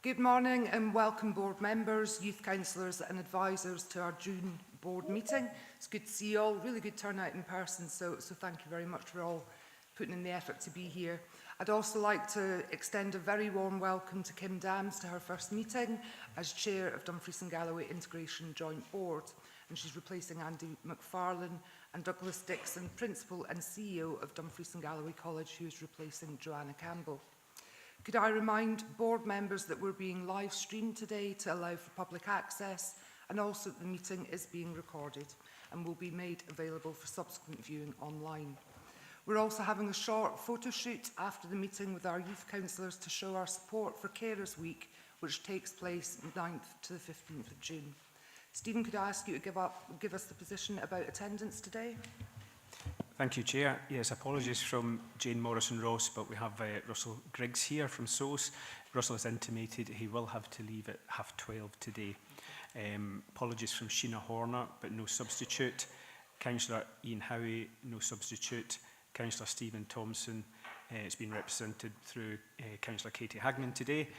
Good morning and welcome board members, youth councillors and advisors to our June board meeting. It's good to see you all, really good turnout in person, so thank you very much for all putting in the effort to be here. I'd also like to extend a very warm welcome to Kim Dams to her first meeting as Chair of Dumfries and Galloway Integration Joint Board, and she's replacing Andy McFarlane and Douglas Dixon, Principal and CEO of Dumfries and Galloway College, who is replacing Joanna Campbell. Could I remind board members that we're being live streamed today to allow for public access, and also that the meeting is being recorded and will be made available for subsequent viewing online. We're also having a short photo shoot after the meeting with our youth councillors to show our support for Carers Week, which takes place 9th to the 15th of June. Stephen, could I ask you to give us the position about attendance today? Thank you, Chair. Yes, apologies from Jane Morrison-Ross, but we have Russell Griggs here from SOS. Russell has intimated he will have to leave at 12:30 today. Apologies from Sheena Horner, but no substitute. Councillor Ian Howie, no substitute. Councillor Stephen Thompson has been represented through Councillor Katie Hagman today.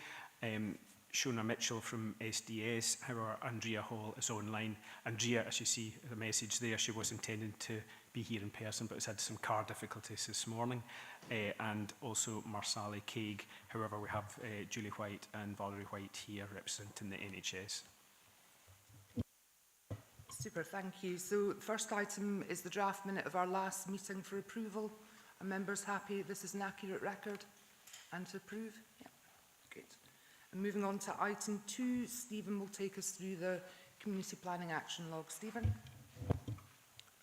Shona Mitchell from SDS, however, Andrea Hall is online. Andrea, as you see the message there, she was intending to be here in person, but has had some car difficulties this morning. And also Marsali Craig. However, we have Julie White and Valerie White here representing the NHS. Super, thank you. So the first item is the draft minute of our last meeting for approval. Are members happy this is an accurate record and to approve? Yeah, good. And moving on to item 2, Stephen will take us through the Community Planning Action Log. Stephen?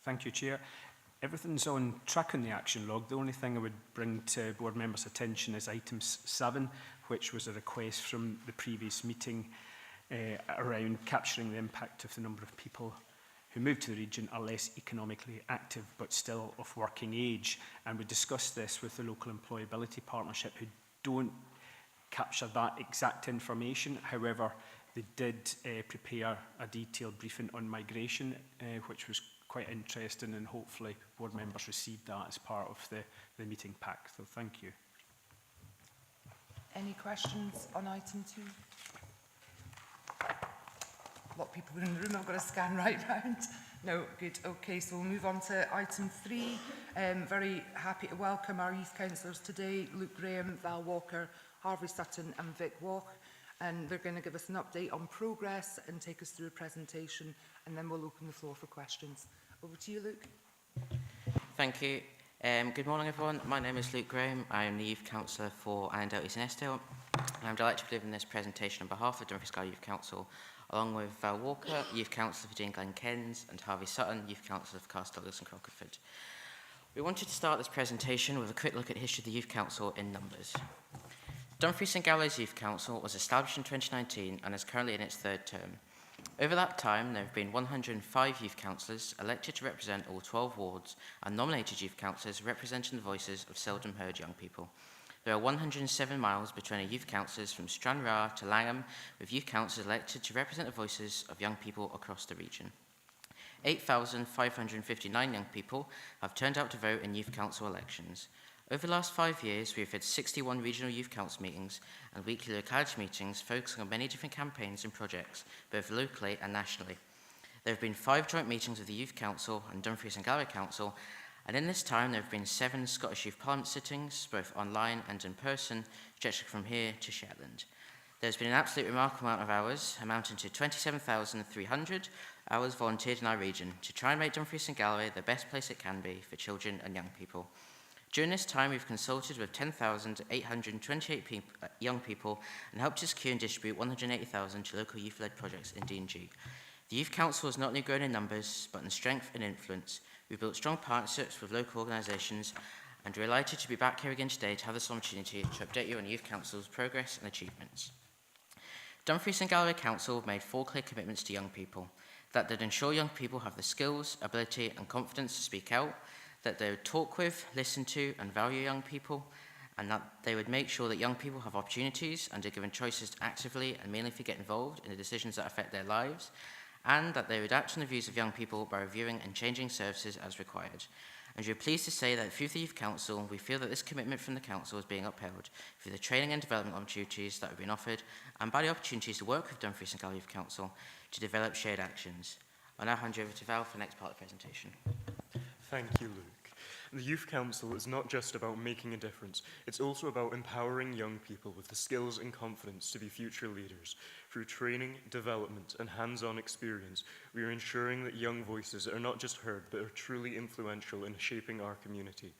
Thank you, Chair. Everything's on track on the action log. The only thing I would bring to board members' attention is item 7, which was a request from the previous meeting around capturing the impact of the number of people who move to the region are less economically active but still of working age. And we discussed this with the Local Employability Partnership, who don't capture that exact information. However, they did prepare a detailed briefing on migration, which was quite interesting, and hopefully board members received that as part of the meeting pack. So thank you. Any questions on item 2? A lot of people in the room. I've got to scan right round. No, good. Okay, so we'll move on to item 3. Very happy to welcome our youth councillors today, Luke Graham, Val Walker, Harvey Sutton and Vic Walk. And they're going to give us an update on progress and take us through a presentation, and then we'll open the floor for questions. Over to you, Luke. Thank you. Good morning, everyone. My name is Luke Graham. I am the Youth Councillor for Allendale East and Eskdale. I'm delighted to be delivering this presentation on behalf of Dumfries Galloway Youth Council, along with Val Walker, Youth Councillor for Dean Glen Kens, and Harvey Sutton, Youth Councillor for Cast Douglas and Crockerford. We wanted to start this presentation with a quick look at the history of the Youth Council in numbers. Dumfries and Galloway's Youth Council was established in 2019 and is currently in its 3rd term. Over that time, there have been 105 youth councillors elected to represent all 12 wards and nominated youth councillors representing the voices of seldom heard young people. There are 107 miles between our youth councillors from Stranraer to Langham, with youth councillors elected to represent the voices of young people across the region. 8,559 young people have turned out to vote in youth council elections. Over the last 5 years, we have had 61 regional youth council meetings and weekly locality meetings focusing on many different campaigns and projects, both locally and nationally. There have been 5 joint meetings with the Youth Council and Dumfries and Galloway Council, and in this time there have been 7 Scottish Youth Parliament sittings, both online and in person, stretching from here to Shetland. There's been an absolutely remarkable amount of hours, amounting to 27,300 hours volunteered in our region, to try and make Dumfries and Galloway the best place it can be for children and young people. During this time, we've consulted with 10,828 young people and helped to secure and distribute 180,000 to local youth-led projects in D&G. The Youth Council has not only grown in numbers, but in strength and influence. We've built strong partnerships with local organisations, and we're delighted to be back here again today to have this opportunity to update you on Youth Council's progress and achievements. Dumfries and Galloway Council have made 4 clear commitments to young people: that they'd ensure young people have the skills, ability and confidence to speak out, that they would talk with, listen to and value young people, and that they would make sure that young people have opportunities and are given choices to actively and meaningfully get involved in the decisions that affect their lives, and that they would act on the views of young people by reviewing and changing services as required. And we are pleased to say that through the Youth Council, we feel that this commitment from the Council is being upheld through the training and development opportunities that have been offered and by the opportunities to work with Dumfries and Galloway Youth Council to develop shared actions. I'll now hand you over to Val for the next part of the presentation. Thank you, Luke. The Youth Council is not just about making a difference, it's also about empowering young people with the skills and confidence to be future leaders. Through training, development, and hands-on experience, we are ensuring that young voices are not just heard, but are truly influential in shaping our community.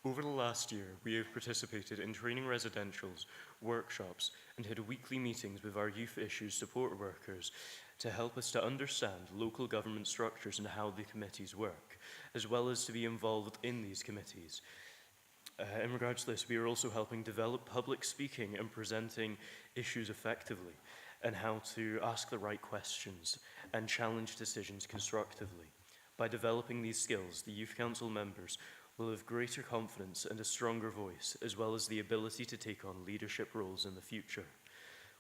Over the last year, we have participated in training residentials, workshops, and had weekly meetings with our youth issues support workers to help us to understand local government structures and how the committees work, as well as to be involved in these committees. In regards to this, we are also helping develop public speaking and presenting issues effectively, and how to ask the right questions and challenge decisions constructively. By developing these skills, the Youth Council members will have greater confidence and a stronger voice, as well as the ability to take on leadership roles in the future.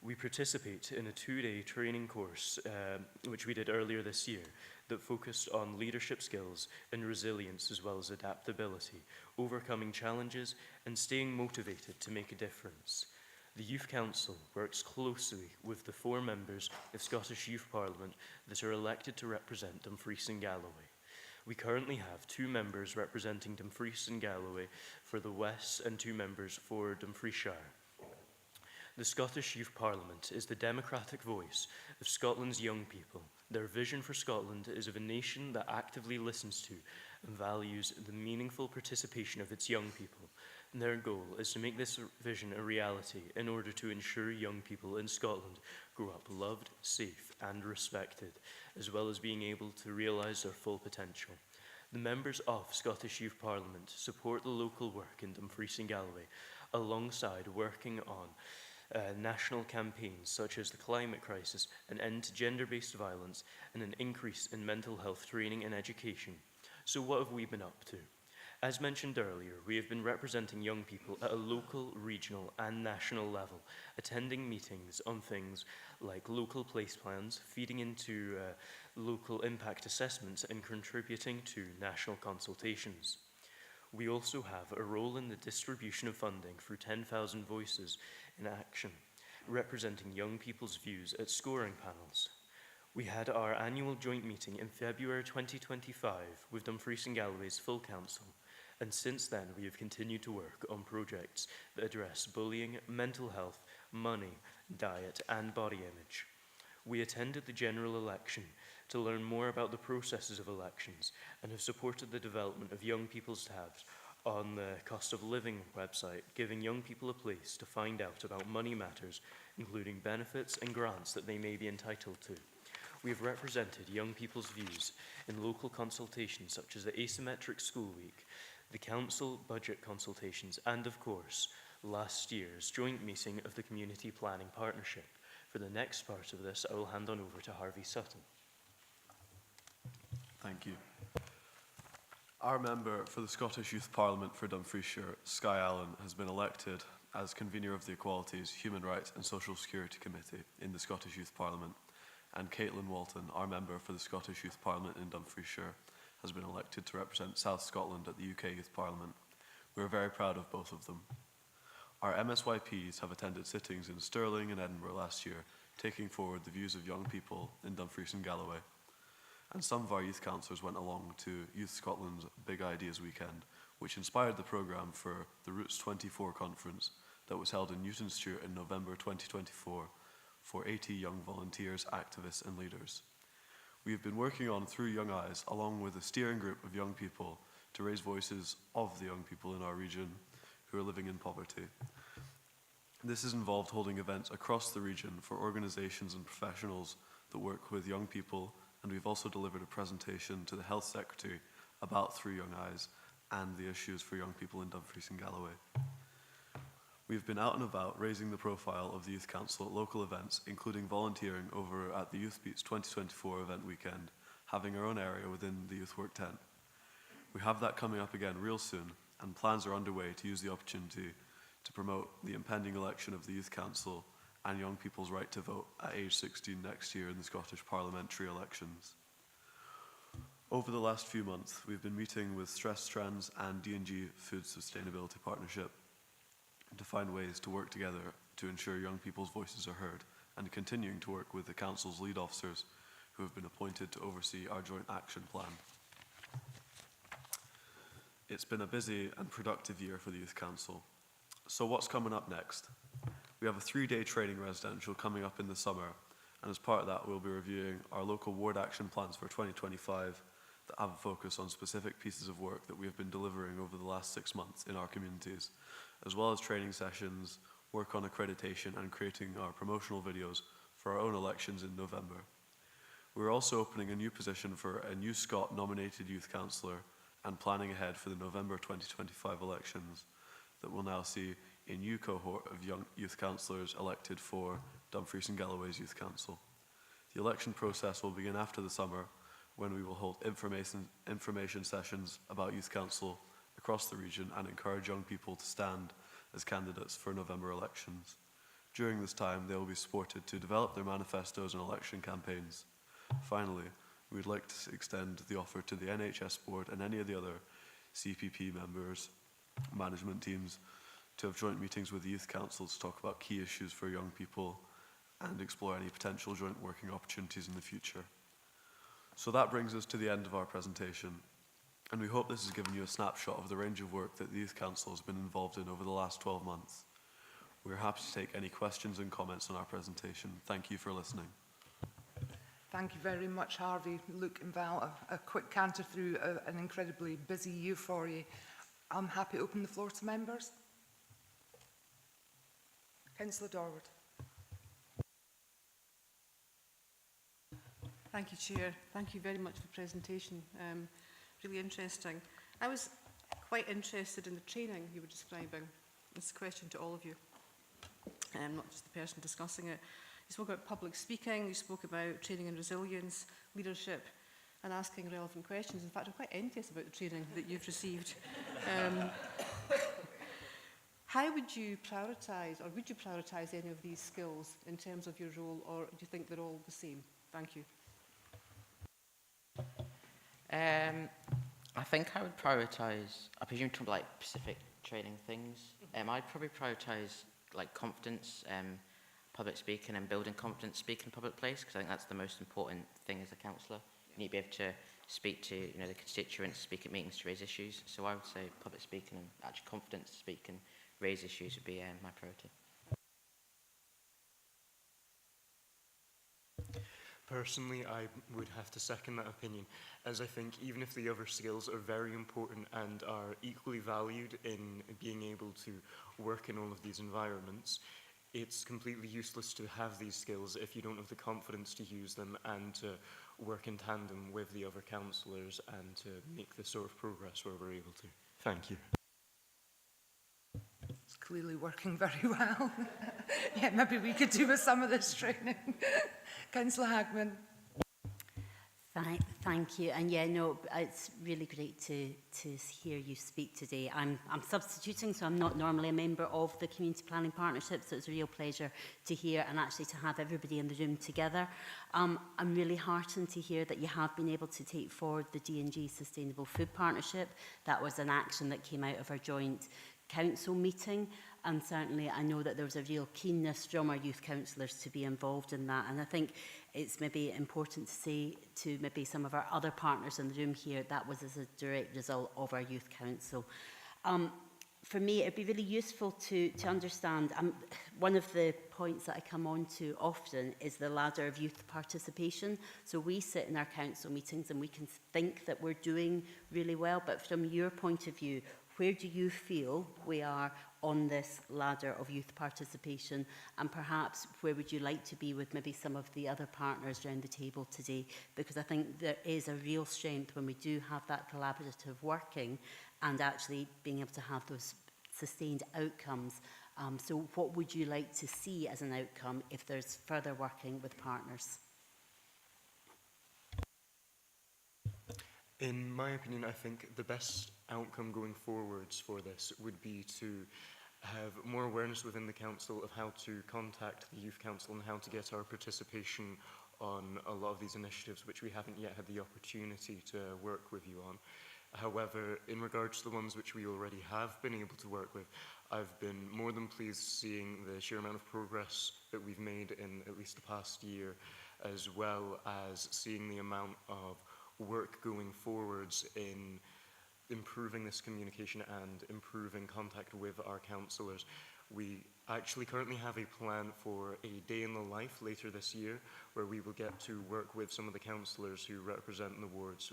We participate in a 2-day training course, which we did earlier this year, that focused on leadership skills and resilience, as well as adaptability, overcoming challenges, and staying motivated to make a difference. The Youth Council works closely with the 4 members of Scottish Youth Parliament that are elected to represent Dumfries and Galloway. We currently have 2 members representing Dumfries and Galloway for the West and 2 members for Dumfriesshire. The Scottish Youth Parliament is the democratic voice of Scotland's young people. Their vision for Scotland is of a nation that actively listens to and values the meaningful participation of its young people. And their goal is to make this vision a reality in order to ensure young people in Scotland grow up loved, safe, and respected, as well as being able to realise their full potential. The members of Scottish Youth Parliament support the local work in Dumfries and Galloway, alongside working on national campaigns such as the climate crisis, an end to gender-based violence, and an increase in mental health training and education. So what have we been up to? As mentioned earlier, we have been representing young people at a local, regional, and national level, attending meetings on things like local place plans, feeding into local impact assessments, and contributing to national consultations. We also have a role in the distribution of funding through 10,000 Voices in Action, representing young people's views at scoring panels. We had our annual joint meeting in February 2025 with Dumfries and Galloway's full council, and since then we have continued to work on projects that address bullying, mental health, money, diet, and body image. We attended the general election to learn more about the processes of elections and have supported the development of young people's tabs on the cost of living website, giving young people a place to find out about money matters, including benefits and grants that they may be entitled to. We have represented young people's views in local consultations such as the Asymmetric School Week, the council budget consultations, and of course, last year's joint meeting of the Community Planning Partnership. For the next part of this, I will hand on over to Harvey Sutton. Thank you. Our member for the Scottish Youth Parliament for Dumfriesshire, Skye Allen, has been elected as convener of the Equalities, Human Rights and Social Security Committee in the Scottish Youth Parliament, and Caitlin Walton, our member for the Scottish Youth Parliament in Dumfriesshire, has been elected to represent South Scotland at the UK Youth Parliament. We are very proud of both of them. Our MSYPs have attended sittings in Stirling and Edinburgh last year, taking forward the views of young people in Dumfries and Galloway. And some of our youth councillors went along to Youth Scotland's Big Ideas Weekend, which inspired the programme for the Roots 24 conference that was held in Newton Stewart in November 2024 for 80 young volunteers, activists and leaders. We have been working on Through Young Eyes, along with a steering group of young people, to raise voices of the young people in our region who are living in poverty. This has involved holding events across the region for organisations and professionals that work with young people, and we've also delivered a presentation to the Health Secretary about Through Young Eyes and the issues for young people in Dumfries and Galloway. We've been out and about raising the profile of the Youth Council at local events, including volunteering over at the Youth Beats 2024 event weekend, having our own area within the Youth Work Tent. We have that coming up again real soon, and plans are underway to use the opportunity to promote the impending election of the Youth Council and young people's right to vote at age 16 next year in the Scottish parliamentary elections. Over the last few months, we've been meeting with Stress Trends and D&G Food Sustainability Partnership to find ways to work together to ensure young people's voices are heard, and continuing to work with the Council's lead officers who have been appointed to oversee our joint action plan. It's been a busy and productive year for the Youth Council. So what's coming up next? We have a 3-day training residential coming up in the summer, and as part of that we'll be reviewing our local ward action plans for 2025 that have a focus on specific pieces of work that we have been delivering over the last 6 months in our communities, as well as training sessions, work on accreditation and creating our promotional videos for our own elections in November. We're also opening a new position for a new Scot nominated youth councillor and planning ahead for the November 2025 elections that will now see a new cohort of young youth councillors elected for Dumfries and Galloway's Youth Council. The election process will begin after the summer, when we will hold information sessions about Youth Council across the region and encourage young people to stand as candidates for November elections. During this time, they will be supported to develop their manifestos and election campaigns. Finally, we would like to extend the offer to the NHS board and any of the other CPP members, management teams, to have joint meetings with the Youth Council to talk about key issues for young people and explore any potential joint working opportunities in the future. So that brings us to the end of our presentation, and we hope this has given you a snapshot of the range of work that the Youth Council has been involved in over the last 12 months. We're happy to take any questions and comments on our presentation. Thank you for listening. Thank you very much, Harvey, Luke and Val. A quick canter through an incredibly busy year for you. I'm happy to open the floor to members. Councillor Dorward. Thank you, Chair. Thank you very much for the presentation. Really interesting. I was quite interested in the training you were describing. It's a question to all of you, not just the person discussing it. You spoke about public speaking, you spoke about training in resilience, leadership, and asking relevant questions. In fact, I'm quite envious about the training that you've received. How would you prioritise, or would you prioritise any of these skills in terms of your role, or do you think they're all the same? Thank you. I think I would prioritise, I presume to like specific training things. I'd probably prioritise like confidence, public speaking and building confidence speaking in public place, because I think that's the most important thing as a councillor. You need to be able to speak to the constituents, speak at meetings to raise issues. So I would say public speaking and actually confidence to speak and raise issues would be my priority. Personally, I would have to second that opinion, as I think even if the other skills are very important and are equally valued in being able to work in all of these environments, it's completely useless to have these skills if you don't have the confidence to use them and to work in tandem with the other councillors and to make the sort of progress where we're able to. Thank you. It's clearly working very well. Yeah, maybe we could do with some of this training. Councillor Hagman. Thank you. And yeah, no, it's really great to hear you speak today. I'm substituting, so I'm not normally a member of the Community Planning Partnership, so it's a real pleasure to hear and actually to have everybody in the room together. I'm really heartened to hear that you have been able to take forward the D&G Sustainable Food Partnership. That was an action that came out of our joint council meeting, and certainly I know that there was a real keenness from our youth councillors to be involved in that, and I think it's maybe important to say to maybe some of our other partners in the room here that was as a direct result of our youth council. For me, it'd be really useful to understand, one of the points that I come on to often is the ladder of youth participation. So we sit in our council meetings and we can think that we're doing really well, but from your point of view, where do you feel we are on this ladder of youth participation, and perhaps where would you like to be with maybe some of the other partners around the table today? Because I think there is a real strength when we do have that collaborative working and actually being able to have those sustained outcomes. So what would you like to see as an outcome if there's further working with partners? In my opinion, I think the best outcome going forwards for this would be to have more awareness within the council of how to contact the youth council and how to get our participation on a lot of these initiatives which we haven't yet had the opportunity to work with you on. However, in regards to the ones which we already have been able to work with, I've been more than pleased seeing the sheer amount of progress that we've made in at least the past year, as well as seeing the amount of work going forwards in improving this communication and improving contact with our councillors. We actually currently have a plan for a day in the life later this year, where we will get to work with some of the councillors who represent the wards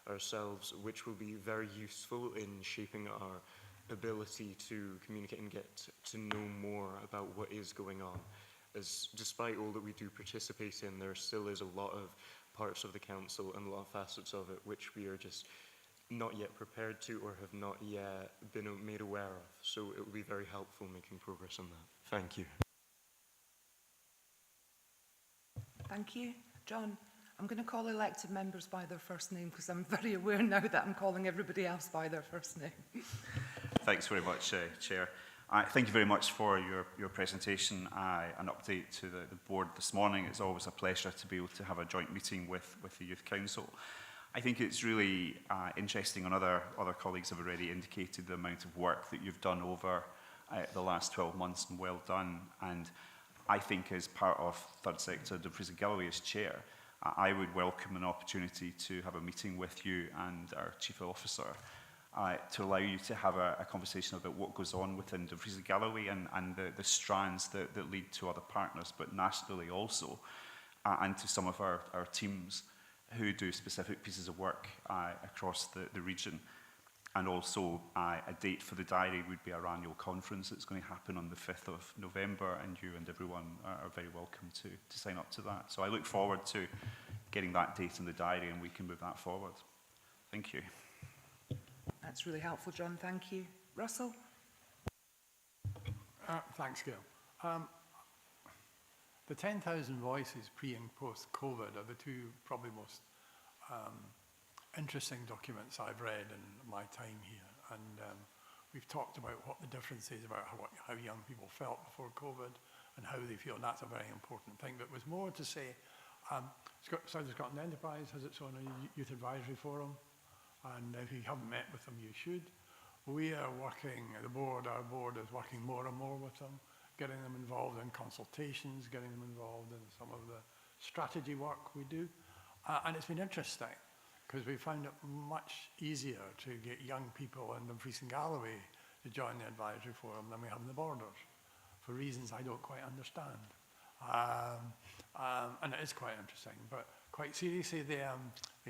ourselves, which will be very useful in shaping our ability to communicate and get to know more about what is going on. As despite all that we do participate in, there still is a lot of parts of the council and a lot of facets of it which we are just not yet prepared to or have not yet been made aware of. So it will be very helpful making progress on that. Thank you. Thank you. John, I'm going to call elected members by their first name because I'm very aware now that I'm calling everybody else by their first name. Thanks very much, Chair. Thank you very much for your presentation and update to the board this morning. It's always a pleasure to be able to have a joint meeting with the Youth Council. I think it's really interesting, and other colleagues have already indicated the amount of work that you've done over the last 12 months, and well done. And I think as part of Third Sector, Dumfries and Galloway as chair, I would welcome an opportunity to have a meeting with you and our Chief Officer to allow you to have a conversation about what goes on within Dumfries and Galloway and the strands that lead to other partners, but nationally also, and to some of our teams who do specific pieces of work across the region. And also a date for the diary would be our annual conference. It's going to happen on the 5th of November, and you and everyone are very welcome to sign up to that. So I look forward to getting that date in the diary, and we can move that forward. Thank you. That's really helpful, John. Thank you. Russell? Thanks, Gail. The 10,000 voices pre and post-COVID are the two probably most interesting documents I've read in my time here. And we've talked about what the difference is about how young people felt before COVID and how they feel. And that's a very important thing. But it was more to say, South Scotland Enterprise has its own youth advisory forum. And if you haven't met with them, you should. We are working, our board is working more and more with them, getting them involved in consultations, getting them involved in some of the strategy work we do. And it's been interesting, because we found it much easier to get young people in Dumfries and Galloway to join the advisory forum than we have in the borders, for reasons I don't quite understand. And it is quite interesting, but quite seriously, they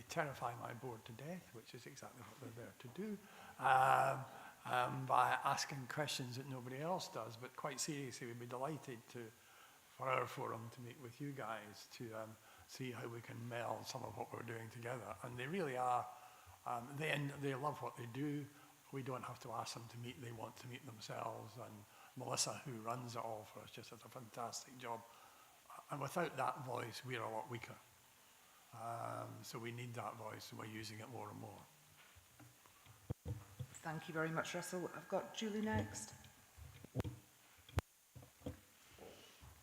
terrify my board to death, which is exactly what they're there to do, by asking questions that nobody else does. But quite seriously, we'd be delighted for our forum to meet with you guys to see how we can meld some of what we're doing together. And they really are, they love what they do. We don't have to ask them to meet, they want to meet themselves. And Melissa, who runs it all for us, just does a fantastic job. And without that voice, we're a lot weaker. So we need that voice, and we're using it more and more. Thank you very much, Russell. I've got Julie next.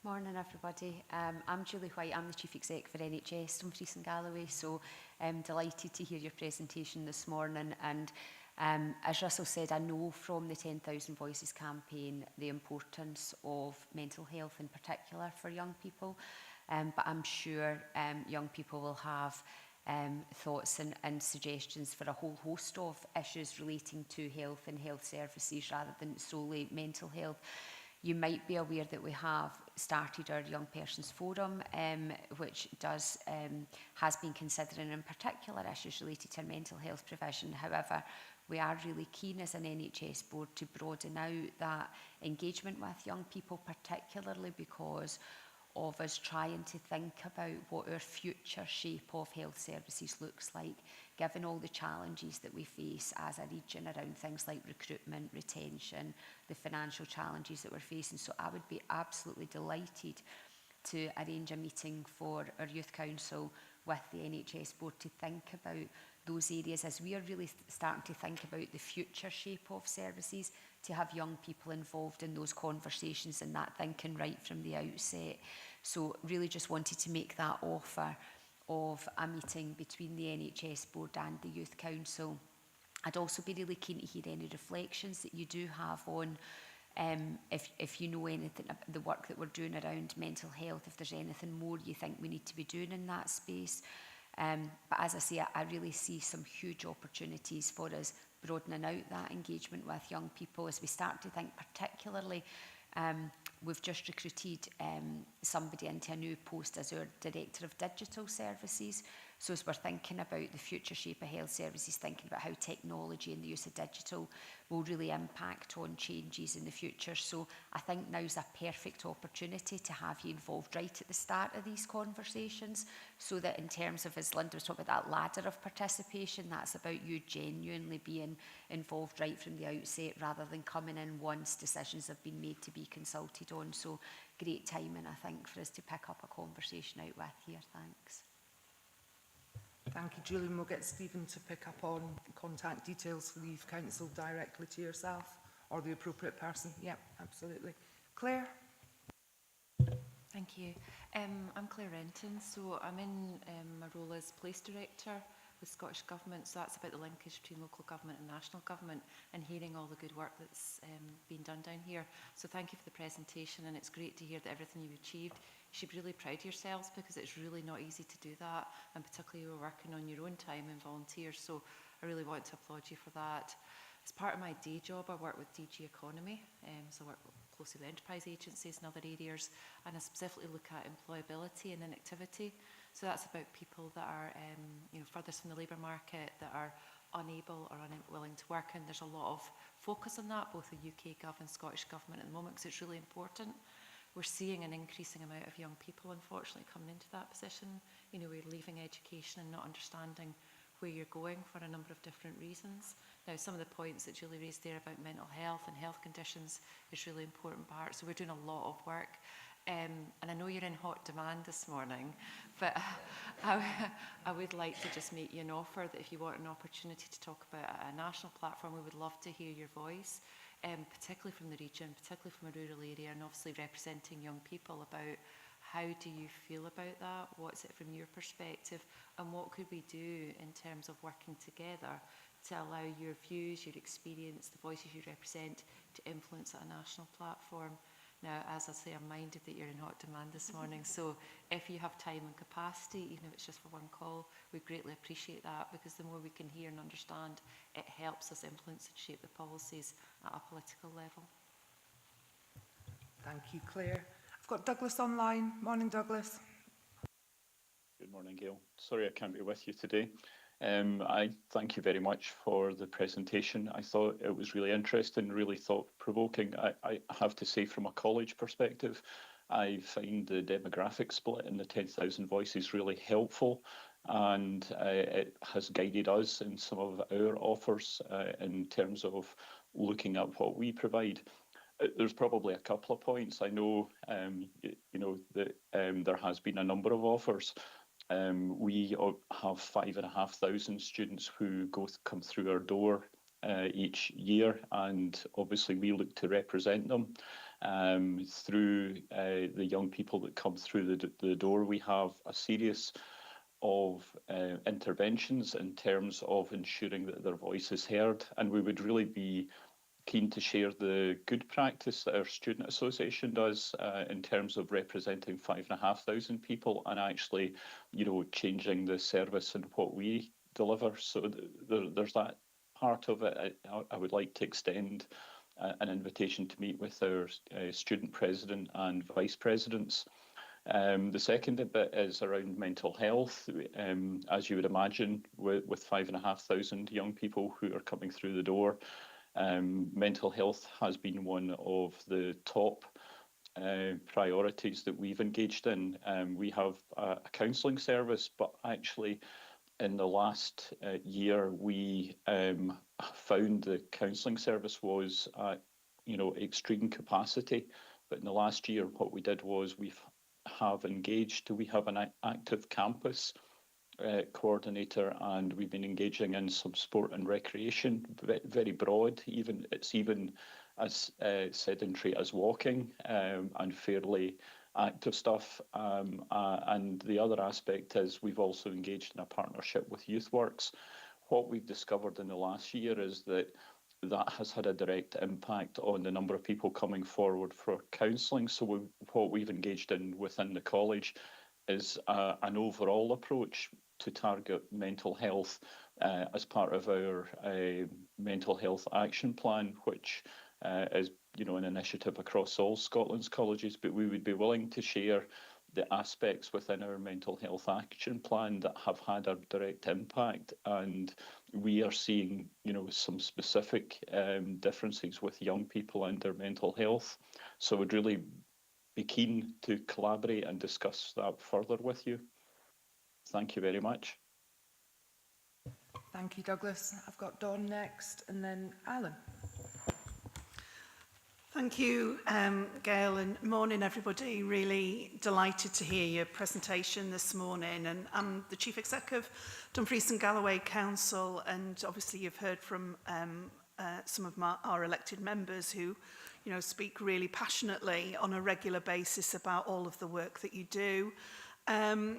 Morning, everybody. I'm Julie White. I'm the Chief Exec for NHS Dumfries and Galloway, so I'm delighted to hear your presentation this morning. And as Russell said, I know from the 10,000 Voices campaign the importance of mental health in particular for young people, but I'm sure young people will have thoughts and suggestions for a whole host of issues relating to health and health services rather than solely mental health. You might be aware that we have started our Young Persons Forum, which has been considering in particular issues related to mental health provision. However, we are really keen as an NHS board to broaden out that engagement with young people, particularly because of us trying to think about what our future shape of health services looks like, given all the challenges that we face as a region around things like recruitment, retention, the financial challenges that we're facing. So I would be absolutely delighted to arrange a meeting for our Youth Council with the NHS board to think about those areas as we are really starting to think about the future shape of services, to have young people involved in those conversations and that thinking right from the outset. So really just wanted to make that offer of a meeting between the NHS Board and the Youth Council. I'd also be really keen to hear any reflections that you do have on if you know anything about the work that we're doing around mental health, if there's anything more you think we need to be doing in that space. But as I say, I really see some huge opportunities for us broadening out that engagement with young people as we start to think particularly. We've just recruited somebody into a new post as our Director of Digital Services. So as we're thinking about the future shape of health services, thinking about how technology and the use of digital will really impact on changes in the future. So I think now's a perfect opportunity to have you involved right at the start of these conversations, so that in terms of, as Linda was talking about, that ladder of participation, that's about you genuinely being involved right from the outset, rather than coming in once decisions have been made to be consulted on. So great timing, I think, for us to pick up a conversation out with here. Thanks. Thank you, Julian. We'll get Stephen to pick up on contact details for the Youth Council directly to yourself or the appropriate person. Yep, absolutely. Claire? Thank you. I'm Claire Renton, so I'm in my role as Place Director with Scottish Government, so that's about the linkage between local government and national government and hearing all the good work that's been done down here. So thank you for the presentation, and it's great to hear that everything you've achieved. You should be really proud of yourselves, because it's really not easy to do that, and particularly you're working on your own time and volunteers, so I really want to applaud you for that. As part of my day job, I work with DG Economy, so I work closely with enterprise agencies and other areas, and I specifically look at employability and inactivity. So that's about people that are furthest from the labour market, that are unable or unwilling to work, and there's a lot of focus on that, both the UK Gov and Scottish Government at the moment, because it's really important. We're seeing an increasing amount of young people, unfortunately, coming into that position. You know, we're leaving education and not understanding where you're going for a number of different reasons. Now, some of the points that Julie raised there about mental health and health conditions is really important part. So we're doing a lot of work. And I know you're in hot demand this morning, but I would like to just make you an offer that if you want an opportunity to talk about a national platform, we would love to hear your voice. Particularly from the region, particularly from a rural area, and obviously representing young people, about how do you feel about that? What's it from your perspective? And what could we do in terms of working together to allow your views, your experience, the voices you represent to influence at a national platform? Now, as I say, I'm minded that you're in hot demand this morning, so if you have time and capacity, even if it's just for one call, we greatly appreciate that, because the more we can hear and understand, it helps us influence and shape the policies at a political level. Thank you, Claire. I've got Douglas online. Morning, Douglas. Good morning, Gail. Sorry I can't be with you today. I thank you very much for the presentation. I thought it was really interesting, really thought-provoking. I have to say, from a college perspective, I find the demographic split in the 10,000 Voices really helpful, and it has guided us in some of our offers in terms of looking at what we provide. There's probably a couple of points. I know, that there has been a number of offers. We have 5,500 students who come through our door each year, and obviously we look to represent them through the young people that come through the door. We have a series of interventions in terms of ensuring that their voice is heard, and we would really be keen to share the good practice that our student association does in terms of representing 5,500 people and actually, changing the service and what we deliver. So there's that part of it. I would like to extend an invitation to meet with our student president and vice presidents. The second bit is around mental health. As you would imagine, with 5,500 young people who are coming through the door, mental health has been one of the top priorities that we've engaged in. We have a counselling service, but actually in the last year we found the counselling service was at extreme capacity. But in the last year, what we did was we have an active campus coordinator, and we've been engaging in some sport and recreation, very broad. It's even as sedentary as walking, and fairly active stuff. And the other aspect is we've also engaged in a partnership with YouthWorks. What we've discovered in the last year is that has had a direct impact on the number of people coming forward for counselling. So what we've engaged in within the college is an overall approach to target mental health as part of our mental health action plan, which is an initiative across all Scotland's colleges. But we would be willing to share the aspects within our mental health action plan that have had a direct impact, and we are seeing some specific differences with young people and their mental health. So we'd really be keen to collaborate and discuss that further with you. Thank you very much. Thank you, Douglas. I've got Dawn next, and then Alan. Thank you, Gail, and morning everybody. Really delighted to hear your presentation this morning. And I'm the Chief Exec of Dumfries and Galloway Council, and obviously you've heard from some of our elected members who speak really passionately on a regular basis about all of the work that you do. And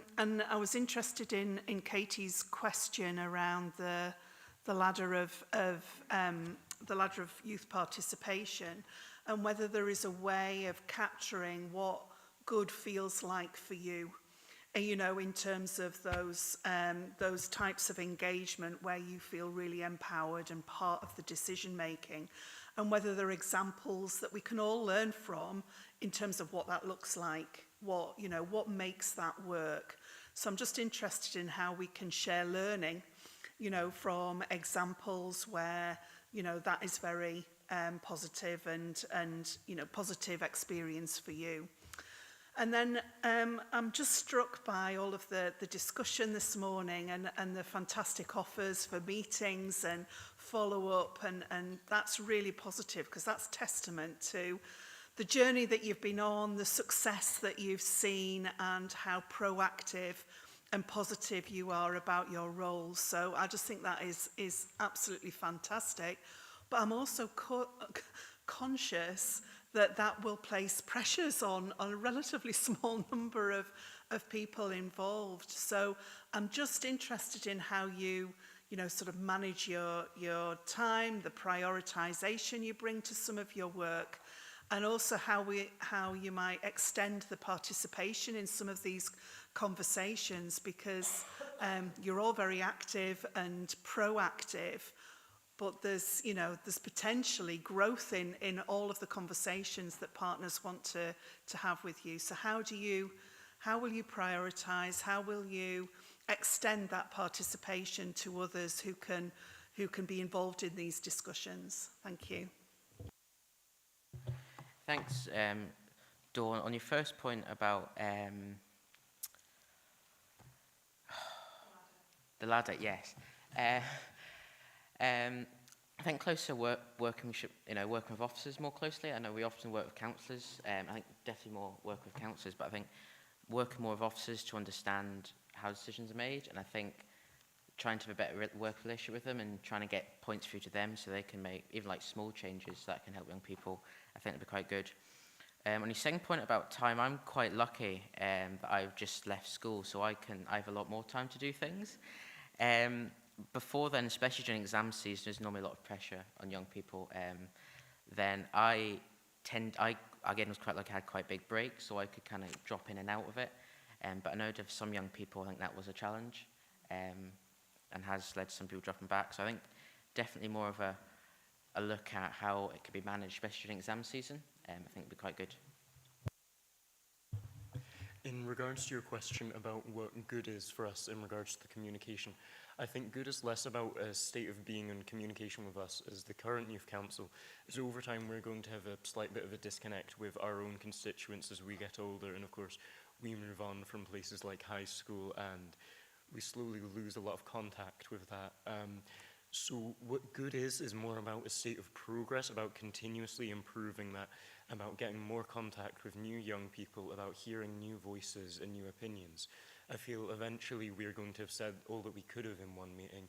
I was interested in Katie's question around the ladder of youth participation, and whether there is a way of capturing what good feels like for you, in terms of those types of engagement where you feel really empowered and part of the decision making, and whether there are examples that we can all learn from in terms of what that looks like, what makes that work. So I'm just interested in how we can share learning, from examples where that is very positive and positive experience for you. And then I'm just struck by all of the discussion this morning and the fantastic offers for meetings and follow-up, and that's really positive because that's testament to the journey that you've been on, the success that you've seen, and how proactive and positive you are about your roles. So I just think that is absolutely fantastic. But I'm also conscious that will place pressures on a relatively small number of people involved. So I'm just interested in how you sort of manage your time, the prioritization you bring to some of your work, and also how you might extend the participation in some of these conversations, because you're all very active and proactive. But there's potentially growth in all of the conversations that partners want to have with you. So how will you prioritize? How will you extend that participation to others who can be involved in these discussions? Thank you. Thanks, Dawn. On your first point about the ladder, yes. I think closer working with officers more closely. I know we often work with councillors. I think definitely more work with councillors, but I think working more with officers to understand how decisions are made, and I think trying to have a better work relationship with them and trying to get points through to them so they can make even like small changes that can help young people, I think it'd be quite good. On your second point about time, I'm quite lucky that I've just left school, so I have a lot more time to do things. Before then, especially during exam season, there's normally a lot of pressure on young people. Then I again was quite lucky, I had quite big breaks, so I could kind of drop in and out of it. But I know that for some young people, I think that was a challenge, and has led to some people dropping back. So I think definitely more of a look at how it could be managed, especially during exam season. I think it'd be quite good. In regards to your question about what good is for us in regards to the communication, I think good is less about a state of being in communication with us as the current Youth Council. As over time we're going to have a slight bit of a disconnect with our own constituents as we get older, and of course we move on from places like high school and we slowly lose a lot of contact with that. So what good is more about a state of progress, about continuously improving that, about getting more contact with new young people, about hearing new voices and new opinions. I feel eventually we're going to have said all that we could have in one meeting,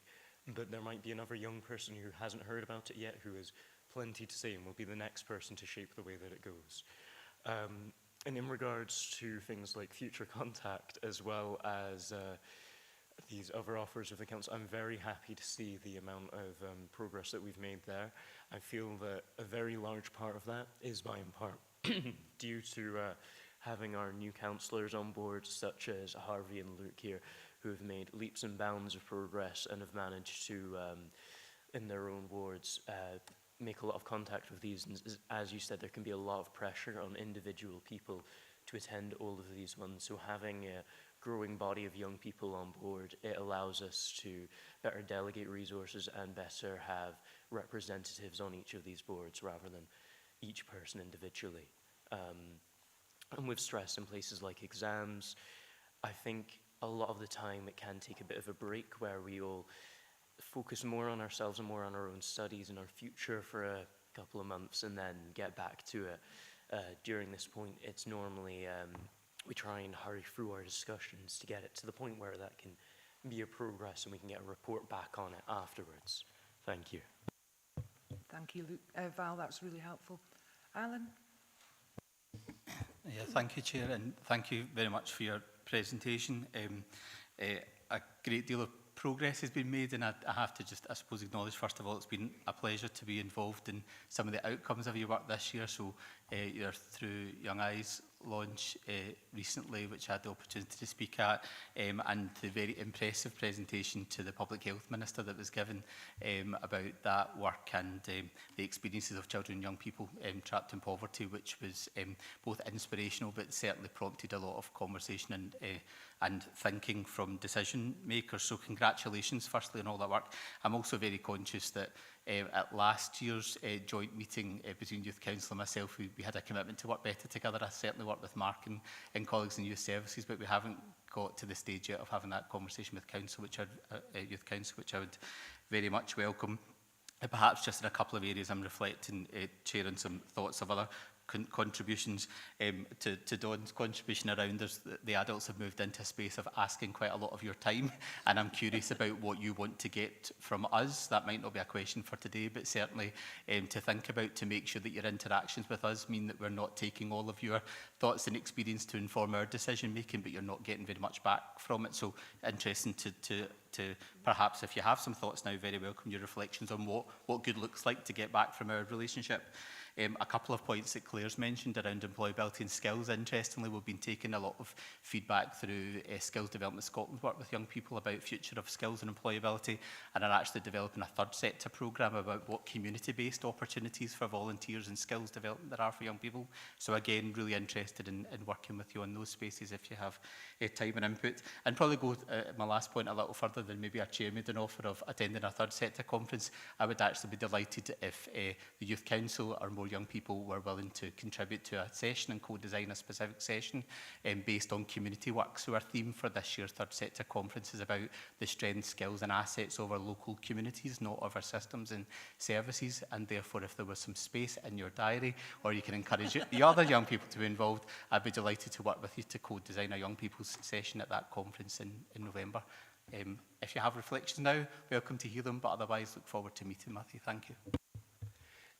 but there might be another young person who hasn't heard about it yet, who has plenty to say and will be the next person to shape the way that it goes. And in regards to things like future contact, as well as these other offers of the council, I'm very happy to see the amount of progress that we've made there. I feel that a very large part of that is by in part due to having our new councillors on board, such as Harvey and Luke here, who have made leaps and bounds of progress and have managed to, in their own wards, make a lot of contact with these. And as you said, there can be a lot of pressure on individual people to attend all of these ones. So having a growing body of young people on board, it allows us to better delegate resources and better have representatives on each of these boards rather than each person individually. And with stress in places like exams, I think a lot of the time it can take a bit of a break where we all focus more on ourselves and more on our own studies and our future for a couple of months and then get back to it. During this point, it's normally, we try and hurry through our discussions to get it to the point where that can be a progress and we can get a report back on it afterwards. Thank you. Thank you, Luke. Val, that's really helpful. Alan? Yeah, thank you, Chair, and thank you very much for your presentation. A great deal of progress has been made, and I have to just, I suppose, acknowledge, first of all, it's been a pleasure to be involved in some of the outcomes of your work this year. So you're through Young Eyes launch recently, which I had the opportunity to speak at, and the very impressive presentation to the Public Health Minister that was given about that work and the experiences of children and young people trapped in poverty, which was both inspirational but certainly prompted a lot of conversation and thinking from decision makers. So congratulations firstly on all that work. I'm also very conscious that at last year's joint meeting between Youth Council and myself, we had a commitment to work better together. I certainly worked with Mark and colleagues in youth services, but we haven't got to the stage yet of having that conversation with Council, which Youth Council, which I would very much welcome. Perhaps just in a couple of areas I'm reflecting, Chair, on some thoughts of other contributions to Dawn's contribution around us. The adults have moved into a space of asking quite a lot of your time, and I'm curious about what you want to get from us. That might not be a question for today, but certainly to think about, to make sure that your interactions with us mean that we're not taking all of your thoughts and experience to inform our decision making, but you're not getting very much back from it. So interesting to perhaps, if you have some thoughts now, very welcome your reflections on what good looks like to get back from our relationship. A couple of points that Claire's mentioned around employability and skills. Interestingly, we've been taking a lot of feedback through Skills Development Scotland work with young people about future of skills and employability, and are actually developing a third sector programme about what community-based opportunities for volunteers and skills development there are for young people. So again, really interested in working with you on those spaces if you have time and input. And probably go my last point a little further than maybe our chair made an offer of attending a third sector conference. I would actually be delighted if the Youth Council or more young people were willing to contribute to a session and co-design a specific session based on community work. So our theme for this year's third sector conference is about the strengths, skills and assets of our local communities, not of our systems and services. And therefore, if there was some space in your diary, or you can encourage the other young people to be involved, I'd be delighted to work with you to co-design a young people's session at that conference in November. If you have reflections now, welcome to hear them, but otherwise look forward to meeting with you. Thank you.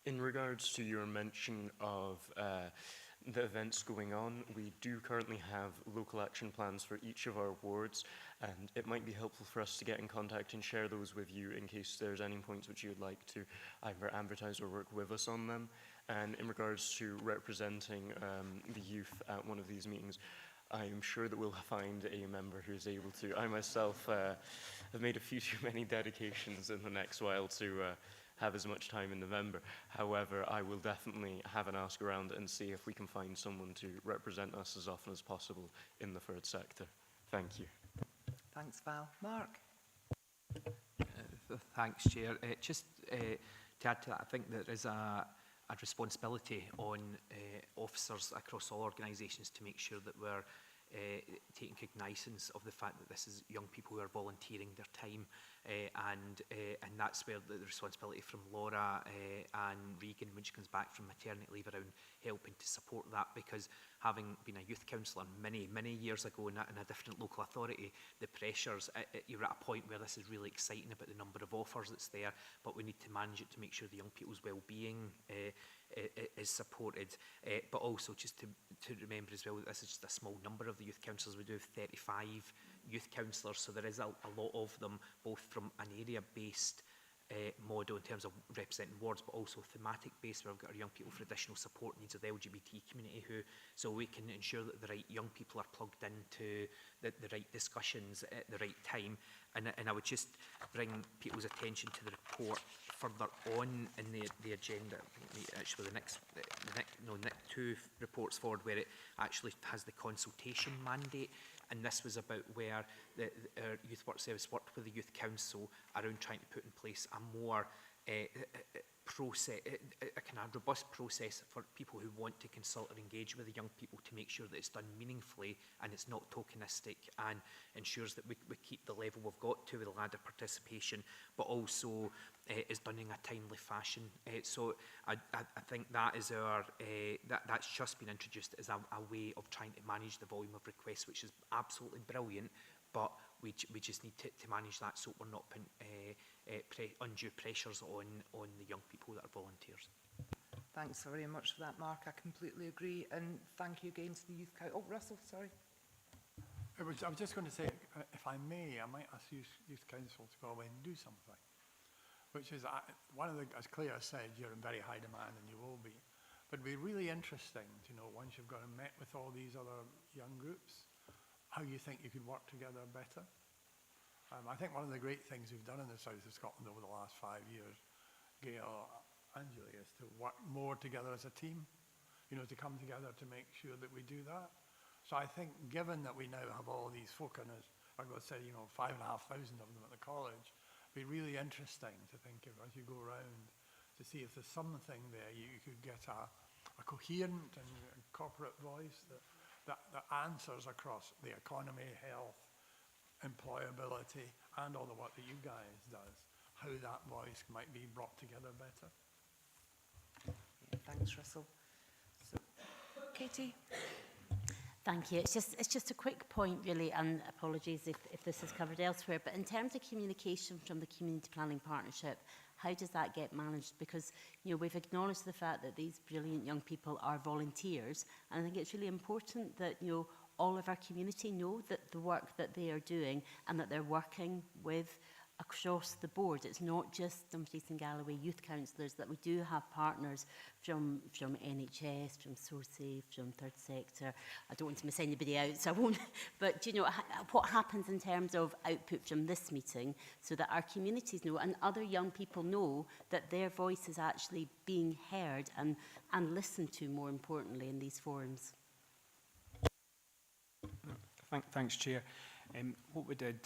In regards to your mention of the events going on, we do currently have local action plans for each of our wards, and it might be helpful for us to get in contact and share those with you in case there's any points which you would like to either advertise or work with us on them. And in regards to representing the youth at one of these meetings, I am sure that we'll find a member who is able to. I myself have made a few too many dedications in the next while to have as much time in November. However, I will definitely have an ask around and see if we can find someone to represent us as often as possible in the third sector. Thank you. Thanks, Val. Mark? Thanks, Chair. Just to add to that, I think there is a responsibility on officers across all organisations to make sure that we're taking cognizance of the fact that this is young people who are volunteering their time, and that's where the responsibility from Laura and Regan, when she comes back from maternity leave, around helping to support that, because having been a youth councillor many years ago in a different local authority, the pressures, you're at a point where this is really exciting about the number of offers that's there, but we need to manage it to make sure the young people's well-being is supported, but also just to remember as well that this is just a small number of the youth councillors. We do have 35 youth councillors, so there is a lot of them, both from an area-based model in terms of representing wards, but also thematic based, where we've got our young people for additional support needs of the LGBT community, so we can ensure that the right young people are plugged into the right discussions at the right time. And I would just bring people's attention to the report further on in the agenda. Actually, the next two reports forward, where it actually has the consultation mandate. And this was about where our youth work service worked with the youth council around trying to put in place a more process, a kind of robust process for people who want to consult or engage with the young people, to make sure that it's done meaningfully and it's not tokenistic, and ensures that we keep the level we've got to with the ladder participation, but also is done in a timely fashion. So I think that is that's just been introduced as a way of trying to manage the volume of requests, which is absolutely brilliant, but we just need to manage that so we're not putting undue pressures on the young people that are volunteers. Thanks very much for that, Mark. I completely agree, and thank you again to the Youth Council. Oh, Russell, sorry. I was just going to say, if I may, I might ask Youth Council to go away and do something, which is one of the, as Claire said, you're in very high demand and you will be, but it'd be really interesting to know, once you've gone and met with all these other young groups, how you think you could work together better. I think one of the great things we've done in the south of Scotland over the last 5 years, Gail and Julie, is to work more together as a team, to come together to make sure that we do that. So I think, given that we now have all these folk, and as Argo said, 5,500 of them at the college, it'd be really interesting to think of, as you go around, to see if there's something there you could get a coherent and corporate voice that answers across the economy, health, employability, and all the work that you guys does, how that voice might be brought together better. Yeah, thanks, Russell. So, Katie? Thank you. It's just a quick point, really, and apologies if this is covered elsewhere, but in terms of communication from the Community Planning Partnership, how does that get managed? Because, we've acknowledged the fact that these brilliant young people are volunteers, and I think it's really important that, all of our community know that the work that they are doing and that they're working with across the board. It's not just Dumfries and Galloway youth councillors, that we do have partners from NHS, from SOCI, from Third Sector. I don't want to miss anybody out, so I won't. But what happens in terms of output from this meeting, so that our communities know and other young people know that their voice is actually being heard and listened to, more importantly, in these forums. Thanks, Chair. What we did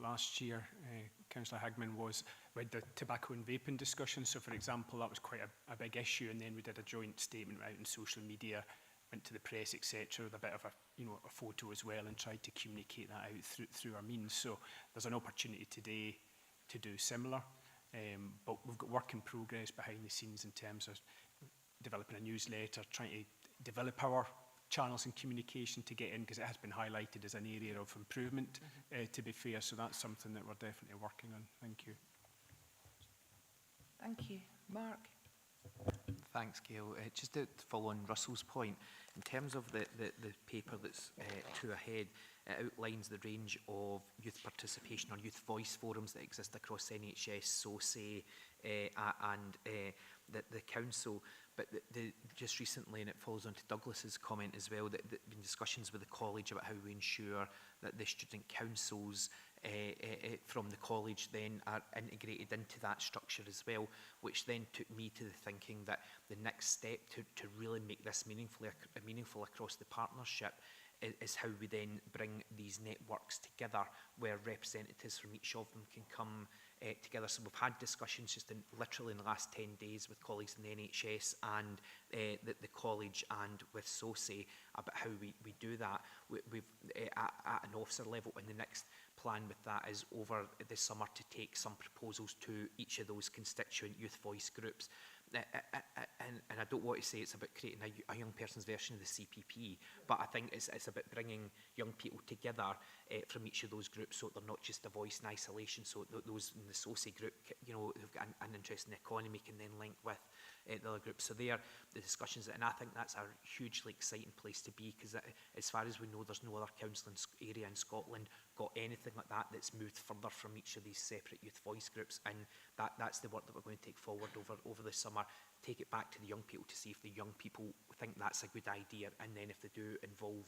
last year, Councillor Hagman, was we had the tobacco and vaping discussion. So, for example, that was quite a big issue, and then we did a joint statement out in social media, went to the press, etc., with a bit of a photo as well, and tried to communicate that out through our means. So there's an opportunity today to do similar, but we've got work in progress behind the scenes in terms of developing a newsletter, trying to develop our channels and communication to get in, because it has been highlighted as an area of improvement, to be fair. So that's something that we're definitely working on. Thank you. Thank you. Mark? Thanks, Gail. Just to follow on Russell's point, in terms of the paper that's ahead, it outlines the range of youth participation or youth voice forums that exist across NHS, SOCI, and the council. But just recently, and it follows on to Douglas's comment as well, that been discussions with the college about how we ensure that the student councils from the college then are integrated into that structure as well, which then took me to the thinking that the next step to really make this meaningful across the partnership is how we then bring these networks together, where representatives from each of them can come together. So we've had discussions just literally in the last 10 days with colleagues in the NHS and the college and with SOSI about how we do that. We've at an officer level, and the next plan with that is over the summer to take some proposals to each of those constituent youth voice groups. And I don't want to say it's about creating a young person's version of the CPP, but I think it's about bringing young people together from each of those groups, so they're not just a voice in isolation. So those in the SOSI group, you know, who've got an interest in the economy, can then link with the other groups. So they are the discussions, and I think that's a hugely exciting place to be, because as far as we know, there's no other council area in Scotland got anything like that that's moved further from each of these separate youth voice groups, and that's the work that we're going to take forward over the summer. Take it back to the young people to see if the young people think that's a good idea, and then if they do, involve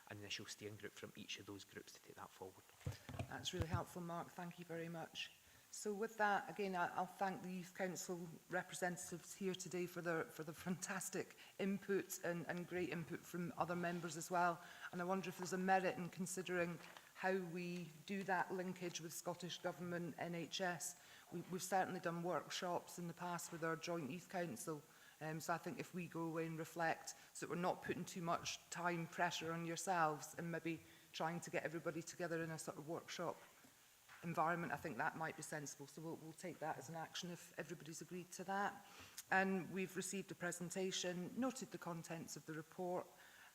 an initial steering group from each of those groups to take that forward. That's really helpful, Mark. Thank you very much. So with that, again, I'll thank the Youth Council representatives here today for the fantastic input and great input from other members as well. And I wonder if there's a merit in considering how we do that linkage with Scottish Government, NHS. We've certainly done workshops in the past with our joint youth council. So I think if we go away and reflect, so that we're not putting too much time pressure on yourselves and maybe trying to get everybody together in a sort of workshop environment, I think that might be sensible. So we'll take that as an action if everybody's agreed to that. And we've received a presentation, noted the contents of the report,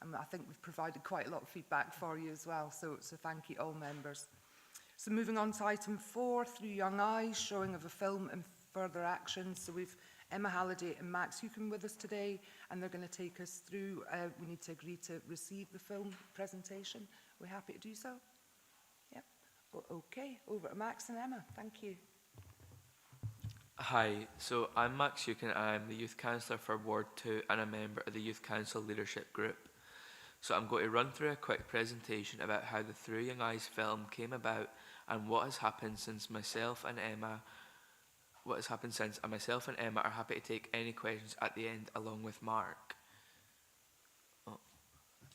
and I think we've provided quite a lot of feedback for you as well. So thank you all members. So moving on to item 4, Through Young Eyes, showing of a film and further action. So we've Emma Halliday and Max Heuken with us today, and they're going to take us through. We need to agree to receive the film presentation. We're happy to do so? Yep. Well, okay, over to Max and Emma. Thank you. Hi, so I'm Max Heuken. I'm the Youth Councillor for Ward 2 and a member of the Youth Council Leadership Group. So I'm going to run through a quick presentation about how the Through Young Eyes film came about and what has happened since myself and Emma are happy to take any questions at the end along with Mark. Oh,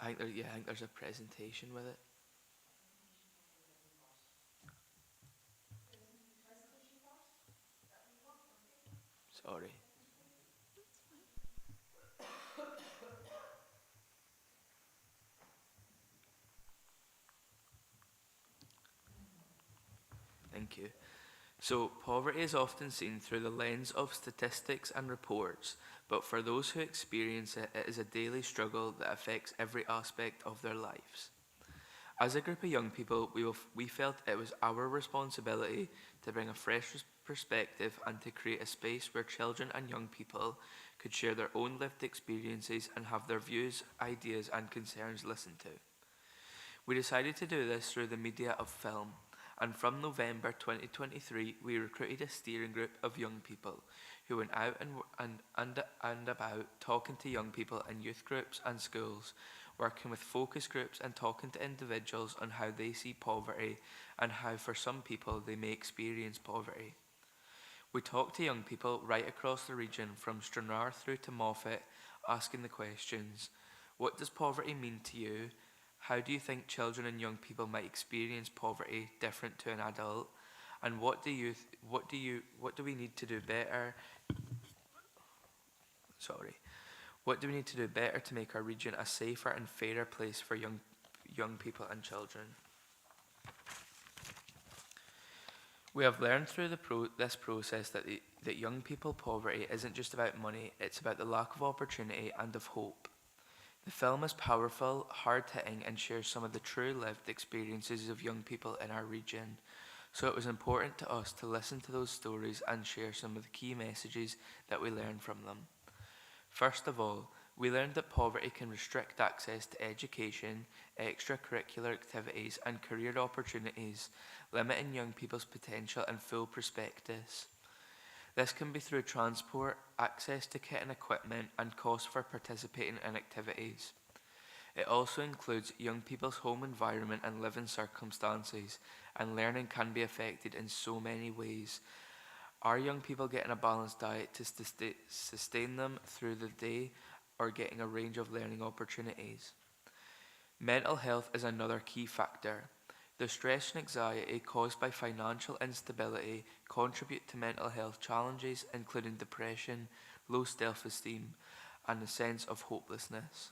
I think there's a presentation with it. Sorry. Thank you. So, poverty is often seen through the lens of statistics and reports, but for those who experience it, it is a daily struggle that affects every aspect of their lives. As a group of young people, we felt it was our responsibility to bring a fresh perspective and to create a space where children and young people could share their own lived experiences and have their views, ideas and concerns listened to. We decided to do this through the media of film. And from November 2023, we recruited a steering group of young people who went out and about talking to young people in youth groups and schools, working with focus groups and talking to individuals on how they see poverty and how for some people they may experience poverty. We talked to young people right across the region from Stranraer through to Moffat, asking the questions: what does poverty mean to you? How do you think children and young people might experience poverty different to an adult? And what do we need to do better? What do we need to do better to make our region a safer and fairer place for young people and children? We have learned through this process that young people poverty isn't just about money, it's about the lack of opportunity and of hope. The film is powerful, hard-hitting, and shares some of the true lived experiences of young people in our region. So it was important to us to listen to those stories and share some of the key messages that we learned from them. First of all, we learned that poverty can restrict access to education, extracurricular activities, and career opportunities, limiting young people's potential and full prospectus. This can be through transport, access to kit and equipment, and costs for participating in activities. It also includes young people's home environment and living circumstances, and learning can be affected in so many ways. Are young people getting a balanced diet to sustain them through the day, or getting a range of learning opportunities? Mental health is another key factor. The stress and anxiety caused by financial instability contribute to mental health challenges, including depression, low self-esteem, and a sense of hopelessness.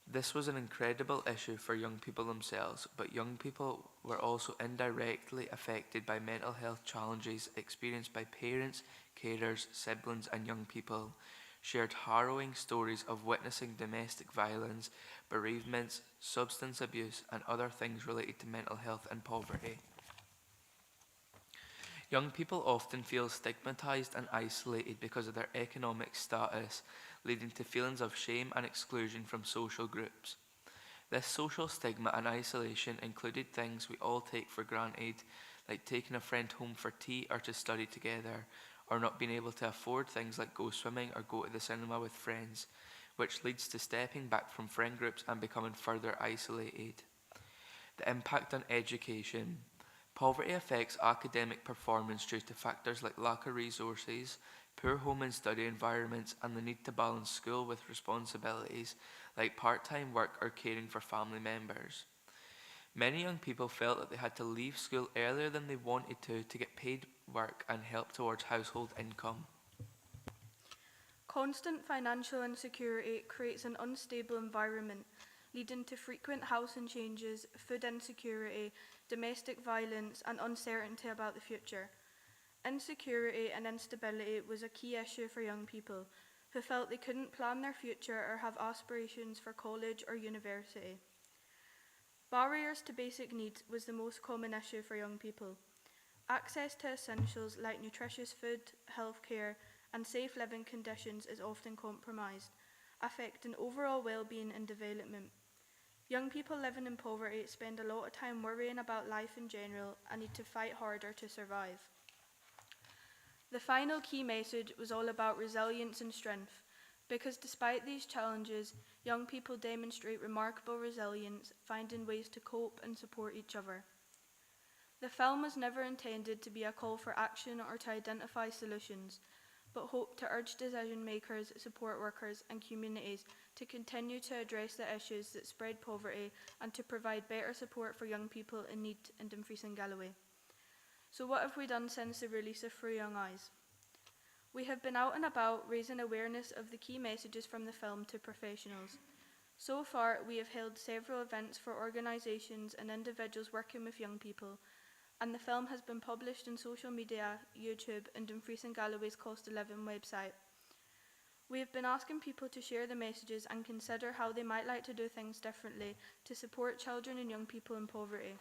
This was an incredible issue for young people themselves, but young people were also indirectly affected by mental health challenges experienced by parents, carers, siblings, and young people. Shared harrowing stories of witnessing domestic violence, bereavements, substance abuse, and other things related to mental health and poverty. Young people often feel stigmatized and isolated because of their economic status, leading to feelings of shame and exclusion from social groups. This social stigma and isolation included things we all take for granted, like taking a friend home for tea or to study together, or not being able to afford things like go swimming or go to the cinema with friends, which leads to stepping back from friend groups and becoming further isolated. The impact on education. Poverty affects academic performance due to factors like lack of resources, poor home and study environments, and the need to balance school with responsibilities like part-time work or caring for family members. Many young people felt that they had to leave school earlier than they wanted to get paid work and help towards household income. Constant financial insecurity creates an unstable environment, leading to frequent housing changes, food insecurity, domestic violence, and uncertainty about the future. Insecurity and instability was a key issue for young people who felt they couldn't plan their future or have aspirations for college or university. Barriers to basic needs was the most common issue for young people. Access to essentials like nutritious food, healthcare, and safe living conditions is often compromised, affecting overall well-being and development. Young people living in poverty spend a lot of time worrying about life in general and need to fight harder to survive. The final key message was all about resilience and strength, because despite these challenges, young people demonstrate remarkable resilience, finding ways to cope and support each other. The film was never intended to be a call for action or to identify solutions, but hoped to urge decision makers, support workers, and communities to continue to address the issues that spread poverty and to provide better support for young people in need in Dumfries and Galloway. So what have we done since the release of Through Young Eyes? We have been out and about raising awareness of the key messages from the film to professionals. So far, we have held several events for organisations and individuals working with young people, and the film has been published on social media, YouTube, and Dumfries and Galloway's Cost of Living website. We have been asking people to share the messages and consider how they might like to do things differently to support children and young people in poverty.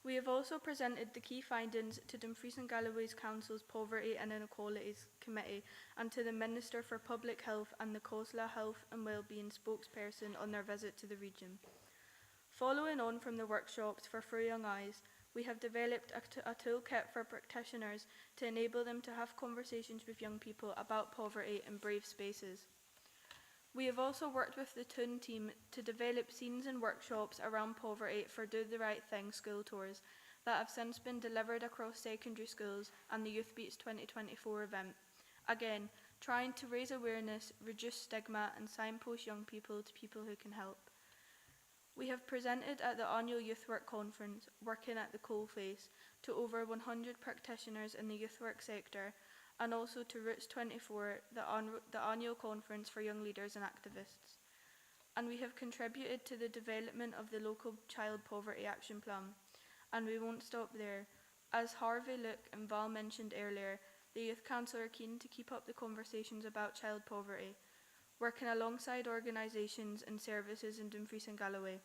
We have also presented the key findings to Dumfries and Galloway's Council's Poverty and Inequalities Committee and to the Minister for Public Health and the COSLA Health and Wellbeing spokesperson on their visit to the region. Following on from the workshops for Through Young Eyes, we have developed a toolkit for practitioners to enable them to have conversations with young people about poverty in brave spaces. We have also worked with the Toon team to develop scenes and workshops around poverty for Do the Right Thing school tours that have since been delivered across secondary schools and the Youth Beats 2024 event. Again, trying to raise awareness, reduce stigma and signpost young people to people who can help. We have presented at the annual Youth Work Conference, Working at the Coalface, to over 100 practitioners in the youth work sector, and also to Roots 24, the annual conference for young leaders and activists. And we have contributed to the development of the local Child Poverty Action Plan. And we won't stop there. As Harvey, Luke and Val mentioned earlier, the Youth Council are keen to keep up the conversations about child poverty, working alongside organisations and services in Dumfries and Galloway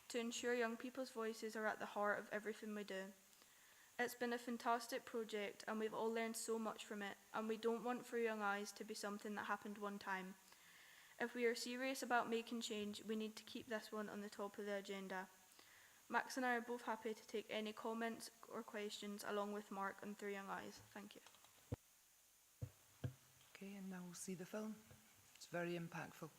to ensure young people's voices are at the heart of everything we do. It's been a fantastic project and we've all learned so much from it, and we don't want Through Young Eyes to be something that happened one time. If we are serious about making change, we need to keep this one on the top of the agenda. Max and I are both happy to take any comments or questions along with Mark on Through Young Eyes. Thank you. Okay, and now we'll see the film. It's very impactful.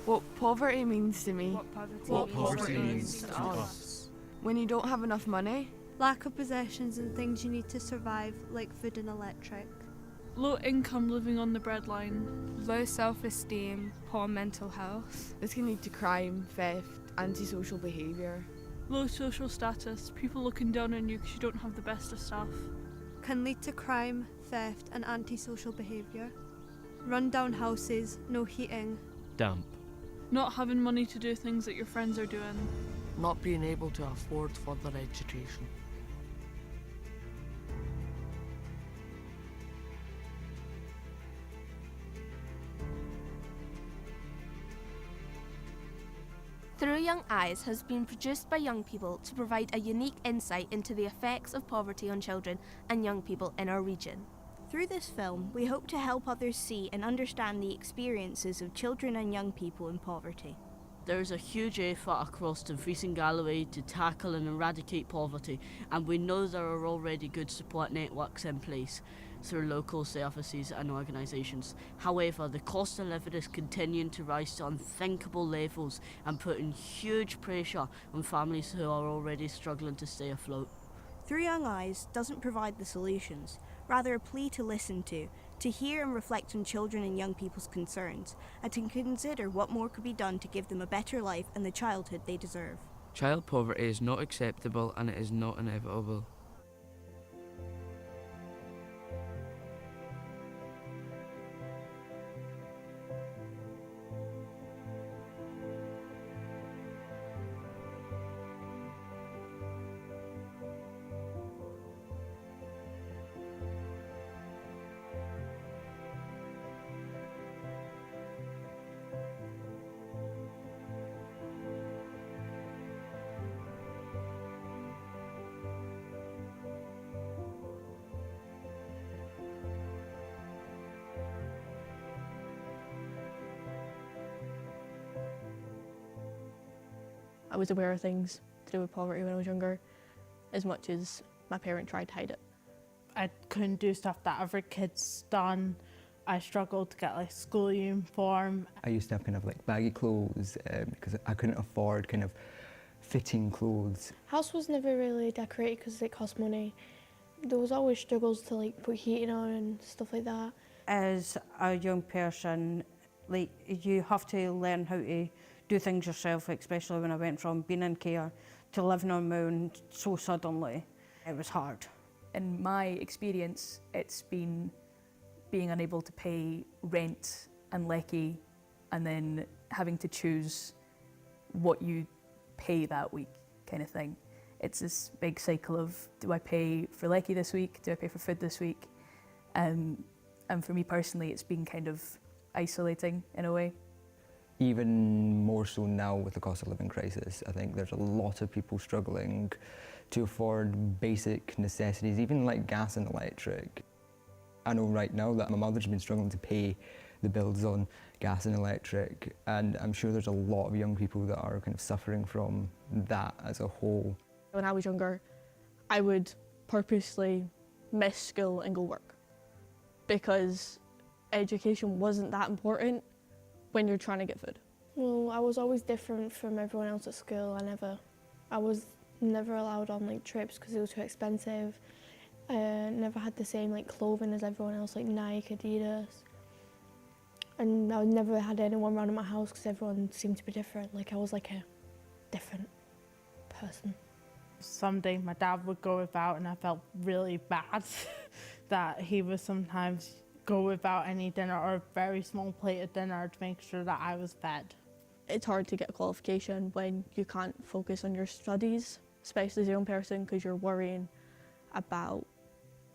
What poverty means to me. What poverty means to us. When you don't have enough money. Lack of possessions and things you need to survive, like food and electric. Low income living on the breadline. Low self-esteem, poor mental health. This can lead to crime, theft, antisocial behaviour. Low social status, people looking down on you because you don't have the best of stuff. Can lead to crime, theft and antisocial behaviour. Run-down houses, no heating. Damp. Not having money to do things that your friends are doing. Not being able to afford further education. Through Young Eyes has been produced by young people to provide a unique insight into the effects of poverty on children and young people in our region. Through this film, we hope to help others see and understand the experiences of children and young people in poverty. There is a huge effort across Dumfries and Galloway to tackle and eradicate poverty, and we know there are already good support networks in place through local services and organisations. However, the cost of living is continuing to rise to unthinkable levels and putting huge pressure on families who are already struggling to stay afloat. Through Young Eyes doesn't provide the solutions, rather a plea to listen to hear and reflect on children and young people's concerns, and to consider what more could be done to give them a better life and the childhood they deserve. Child poverty is not acceptable and it is not inevitable. I was aware of things to do with poverty when I was younger, as much as my parent tried to hide it. I couldn't do stuff that other kids done. I struggled to get like school uniform. I used to have kind of like baggy clothes because I couldn't afford kind of fitting clothes. House was never really decorated because it cost money. There was always struggles to like put heating on and stuff like that. As a young person, like you have to learn how to do things yourself, especially when I went from being in care to living on my own so suddenly. It was hard. In my experience, it's been being unable to pay rent and lecky and then having to choose what you pay that week kind of thing. It's this big cycle of, do I pay for lecky this week? Do I pay for food this week? And for me personally, it's been kind of isolating in a way. Even more so now with the cost of living crisis, I think there's a lot of people struggling to afford basic necessities, even like gas and electric. I know right now that my mother's been struggling to pay the bills on gas and electric, and I'm sure there's a lot of young people that are kind of suffering from that as a whole. When I was younger, I would purposely miss school and go work because education wasn't that important when you're trying to get food. Well, I was always different from everyone else at school. I was never allowed on like trips because it was too expensive. Never had the same like clothing as everyone else, like Nike, Adidas. And I never had anyone around at my house because everyone seemed to be different. Like I was like a different person. Someday my dad would go without and I felt really bad that he would sometimes go without any dinner or a very small plate of dinner to make sure that I was fed. It's hard to get a qualification when you can't focus on your studies, especially as a young person, because you're worrying about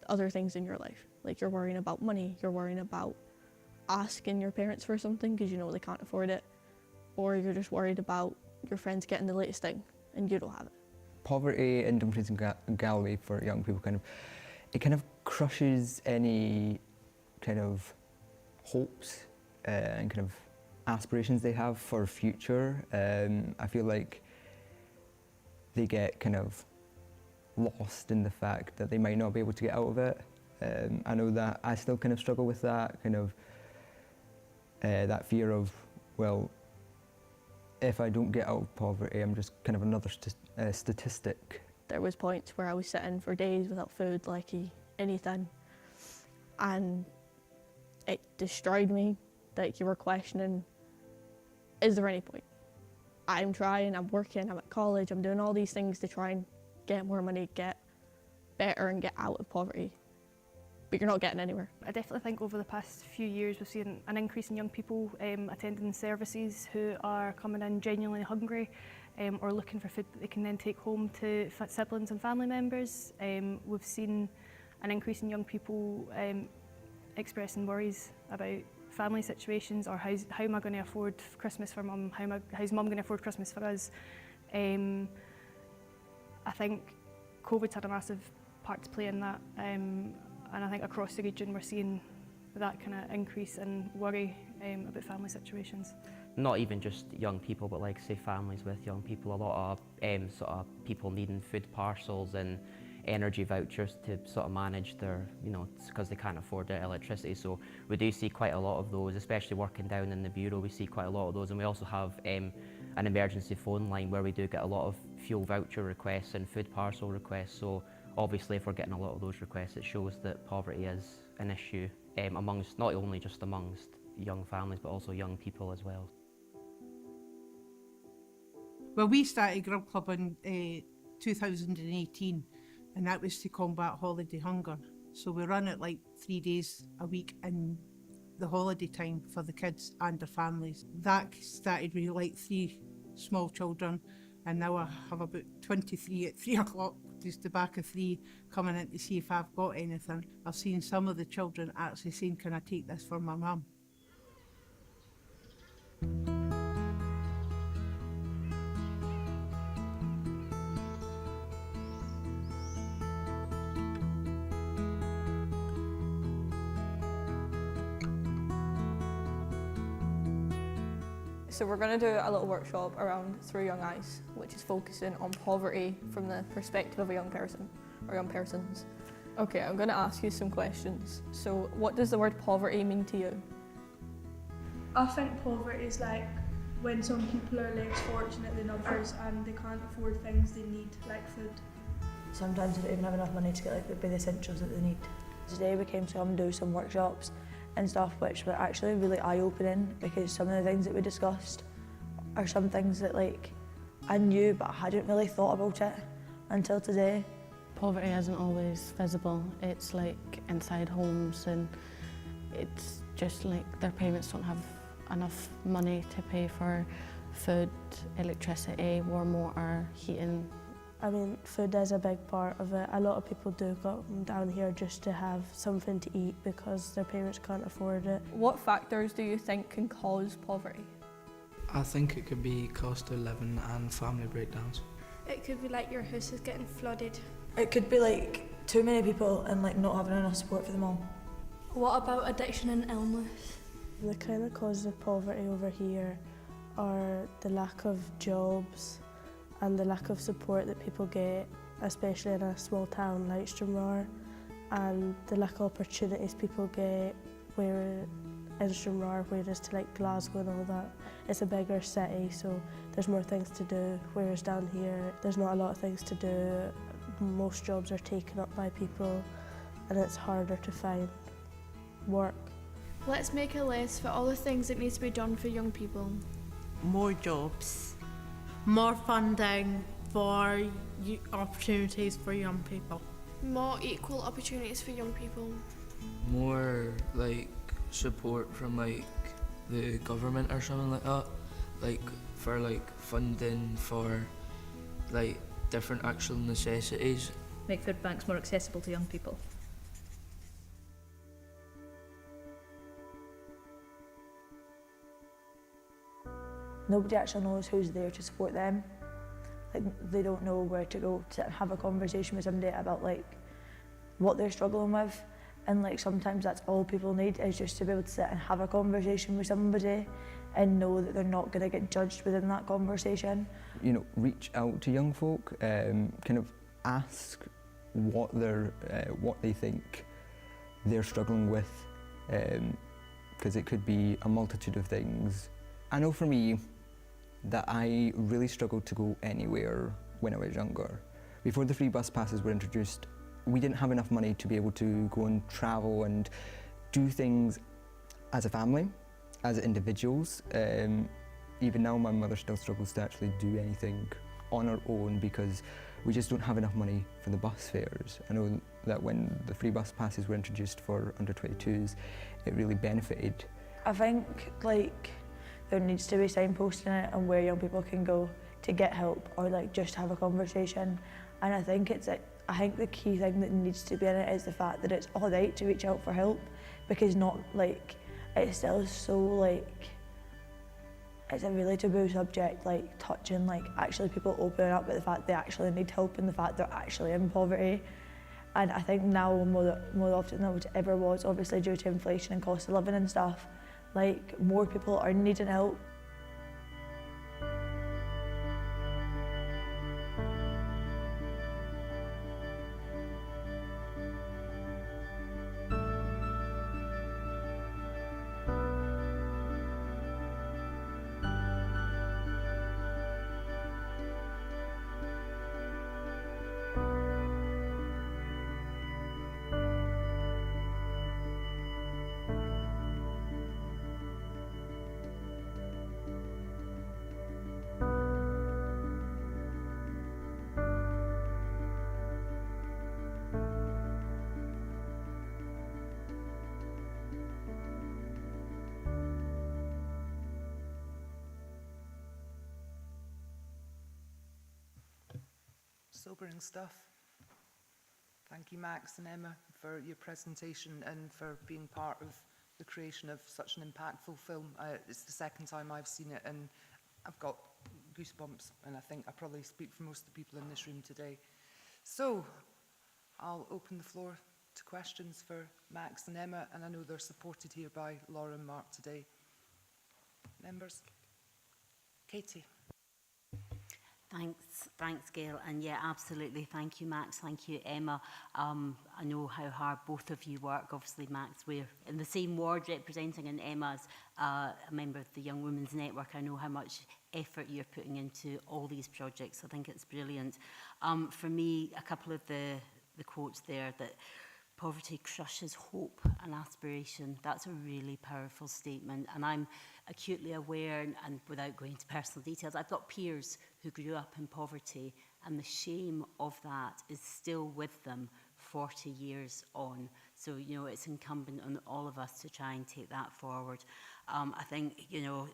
other things in your life. Like you're worrying about money, you're worrying about asking your parents for something because you know they can't afford it, or you're just worried about your friends getting the latest thing and you don't have it. Poverty in Dumfries and Galloway for young people kind of crushes any kind of hopes and kind of aspirations they have for future. I feel like they get kind of lost in the fact that they might not be able to get out of it. I know that I still kind of struggle with that, kind of that fear of, well, if I don't get out of poverty, I'm just kind of another statistic. There was points where I was sitting for days without food, like anything, and it destroyed me. Like, you were questioning, is there any point? I'm trying, I'm working, I'm at college, I'm doing all these things to try and get more money, get better and get out of poverty, but you're not getting anywhere. I definitely think over the past few years we've seen an increase in young people attending services who are coming in genuinely hungry or looking for food that they can then take home to siblings and family members. We've seen an increase in young people expressing worries about family situations, or how am I going to afford Christmas for mum, how's mum going to afford Christmas for us. I think COVID's had a massive part to play in that, and I think across the region we're seeing that kind of increase in worry about family situations. Not even just young people, but like say families with young people, a lot of sort of people needing food parcels and energy vouchers to sort of manage their, because they can't afford their electricity. So we do see quite a lot of those, especially working down in the bureau, we see quite a lot of those. And we also have an emergency phone line where we do get a lot of fuel voucher requests and food parcel requests. So obviously if we're getting a lot of those requests, it shows that poverty is an issue amongst, not only just amongst young families, but also young people as well. Well, we started Grub Club in 2018, and that was to combat holiday hunger. So we run it like 3 days a week in the holiday time for the kids and their families. That started with like 3 small children, and now I have about 23 at 3 o'clock, just the back of 3, coming in to see if I've got anything. I've seen some of the children actually saying, can I take this for my mum? So we're going to do a little workshop around Through Young Eyes, which is focusing on poverty from the perspective of a young person, or young persons. Okay, I'm going to ask you some questions. So what does the word poverty mean to you? I think poverty is like when some people are less fortunate than others and they can't afford things they need, like food. Sometimes they don't even have enough money to get like the bare essentials that they need. Today we came to come and do some workshops and stuff which were actually really eye-opening, because some of the things that we discussed are some things that like I knew but I hadn't really thought about it until today. Poverty isn't always visible. It's like inside homes, and it's just like their parents don't have enough money to pay for food, electricity, warm water, heating. I mean, food is a big part of it. A lot of people do come down here just to have something to eat because their parents can't afford it. What factors do you think can cause poverty? I think it could be cost of living and family breakdowns. It could be like your house is getting flooded. It could be like too many people and like not having enough support for them all. What about addiction and illness? The kind of causes of poverty over here are the lack of jobs and the lack of support that people get, especially in a small town like Stranraer, and the lack of opportunities people get where in Stranraer, whereas to like Glasgow and all that, it's a bigger city, so there's more things to do, whereas down here there's not a lot of things to do. Most jobs are taken up by people and it's harder to find work. Let's make a list for all the things that needs to be done for young people. More jobs, more funding for opportunities for young people. More equal opportunities for young people. More like support from like the government or something like that, like for like funding for like different actual necessities. Make food banks more accessible to young people. Nobody actually knows who's there to support them. Like, they don't know where to go to have a conversation with somebody about like what they're struggling with, and like sometimes that's all people need, is just to be able to sit and have a conversation with somebody and know that they're not going to get judged within that conversation. You know, reach out to young folk, kind of ask what they think they're struggling with, because it could be a multitude of things. I know for me, that I really struggled to go anywhere when I was younger. Before the free bus passes were introduced, we didn't have enough money to be able to go and travel and do things as a family, as individuals. Even now, my mother still struggles to actually do anything on her own because we just don't have enough money for the bus fares. I know that when the free bus passes were introduced for under 22s, it really benefited. I think like there needs to be signposting it and where young people can go to get help or like just have a conversation. And I think I think the key thing that needs to be in it is the fact that it's all right to reach out for help, because not like it's still so like it's a really taboo subject, like touching like actually people opening up with the fact they actually need help and the fact they're actually in poverty. And I think now more often than it ever was, obviously due to inflation and cost of living and stuff, like more people are needing help. Sobering stuff. Thank you, Max and Emma, for your presentation and for being part of the creation of such an impactful film. It's the second time I've seen it and I've got goosebumps, and I think I probably speak for most of the people in this room today. So I'll open the floor to questions for Max and Emma, and I know they're supported here by Laura and Mark today. Members? Katie. Thanks, Gail, and yeah, absolutely. Thank you, Max. Thank you, Emma. I know how hard both of you work. Obviously, Max, we're in the same ward representing, and Emma's a member of the Young Women's Network. I know how much effort you're putting into all these projects. I think it's brilliant. For me, a couple of the quotes there that poverty crushes hope and aspiration. That's a really powerful statement, and I'm acutely aware, and without going into personal details, I've got peers who grew up in poverty, and the shame of that is still with them 40 years on. So, you know, it's incumbent on all of us to try and take that forward. I think, you know,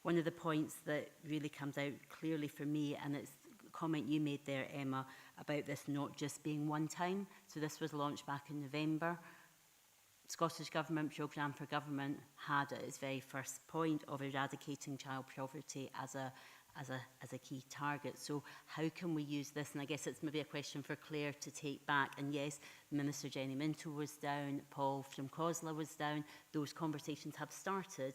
one of the points that really comes out clearly for me, and it's a comment you made there, Emma, about this not just being one time. So this was launched back in November. Scottish Government Programme for Government had at its very first point of eradicating child poverty as a key target. So how can we use this? And I guess it's maybe a question for Claire to take back. And yes, Minister Jenny Minto was down, Paul from COSLA was down. Those conversations have started,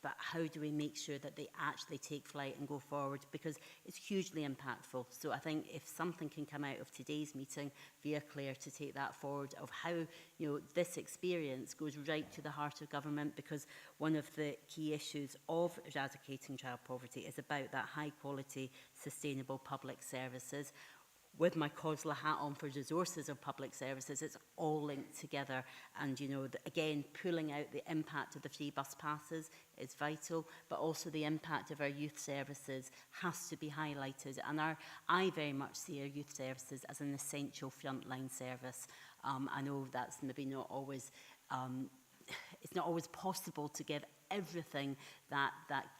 but how do we make sure that they actually take flight and go forward? Because it's hugely impactful. So I think if something can come out of today's meeting via Claire to take that forward of how, you know, this experience goes right to the heart of government, because one of the key issues of eradicating child poverty is about that high quality, sustainable public services. With my COSLA hat on for resources of public services, it's all linked together. And, you know, again, pulling out the impact of the free bus passes is vital, but also the impact of our youth services has to be highlighted. And I very much see our youth services as an essential frontline service. I know that's maybe not always, it's not always possible to give everything that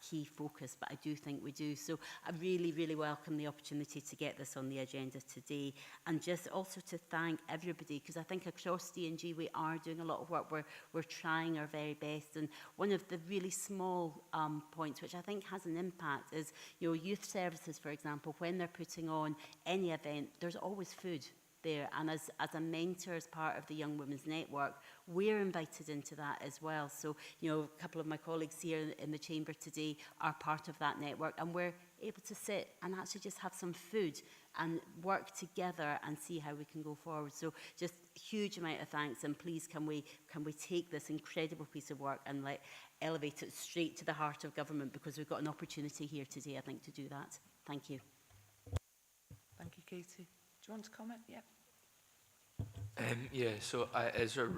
key focus, but I do think we do. So I really, really welcome the opportunity to get this on the agenda today, and just also to thank everybody, because I think across D&G we are doing a lot of work. We're trying our very best, and one of the really small points which I think has an impact is, you know, youth services, for example, when they're putting on any event, there's always food. there. And as a mentor, as part of the Young Women's Network, we're invited into that as well. So, you know, a couple of my colleagues here in the chamber today are part of that network, and we're able to sit and actually just have some food and work together and see how we can go forward. So just huge amount of thanks, and please can we take this incredible piece of work and elevate it straight to the heart of government, because we've got an opportunity here today, I think, to do that. Thank you. Thank you, Katie. Do you want to comment? Yeah. Yeah, so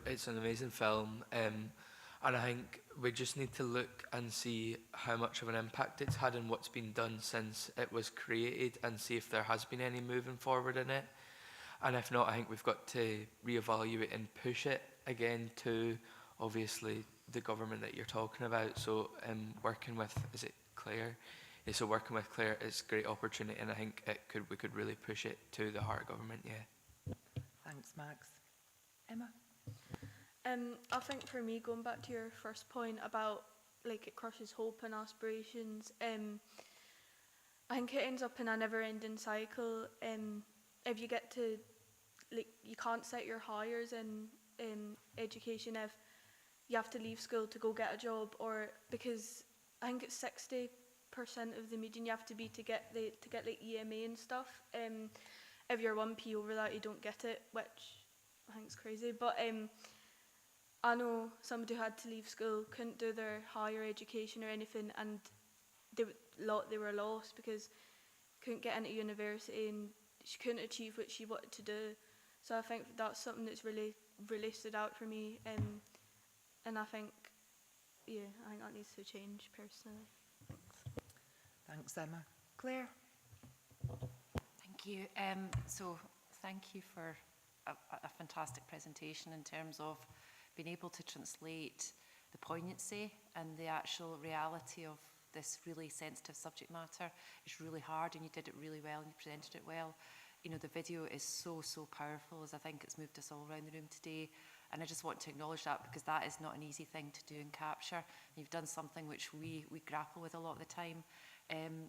it's an amazing film, and I think we just need to look and see how much of an impact it's had and what's been done since it was created, and see if there has been any moving forward in it. And if not, I think we've got to reevaluate and push it again to, obviously, the government that you're talking about. So working with, is it Claire? Yeah, so working with Claire is a great opportunity, and I think we could really push it to the heart of government, yeah. Thanks, Max. Emma? I think for me, going back to your first point about like it crushes hope and aspirations, I think it ends up in a never-ending cycle. If you get to, like, you can't set your hires in education if you have to leave school to go get a job, or because I think it's 60% of the median you have to be to get like EMA and stuff. If you're 1p over that, you don't get it, which I think is crazy. But I know somebody who had to leave school, couldn't do their higher education or anything, and they were lost because couldn't get into university and she couldn't achieve what she wanted to do. So I think that's something that's really, really stood out for me, and I think, yeah, I think that needs to change personally. Thanks, Emma. Claire? Thank you. So thank you for a fantastic presentation in terms of being able to translate the poignancy and the actual reality of this really sensitive subject matter. It's really hard, and you did it really well, and you presented it well. You know, the video is so, so powerful, as I think it's moved us all around the room today. And I just want to acknowledge that, because that is not an easy thing to do and capture. You've done something which we grapple with a lot of the time.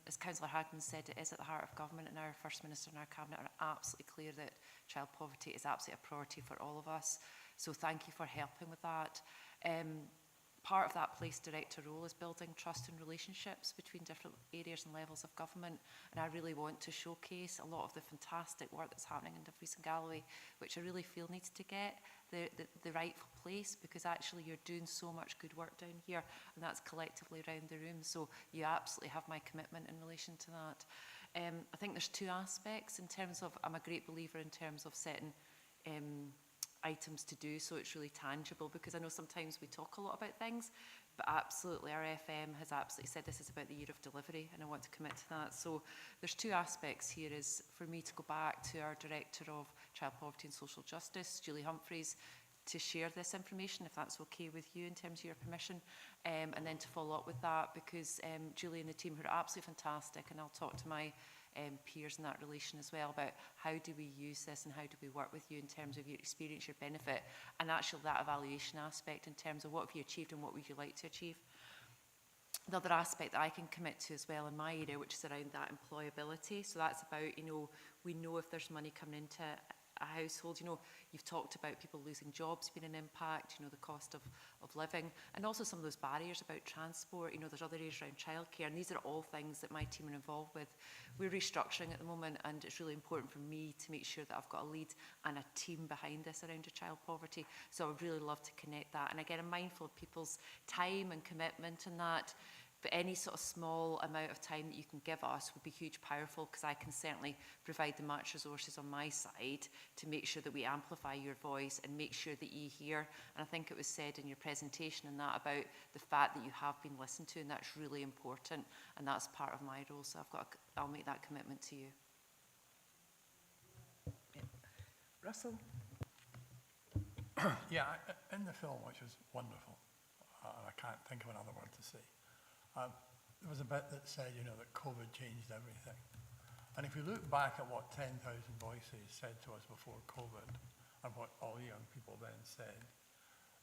As Councillor Hagman said, it is at the heart of government, and our First Minister and our Cabinet are absolutely clear that child poverty is absolutely a priority for all of us. So thank you for helping with that. Part of that police director role is building trust and relationships between different areas and levels of government, and I really want to showcase a lot of the fantastic work that's happening in Dumfries and Galloway, which I really feel needs to get the rightful place, because actually you're doing so much good work down here, and that's collectively around the room. So you absolutely have my commitment in relation to that. I think there's two aspects in terms of, I'm a great believer in terms of setting items to do so it's really tangible, because I know sometimes we talk a lot about things, but absolutely our FM has absolutely said this is about the year of delivery, and I want to commit to that. So there's two aspects here, is for me to go back to our Director of Child Poverty and Social Justice, Julie Humphreys, to share this information, if that's okay with you in terms of your permission, and then to follow up with that, because Julie and the team are absolutely fantastic, and I'll talk to my peers in that relation as well about how do we use this and how do we work with you in terms of your experience, your benefit, and actually that evaluation aspect in terms of what have you achieved and what would you like to achieve. The other aspect that I can commit to as well in my area, which is around that employability. So that's about, you know, we know if there's money coming into a household, you know, you've talked about people losing jobs being an impact, you know, the cost of living, and also some of those barriers about transport. You know, there's other areas around childcare, and these are all things that my team are involved with. We're restructuring at the moment, and it's really important for me to make sure that I've got a lead and a team behind this around child poverty. So I would really love to connect that. And again, I'm mindful of people's time and commitment and that, but any sort of small amount of time that you can give us would be huge powerful, because I can certainly provide the much resources on my side to make sure that we amplify your voice and make sure that you hear. And I think it was said in your presentation and that about the fact that you have been listened to, and that's really important, and that's part of my role. So I'll make that commitment to you. Yeah. Russell? Yeah, in the film, which was wonderful, I can't think of another word to say, there was a bit that said, you know, that COVID changed everything. And if we look back at what 10,000 Voices said to us before COVID, and what all young people then said,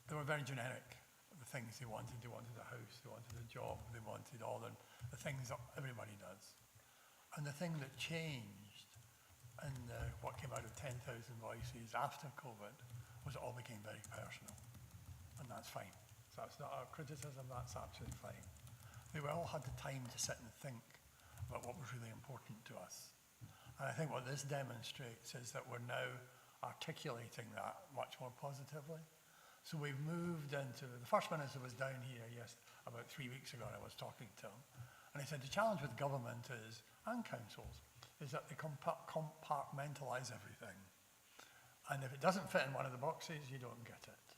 they were very generic. The things they wanted a house, they wanted a job, they wanted all the things that everybody does. And the thing that changed and what came out of 10,000 Voices after COVID was it all became very personal, and that's fine. So that's not our criticism, that's absolutely fine. We all had the time to sit and think about what was really important to us. And I think what this demonstrates is that we're now articulating that much more positively. So we've moved into, the First Minister was down here, yes, about 3 weeks ago, and I was talking to him. And he said the challenge with government is, and councils, is that they compartmentalise everything. And if it doesn't fit in one of the boxes, you don't get it.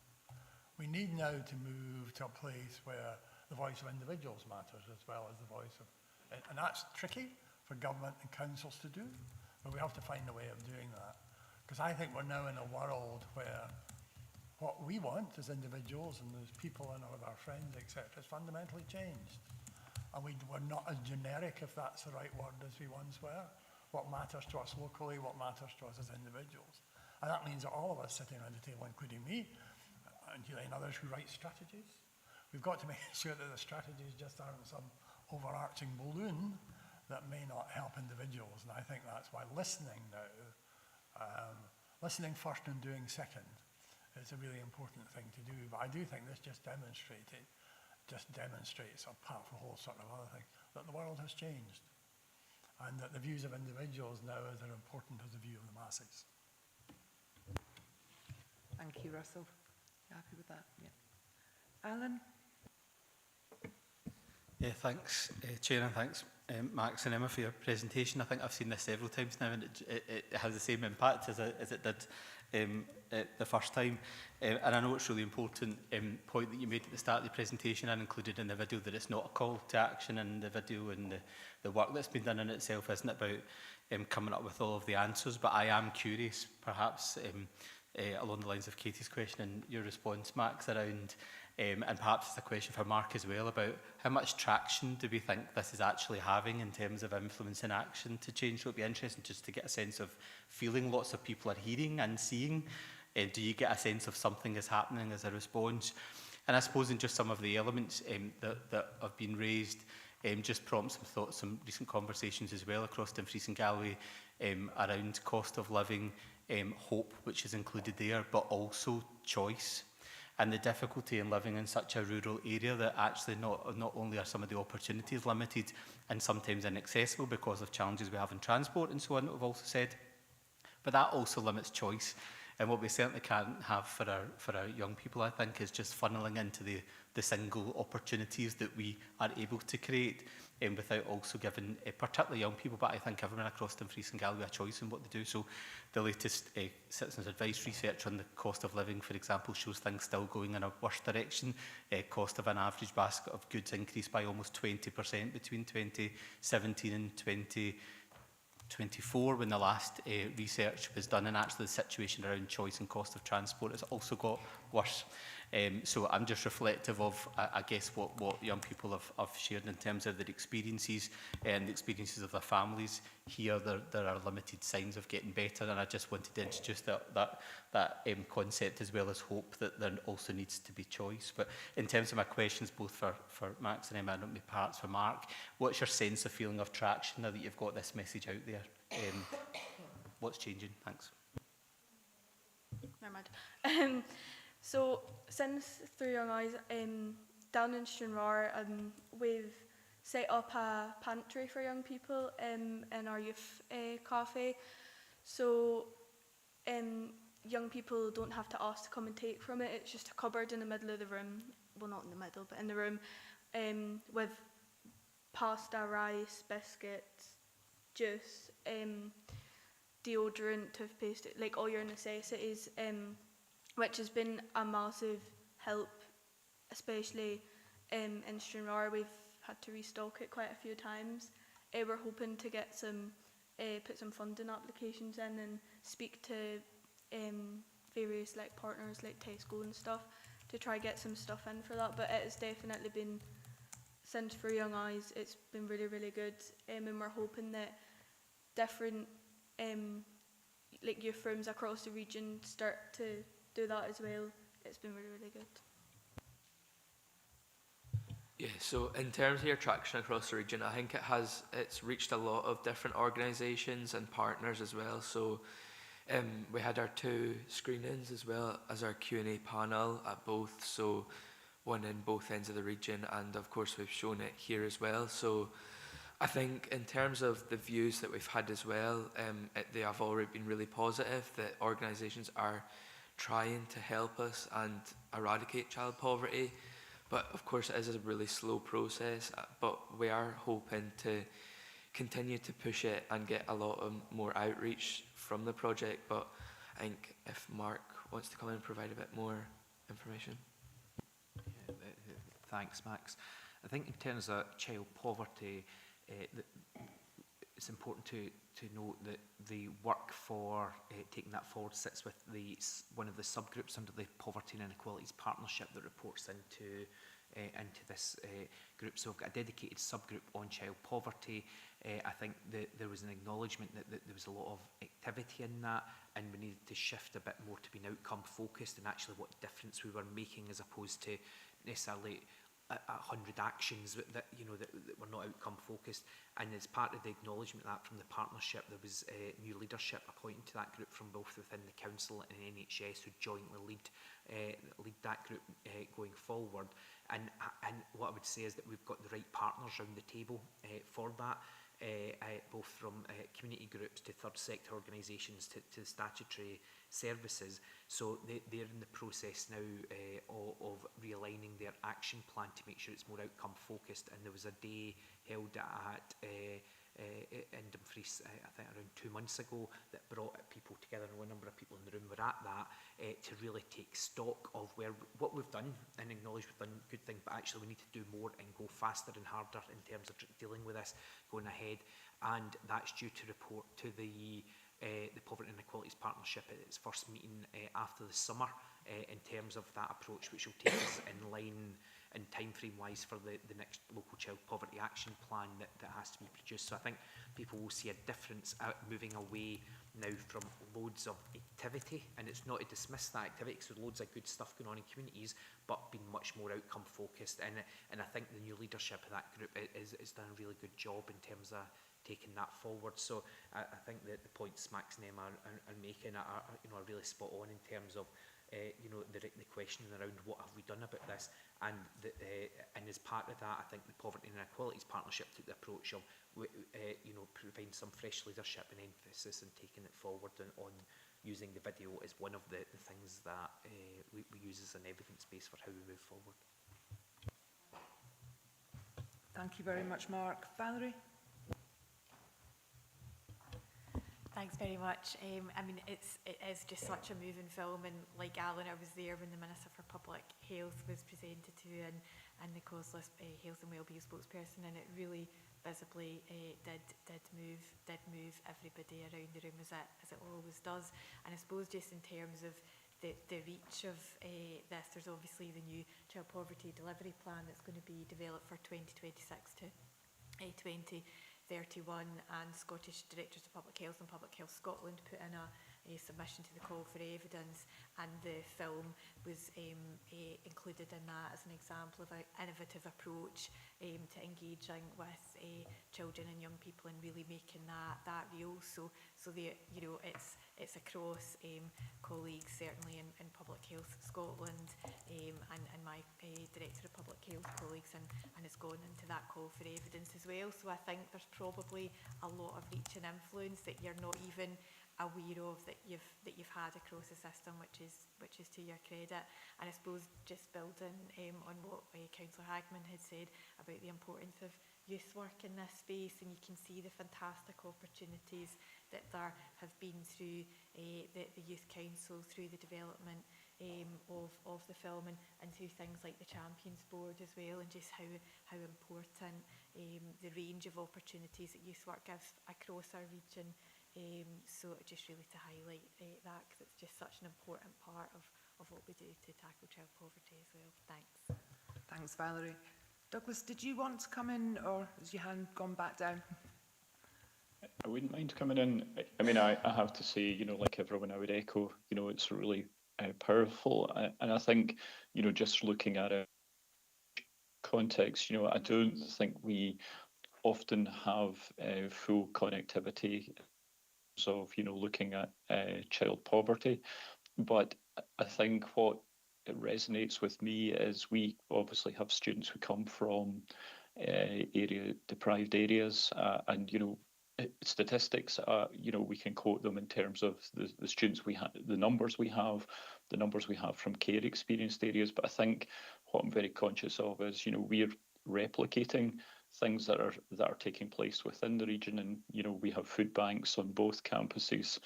We need now to move to a place where the voice of individuals matters as well as the voice of, and that's tricky for government and councils to do, but we have to find a way of doing that. Because I think we're now in a world where what we want as individuals and as people and with our friends, etc., has fundamentally changed. And we're not as generic, if that's the right word, as we once were. What matters to us locally, what matters to us as individuals. And that means that all of us sitting around the table, including me, and Julie and others who write strategies, we've got to make sure that the strategies just aren't some overarching balloon that may not help individuals. And I think that's why listening now, listening first and doing second, is a really important thing to do. But I do think this just demonstrates, apart from a whole sort of other thing, that the world has changed. And that the views of individuals now are as important as the view of the masses. Thank you, Russell. You happy with that? Yeah. Alan? Yeah, thanks, Chair, and thanks, Max and Emma, for your presentation. I think I've seen this several times now, and it has the same impact as it did the first time. And I know it's a really important point that you made at the start of the presentation and included in the video, that it's not a call to action in the video, and the work that's been done in itself isn't about coming up with all of the answers. But I am curious, perhaps, along the lines of Katie's question and your response, Max, around, and perhaps it's a question for Mark as well, about how much traction do we think this is actually having in terms of influencing action to change? So it'd be interesting just to get a sense of feeling lots of people are hearing and seeing. Do you get a sense of something is happening as a response? And I suppose in just some of the elements that have been raised, just prompt some thoughts, some recent conversations as well across Dumfries and Galloway around cost of living, hope, which is included there, but also choice. And the difficulty in living in such a rural area that actually not only are some of the opportunities limited and sometimes inaccessible because of challenges we have in transport and so on, that we've also said, but that also limits choice. And what we certainly can't have for our young people, I think, is just funneling into the single opportunities that we are able to create, without also giving particularly young people, but I think everyone across Dumfries and Galloway, a choice in what they do. So the latest Citizens Advice research on the cost of living, for example, shows things still going in a worse direction. Cost of an average basket of goods increased by almost 20% between 2017 and 2024 when the last research was done, and actually the situation around choice and cost of transport has also got worse. So I'm just reflective of, I guess, what young people have shared in terms of their experiences and the experiences of their families. Here there are limited signs of getting better, and I just wanted to introduce that concept, as well as hope, that there also needs to be choice. But in terms of my questions, both for Max and Emma, and perhaps for Mark, what's your sense of feeling of traction now that you've got this message out there? What's changing? Thanks. Never mind. So since Through Young Eyes, down in Stranraer, we've set up a pantry for young people in our youth cafe. So young people don't have to ask to come and take from it. It's just a cupboard in the middle of the room. Well, not in the middle, but in the room, with pasta, rice, biscuits, juice, deodorant, toothpaste, like all your necessities, which has been a massive help, especially in Stranraer. We've had to restock it quite a few times. We're hoping to get put some funding applications in and speak to various partners like Tesco and stuff to try get some stuff in for that. But it has definitely been, since For Young Eyes, it's been really, really good. And we're hoping that different youth rooms across the region start to do that as well. It's been really, really good. Yeah, so in terms of your traction across the region, I think it's reached a lot of different organisations and partners as well. So we had our 2 screenings as well as our Q&A panel at both, so one in both ends of the region, and of course we've shown it here as well. So I think in terms of the views that we've had as well, they have already been really positive, that organisations are trying to help us and eradicate child poverty. But of course it is a really slow process, but we are hoping to continue to push it and get a lot of more outreach from the project. But I think if Mark wants to come in and provide a bit more information. Thanks, Max. I think in terms of child poverty, it's important to note that the work for taking that forward sits with one of the subgroups under the Poverty and Inequalities Partnership that reports into this group. So we've got a dedicated subgroup on child poverty. I think that there was an acknowledgement that there was a lot of activity in that, and we needed to shift a bit more to being outcome focused and actually what difference we were making, as opposed to necessarily 100 actions that were not outcome focused. And as part of the acknowledgement of that from the partnership, there was new leadership appointed to that group from both within the council and NHS, who jointly lead that group going forward. And what I would say is that we've got the right partners around the table for that, both from community groups to third sector organisations to statutory services. So they're in the process now of realigning their action plan to make sure it's more outcome focused. And there was a day held at in Dumfries, I think around 2 months ago, that brought people together, and a number of people in the room were at that, to really take stock of what we've done and acknowledge we've done good things, but actually we need to do more and go faster and harder in terms of dealing with this going ahead. And that's due to report to the Poverty and Inequalities Partnership at its first meeting after the summer, in terms of that approach, which will take us in line and time frame wise for the next local child poverty action plan that has to be produced. So I think people will see a difference moving away now from loads of activity, and it's not to dismiss that activity, because there's loads of good stuff going on in communities, but being much more outcome focused. And I think the new leadership of that group is done a really good job in terms of taking that forward. So I think that the points Max and Emma are making are really spot on in terms of the questioning around what have we done about this, and as part of that, I think the Poverty and Inequalities Partnership took the approach of providing some fresh leadership and emphasis and taking it forward on using the video as one of the things that we use as an evidence base for how we move forward. Thank you very much, Mark. Valerie? Thanks very much. I mean, it is just such a moving film, and like Alan, I was there when the Minister for Public Health was presented to, and the causeless health and wellbeing spokesperson, and it really visibly did move everybody around the room, as it always does. And I suppose just in terms of the reach of this, there's obviously the new child poverty delivery plan that's going to be developed for 2026 to 2031, and Scottish Directors of Public Health and Public Health Scotland put in a submission to the call for evidence, and the film was included in that as an example of an innovative approach to engaging with children and young people and really making that real. So it's across colleagues certainly in Public Health Scotland and my Director of Public Health colleagues, and it's gone into that call for evidence as well. So I think there's probably a lot of reach and influence that you're not even aware of that you've had across the system, which is to your credit. And I suppose just building on what Councillor Hagman had said about the importance of youth work in this space, and you can see the fantastic opportunities that there have been through the Youth Council, through the development of the film, and through things like the Champions Board as well, and just how important the range of opportunities that youth work gives across our region. So just really to highlight that, because it's just such an important part of what we do to tackle child poverty as well. Thanks. Thanks, Valerie. Douglas, did you want to come in, or has your hand gone back down? I wouldn't mind coming in. I mean, I have to say, like everyone, I would echo, it's really powerful. And I think, just looking at it, context, I don't think we often have full connectivity of, looking at child poverty. But I think what it resonates with me is we obviously have students who come from deprived areas, and statistics. We can quote them in terms of the students we have, the numbers we have from care experienced areas. But I think what I'm very conscious of is, we're replicating things that are taking place within the region, and we have food banks on both campuses.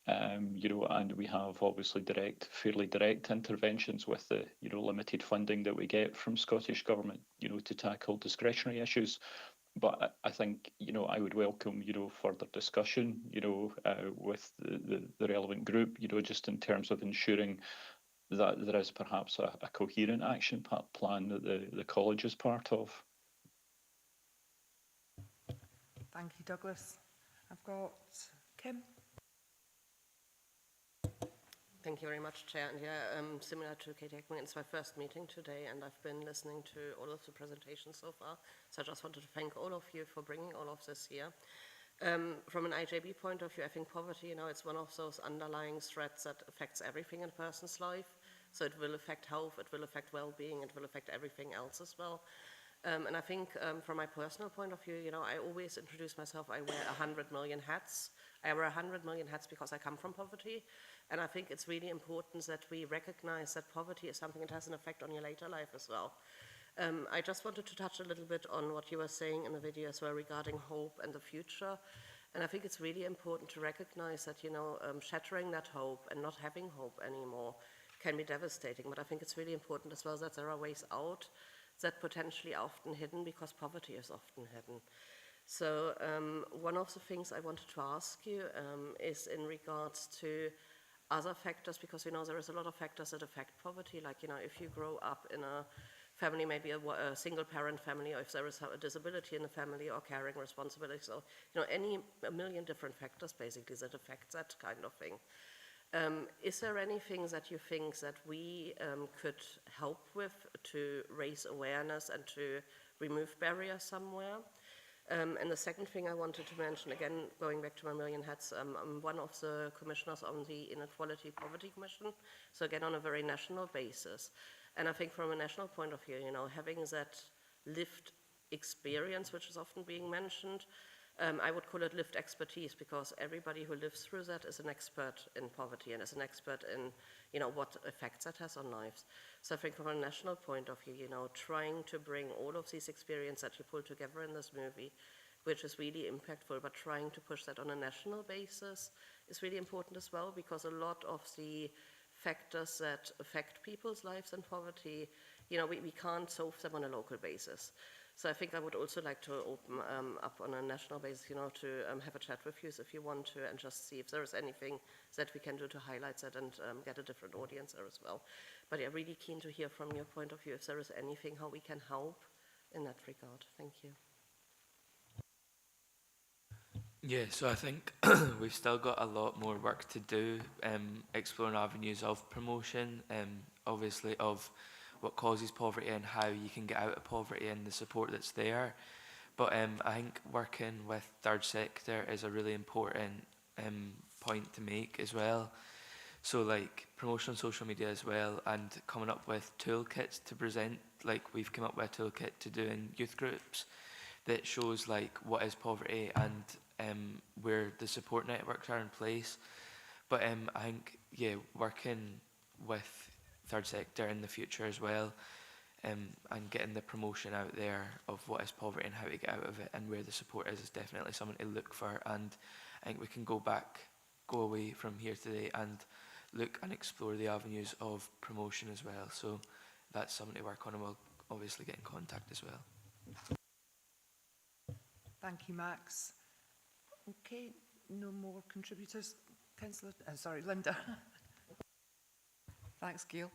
And we have obviously fairly direct interventions with the, limited funding that we get from Scottish Government, to tackle discretionary issues. But I think, I would welcome, further discussion, with the relevant group, just in terms of ensuring that there is perhaps a coherent action plan that the college is part of. Thank you, Douglas. I've got Kim. Thank you very much, Chair. And similar to Kate Hickman, it's my first meeting today, and I've been listening to all of the presentations so far. So I just wanted to thank all of you for bringing all of this here. From an IJB point of view, I think poverty, it's one of those underlying threats that affects everything in a person's life. So it will affect health, it will affect well-being, it will affect everything else as well. And I think from my personal point of view, I always introduce myself, I wear 100 million hats. I wear 100 million hats because I come from poverty. And I think it's really important that we recognize that poverty is something that has an effect on your later life as well. I just wanted to touch a little bit on what you were saying in the video as well regarding hope and the future. And I think it's really important to recognize that, shattering that hope and not having hope anymore can be devastating. But I think it's really important as well that there are ways out that potentially are often hidden because poverty is often hidden. So one of the things I wanted to ask you is in regards to other factors, because there is a lot of factors that affect poverty, like if you grow up in a family, maybe a single parent family, or if there is a disability in the family or caring responsibility, so a million different factors basically that affect that kind of thing. Is there anything that you think that we could help with to raise awareness and to remove barriers somewhere? And the second thing I wanted to mention, again, going back to my million hats, I'm one of the commissioners on the Inequality Poverty Commission, so again, on a very national basis. And I think from a national point of view, having that lived experience, which is often being mentioned, I would call it lived expertise, because everybody who lives through that is an expert in poverty and is an expert in, what effects that has on lives. So I think from a national point of view, trying to bring all of these experiences that you pull together in this movie, which is really impactful, but trying to push that on a national basis is really important as well, because a lot of the factors that affect people's lives in poverty, we can't solve them on a local basis. So I think I would also like to open up on a national basis, to have a chat with you if you want to, and just see if there is anything that we can do to highlight that and get a different audience there as well. But I'm really keen to hear from your point of view if there is anything how we can help in that regard. Thank you. Yeah, so I think we've still got a lot more work to do, exploring avenues of promotion, obviously of what causes poverty and how you can get out of poverty and the support that's there. But I think working with third sector is a really important point to make as well. So like promotion on social media as well, and coming up with toolkits to present, like we've come up with a toolkit to do in youth groups that shows like what is poverty and where the support networks are in place. But I think, working with third sector in the future as well, and getting the promotion out there of what is poverty and how to get out of it and where the support is definitely something to look for. And I think we can go away from here today and look and explore the avenues of promotion as well. So that's something to work on, and we'll obviously get in contact as well. Thank you, Max. Okay, no more contributors. Councillor, sorry, Linda. Thanks, Gail.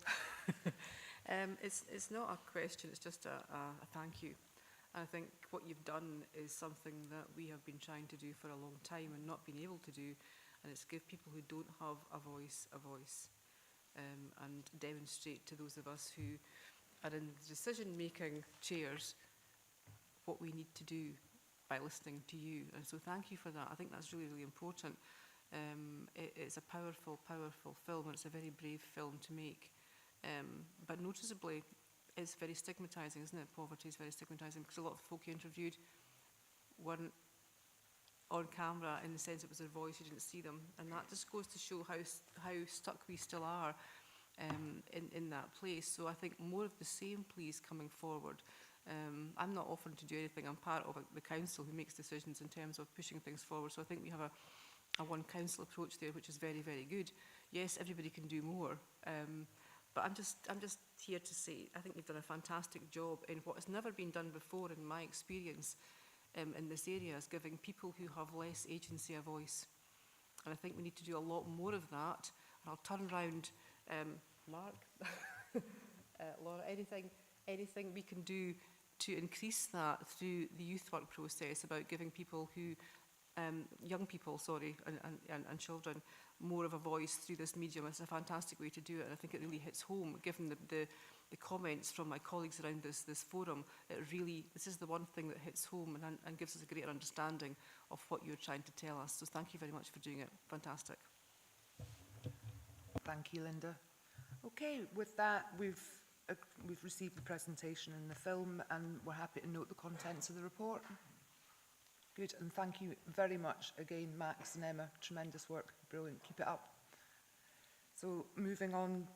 It's not a question, it's just a thank you. And I think what you've done is something that we have been trying to do for a long time and not been able to do, and it's give people who don't have a voice, and demonstrate to those of us who and in the decision-making chairs what we need to do by listening to you. And so thank you for that. I think that's really, really important. It's a powerful, powerful film, and it's a very brave film to make. But noticeably, it's very stigmatising, isn't it? Poverty is very stigmatising, because a lot of the folk you interviewed weren't on camera, in the sense it was their voice, you didn't see them. And that just goes to show how stuck we still are in that place. So I think more of the same, please, coming forward. I'm not offering to do anything. I'm part of the council who makes decisions in terms of pushing things forward. So I think we have a one council approach there, which is very, very good. Yes, everybody can do more. But I'm just here to say, I think you've done a fantastic job in what has never been done before, in my experience, in this area, is giving people who have less agency a voice. And I think we need to do a lot more of that. And I'll turn around, Mark, Laura, anything we can do to increase that through the youth work process, about giving people who, young people, sorry, and children, more of a voice through this medium. It's a fantastic way to do it, and I think it really hits home, given the comments from my colleagues around this forum. This is the one thing that hits home and gives us a greater understanding of what you're trying to tell us. So thank you very much for doing it. Fantastic. Thank you, Linda. Okay, with that, we've received the presentation and the film, and we're happy to note the contents of the report. Good, and thank you very much again, Max and Emma. Tremendous work, brilliant, keep it up. So moving on,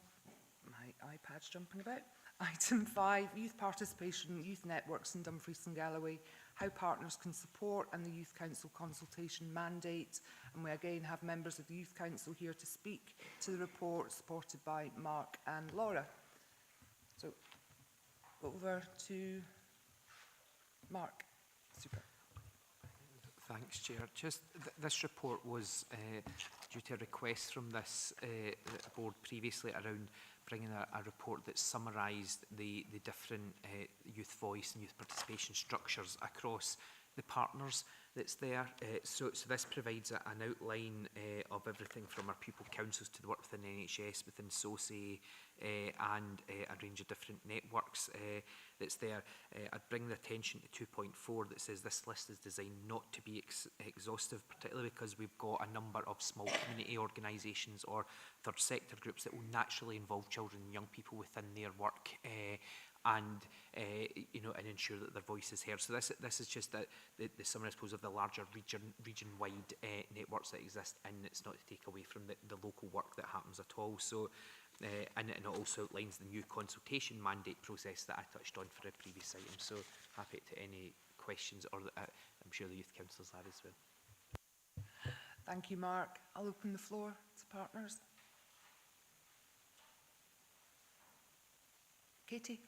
my iPad's jumping about. Item 5, youth participation, youth networks in Dumfries and Galloway, how partners can support, and the Youth Council consultation mandate. And we again have members of the Youth Council here to speak to the report, supported by Mark and Laura. So over to Mark. Super. Thanks, Chair. Just this report was due to a request from this board previously around bringing a report that summarised the different youth voice and youth participation structures across the partners that's there. So this provides an outline of everything from our pupil councils to the work within NHS, within SOCI, and a range of different networks that's there. I'd bring the attention to 2.4 that says this list is designed not to be exhaustive, particularly because we've got a number of small community organisations or third sector groups that will naturally involve children and young people within their work and ensure that their voice is heard. So this is just the summary, I suppose, of the larger region-wide networks that exist, and it's not to take away from the local work that happens at all. So, and it also outlines the new consultation mandate process that I touched on for a previous item. So happy to any questions, or I'm sure the youth councillors are as well. Thank you, Mark. I'll open the floor to partners. Katie.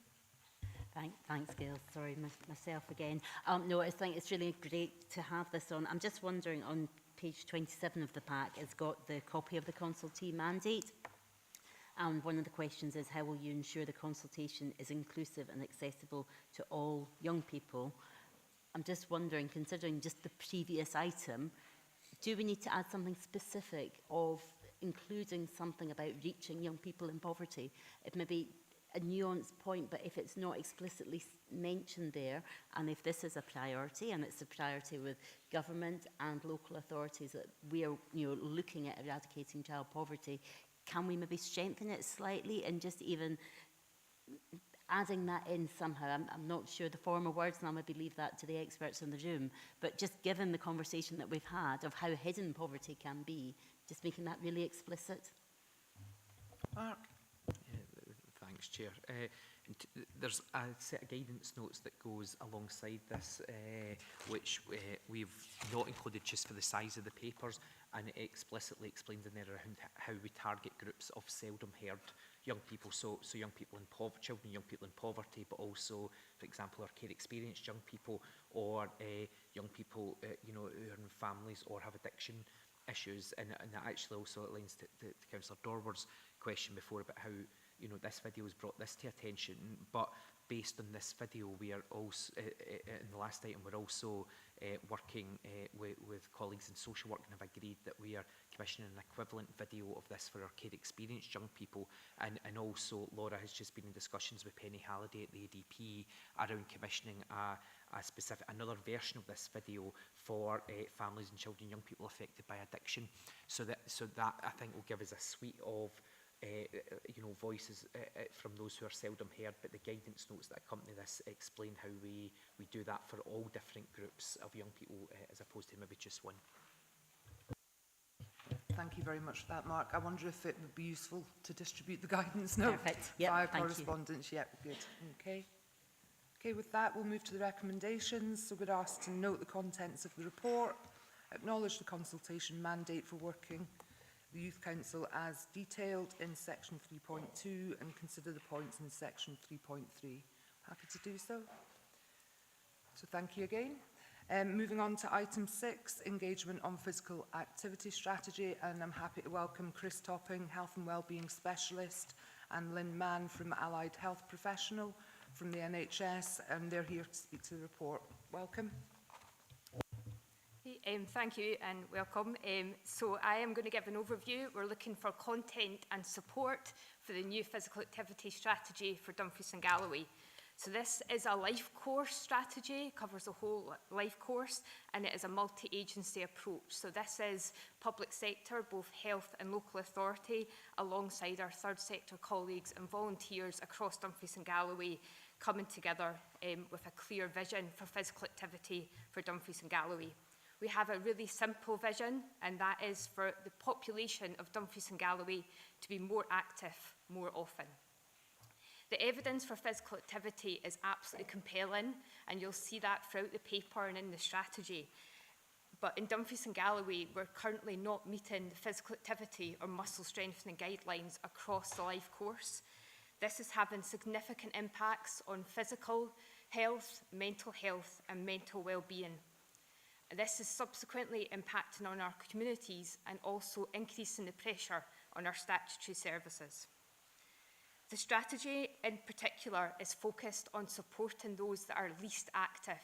Thanks, Gail. Sorry, myself again. No, I think it's really great to have this on. I'm just wondering, on page 27 of the pack, it's got the copy of the consultee mandate. And one of the questions is, how will you ensure the consultation is inclusive and accessible to all young people? I'm just wondering, considering just the previous item, do we need to add something specific of including something about reaching young people in poverty? It may be a nuanced point, but if it's not explicitly mentioned there, and if this is a priority, and it's a priority with government and local authorities that we are looking at eradicating child poverty, can we maybe strengthen it slightly and just even adding that in somehow? I'm not sure the former words, and I'll maybe leave that to the experts in the room, but just given the conversation that we've had of how hidden poverty can be, just making that really explicit. Mark. Thanks, Chair. There's a set of guidance notes that goes alongside this, which we've not included just for the size of the papers, and it explicitly explains in there around how we target groups of seldom heard young people, so young people in poverty, children, young people in poverty, but also, for example, our care experienced young people, or young people who are in families or have addiction issues, and that actually also aligns to Councillor Dorward's question before about how this video has brought this to attention. But based on this video, we are also, in the last item, we're also working with colleagues in social work and have agreed that we are commissioning an equivalent video of this for our care experienced young people. And also Laura has just been in discussions with Penny Halliday at the ADP around commissioning another version of this video for families and children, young people affected by addiction. So that I think will give us a suite of voices from those who are seldom heard, but the guidance notes that accompany this explain how we do that for all different groups of young people as opposed to maybe just one. Thank you very much for that, Mark. I wonder if it would be useful to distribute the guidance note Perfect. Yep, via thank you. correspondence. Yep, good. Okay. Okay, with that, we'll move to the recommendations. So we're asked to note the contents of the report, acknowledge the consultation mandate for working the Youth Council as detailed in section 3.2 and consider the points in section 3.3. Happy to do so. So thank you again. Moving on to item 6, engagement on physical activity strategy, and I'm happy to welcome Chris Topping, Health and Wellbeing Specialist, and Lynn Mann from Allied Health Professional from the NHS, and they're here to speak to the report. Welcome. Thank you and welcome. So I am going to give an overview. We're looking for content and support for the new physical activity strategy for Dumfries and Galloway. So this is a life course strategy, covers the whole life course, and it is a multi-agency approach. So this is public sector, both health and local authority, alongside our third sector colleagues and volunteers across Dumfries and Galloway, coming together with a clear vision for physical activity for Dumfries and Galloway. We have a really simple vision, and that is for the population of Dumfries and Galloway to be more active more often. The evidence for physical activity is absolutely compelling, and you'll see that throughout the paper and in the strategy. But in Dumfries and Galloway, we're currently not meeting the physical activity or muscle strengthening guidelines across the life course. This is having significant impacts on physical health, and mental well-being. This is subsequently impacting on our communities and also increasing the pressure on our statutory services. The strategy in particular is focused on supporting those that are least active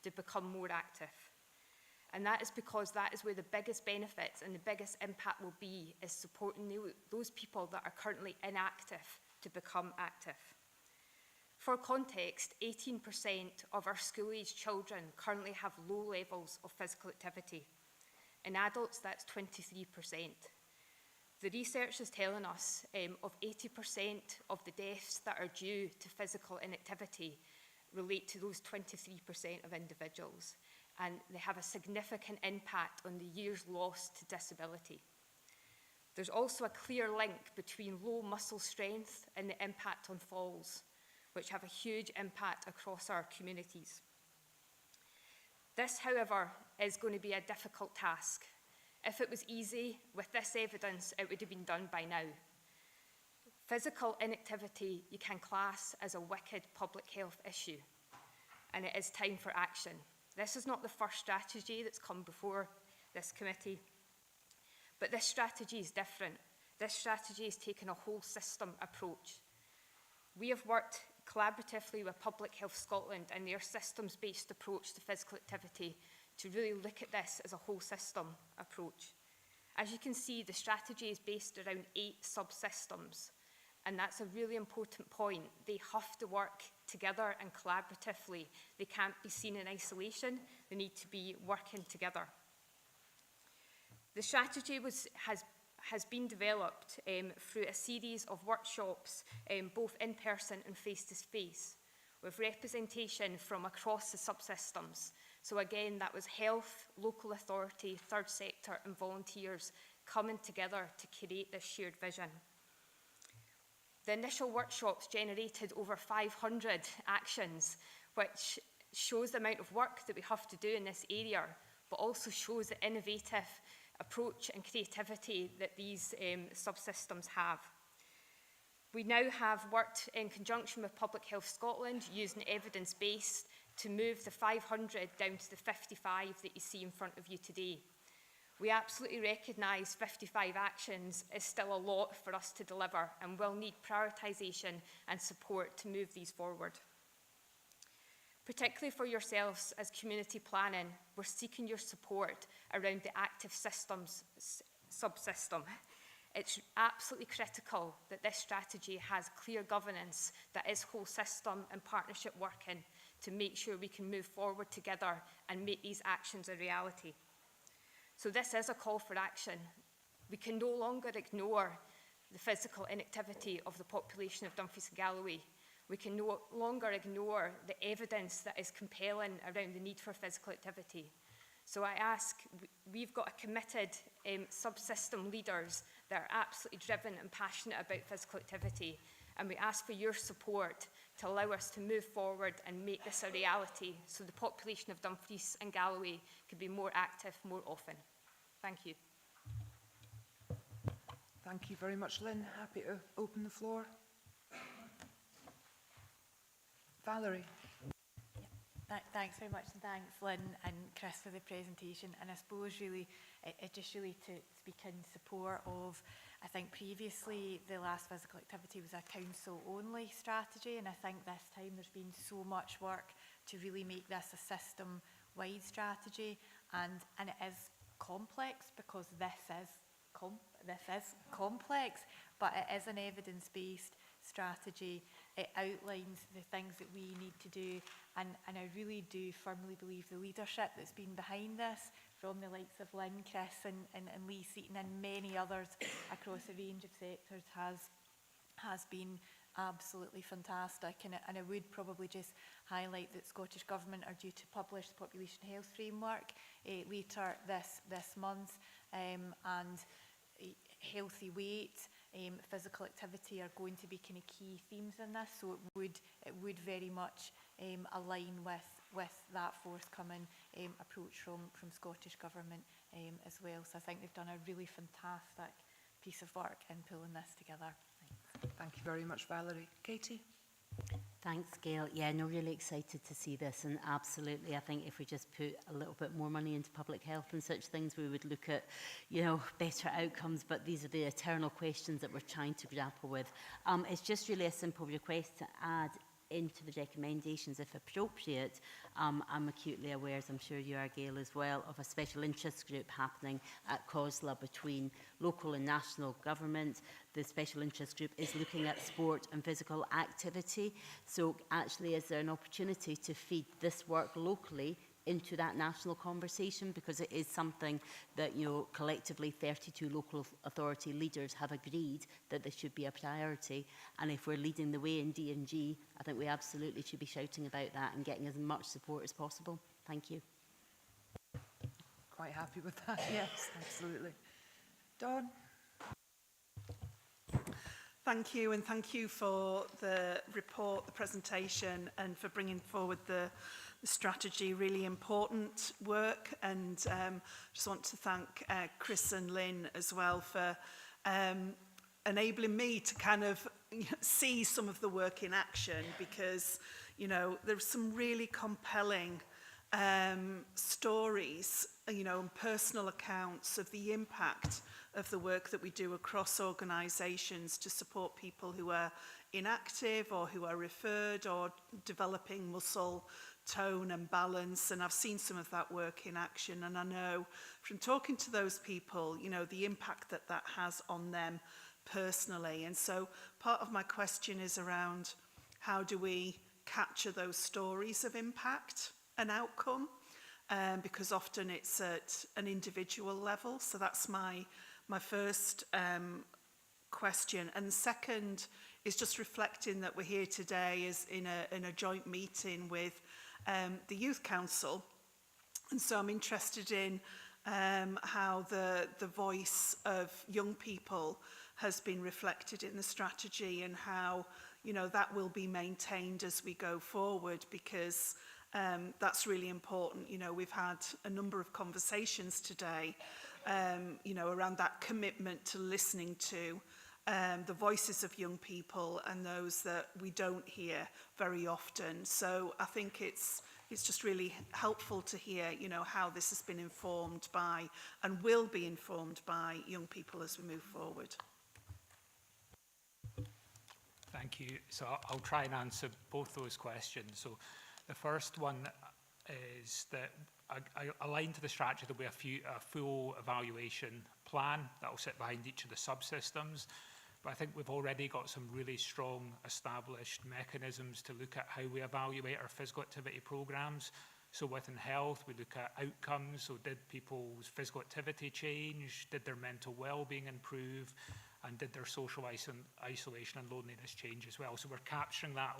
to become more active. And that is because that is where the biggest benefits and the biggest impact will be, is supporting those people that are currently inactive to become active. For context, 18% of our school-aged children currently have low levels of physical activity. In adults, that's 23%. The research is telling us of 80% of the deaths that are due to physical inactivity relate to those 23% of individuals, and they have a significant impact on the years lost to disability. There's also a clear link between low muscle strength and the impact on falls, which have a huge impact across our communities. This, however, is going to be a difficult task. If it was easy, with this evidence, it would have been done by now. Physical inactivity you can class as a wicked public health issue, and it is time for action. This is not the first strategy that's come before this committee, but this strategy is different. This strategy is taking a whole system approach. We have worked collaboratively with Public Health Scotland and their systems-based approach to physical activity to really look at this as a whole system approach. As you can see, the strategy is based around 8 subsystems, and that's a really important point. They have to work together and collaboratively. They can't be seen in isolation. They need to be working together. The strategy has been developed through a series of workshops, both in person and face-to-face, with representation from across the subsystems. So again, that was health, local authority, third sector and volunteers coming together to create this shared vision. The initial workshops generated over 500 actions, which shows the amount of work that we have to do in this area, but also shows the innovative approach and creativity that these subsystems have. We now have worked in conjunction with Public Health Scotland using evidence-based to move the 500 down to the 55 that you see in front of you today. We absolutely recognise 55 actions is still a lot for us to deliver and will need prioritisation and support to move these forward. Particularly for yourselves as community planning, we're seeking your support around the active systems subsystem. It's absolutely critical that this strategy has clear governance that is whole system and partnership working to make sure we can move forward together and make these actions a reality. So this is a call for action. We can no longer ignore the physical inactivity of the population of Dumfries and Galloway. We can no longer ignore the evidence that is compelling around the need for physical activity. So I ask, we've got a committed subsystem leaders that are absolutely driven and passionate about physical activity, and we ask for your support to allow us to move forward and make this a reality so the population of Dumfries and Galloway can be more active more often. Thank you. Thank you very much, Lynn. Happy to open the floor. Valerie. Thanks very much, and thanks Lynn and Chris for the presentation. And I suppose really, it just really to speak in support of, I think previously the last physical activity was a council-only strategy, and I think this time there's been so much work to really make this a system-wide strategy, and it is complex because this is complex, but it is an evidence-based strategy. It outlines the things that we need to do, and I really do firmly believe the leadership that's been behind this, from the likes of Lynn, Chris and Lee Seaton and many others across a range of sectors, has been absolutely fantastic. And I would probably just highlight that Scottish Government are due to publish the Population Health Framework later this month, and healthy weight, physical activity are going to be kind of key themes in this, so it would very much align with that forthcoming approach from Scottish Government as well. So I think they've done a really fantastic piece of work in pulling this together. Thanks. Thank you very much, Valerie. Katie? Thanks, Gail. Yeah, no, really excited to see this, and absolutely, I think if we just put a little bit more money into public health and such things, we would look at, you know, better outcomes, but these are the eternal questions that we're trying to grapple with. It's just really a simple request to add into the recommendations, if appropriate. I'm acutely aware, as I'm sure you are, Gail, as well, of a special interest group happening at COSLA between local and national government. The special interest group is looking at sport and physical activity. So actually, is there an opportunity to feed this work locally into that national conversation, because it is something that, you know, collectively 32 local authority leaders have agreed that this should be a priority. And if we're leading the way in D&G, I think we absolutely should be shouting about that and getting as much support as possible. Thank you. Quite happy with that, yes, absolutely. Dawn? Thank you, and thank you for the report, the presentation, and for bringing forward the strategy. Really important work, and just want to thank Chris and Lynn as well for enabling me to kind of see some of the work in action, because, you know, there's some really compelling stories, you know, and personal accounts of the impact of the work that we do across organisations to support people who are inactive or who are referred or developing muscle tone and balance. And I've seen some of that work in action, and I know from talking to those people, you know, the impact that that has on them personally. And so part of my question is around how do we capture those stories of impact and outcome, because often it's at an individual level. So that's my first question. And second is just reflecting that we're here today as in a joint meeting with the Youth Council. And so I'm interested in how the voice of young people has been reflected in the strategy, and how, you know, that will be maintained as we go forward, because that's really important. You know, we've had a number of conversations today, you know, around that commitment to listening to the voices of young people and those that we don't hear very often. So I think it's just really helpful to hear, you know, how this has been informed by and will be informed by young people as we move forward. Thank you. So I'll try and answer both those questions. So The first one is that aligned to the strategy, there'll be a full evaluation plan that will sit behind each of the subsystems. But I think we've already got some really strong established mechanisms to look at how we evaluate our physical activity programmes. So within health, we look at outcomes. So did people's physical activity change? Did their mental well-being improve? And did their social isolation and loneliness change as well? So we're capturing that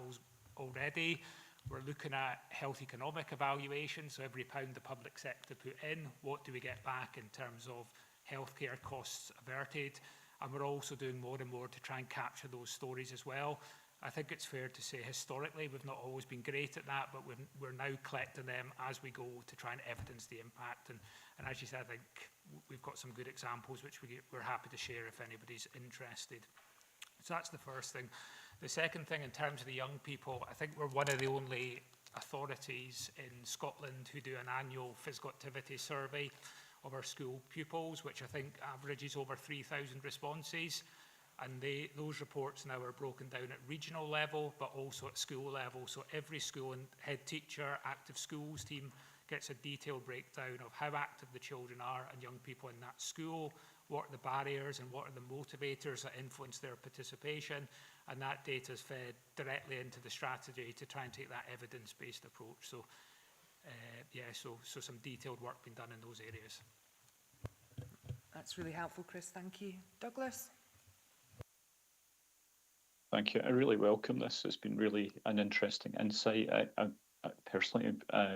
already. We're looking at health economic evaluation. So every pound the public sector put in, what do we get back in terms of healthcare costs averted? And we're also doing more and more to try and capture those stories as well. I think it's fair to say historically we've not always been great at that, but we're now collecting them as we go to try and evidence the impact. And as you said, I think we've got some good examples which we're happy to share if anybody's interested. So that's the first thing. The second thing, in terms of the young people, I think we're one of the only authorities in Scotland who do an annual physical activity survey of our school pupils, which I think averages over 3,000 responses. And those reports now are broken down at regional level, but also at school level. So every school and head teacher, active schools team gets a detailed breakdown of how active the children are and young people in that school, what are the barriers and what are the motivators that influence their participation. And that data is fed directly into the strategy to try and take that evidence-based approach. So, so some detailed work being done in those areas. That's really helpful, Chris. Thank you. Douglas? Thank you. I really welcome this. It's been really an interesting insight. I personally,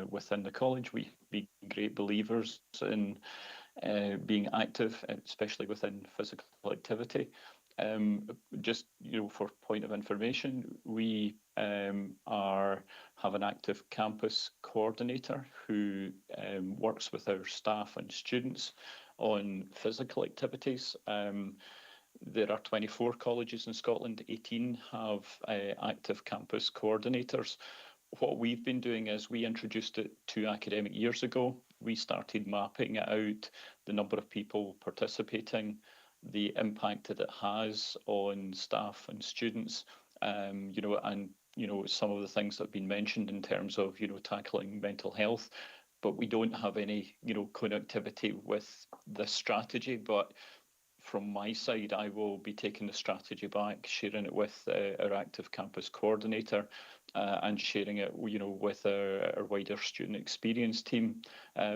within the college, we've been great believers in being active, especially within physical activity. Just for point of information, we have an active campus coordinator who works with our staff and students on physical activities. There are 24 colleges in Scotland, 18 have active campus coordinators. What we've been doing is we introduced it 2 academic years ago. We started mapping it out, the number of people participating, the impact that it has on staff and students, and some of the things that have been mentioned in terms of tackling mental health. But we don't have any connectivity with this strategy. But from my side, I will be taking the strategy back, sharing it with our active campus coordinator, and sharing it, with our wider student experience team.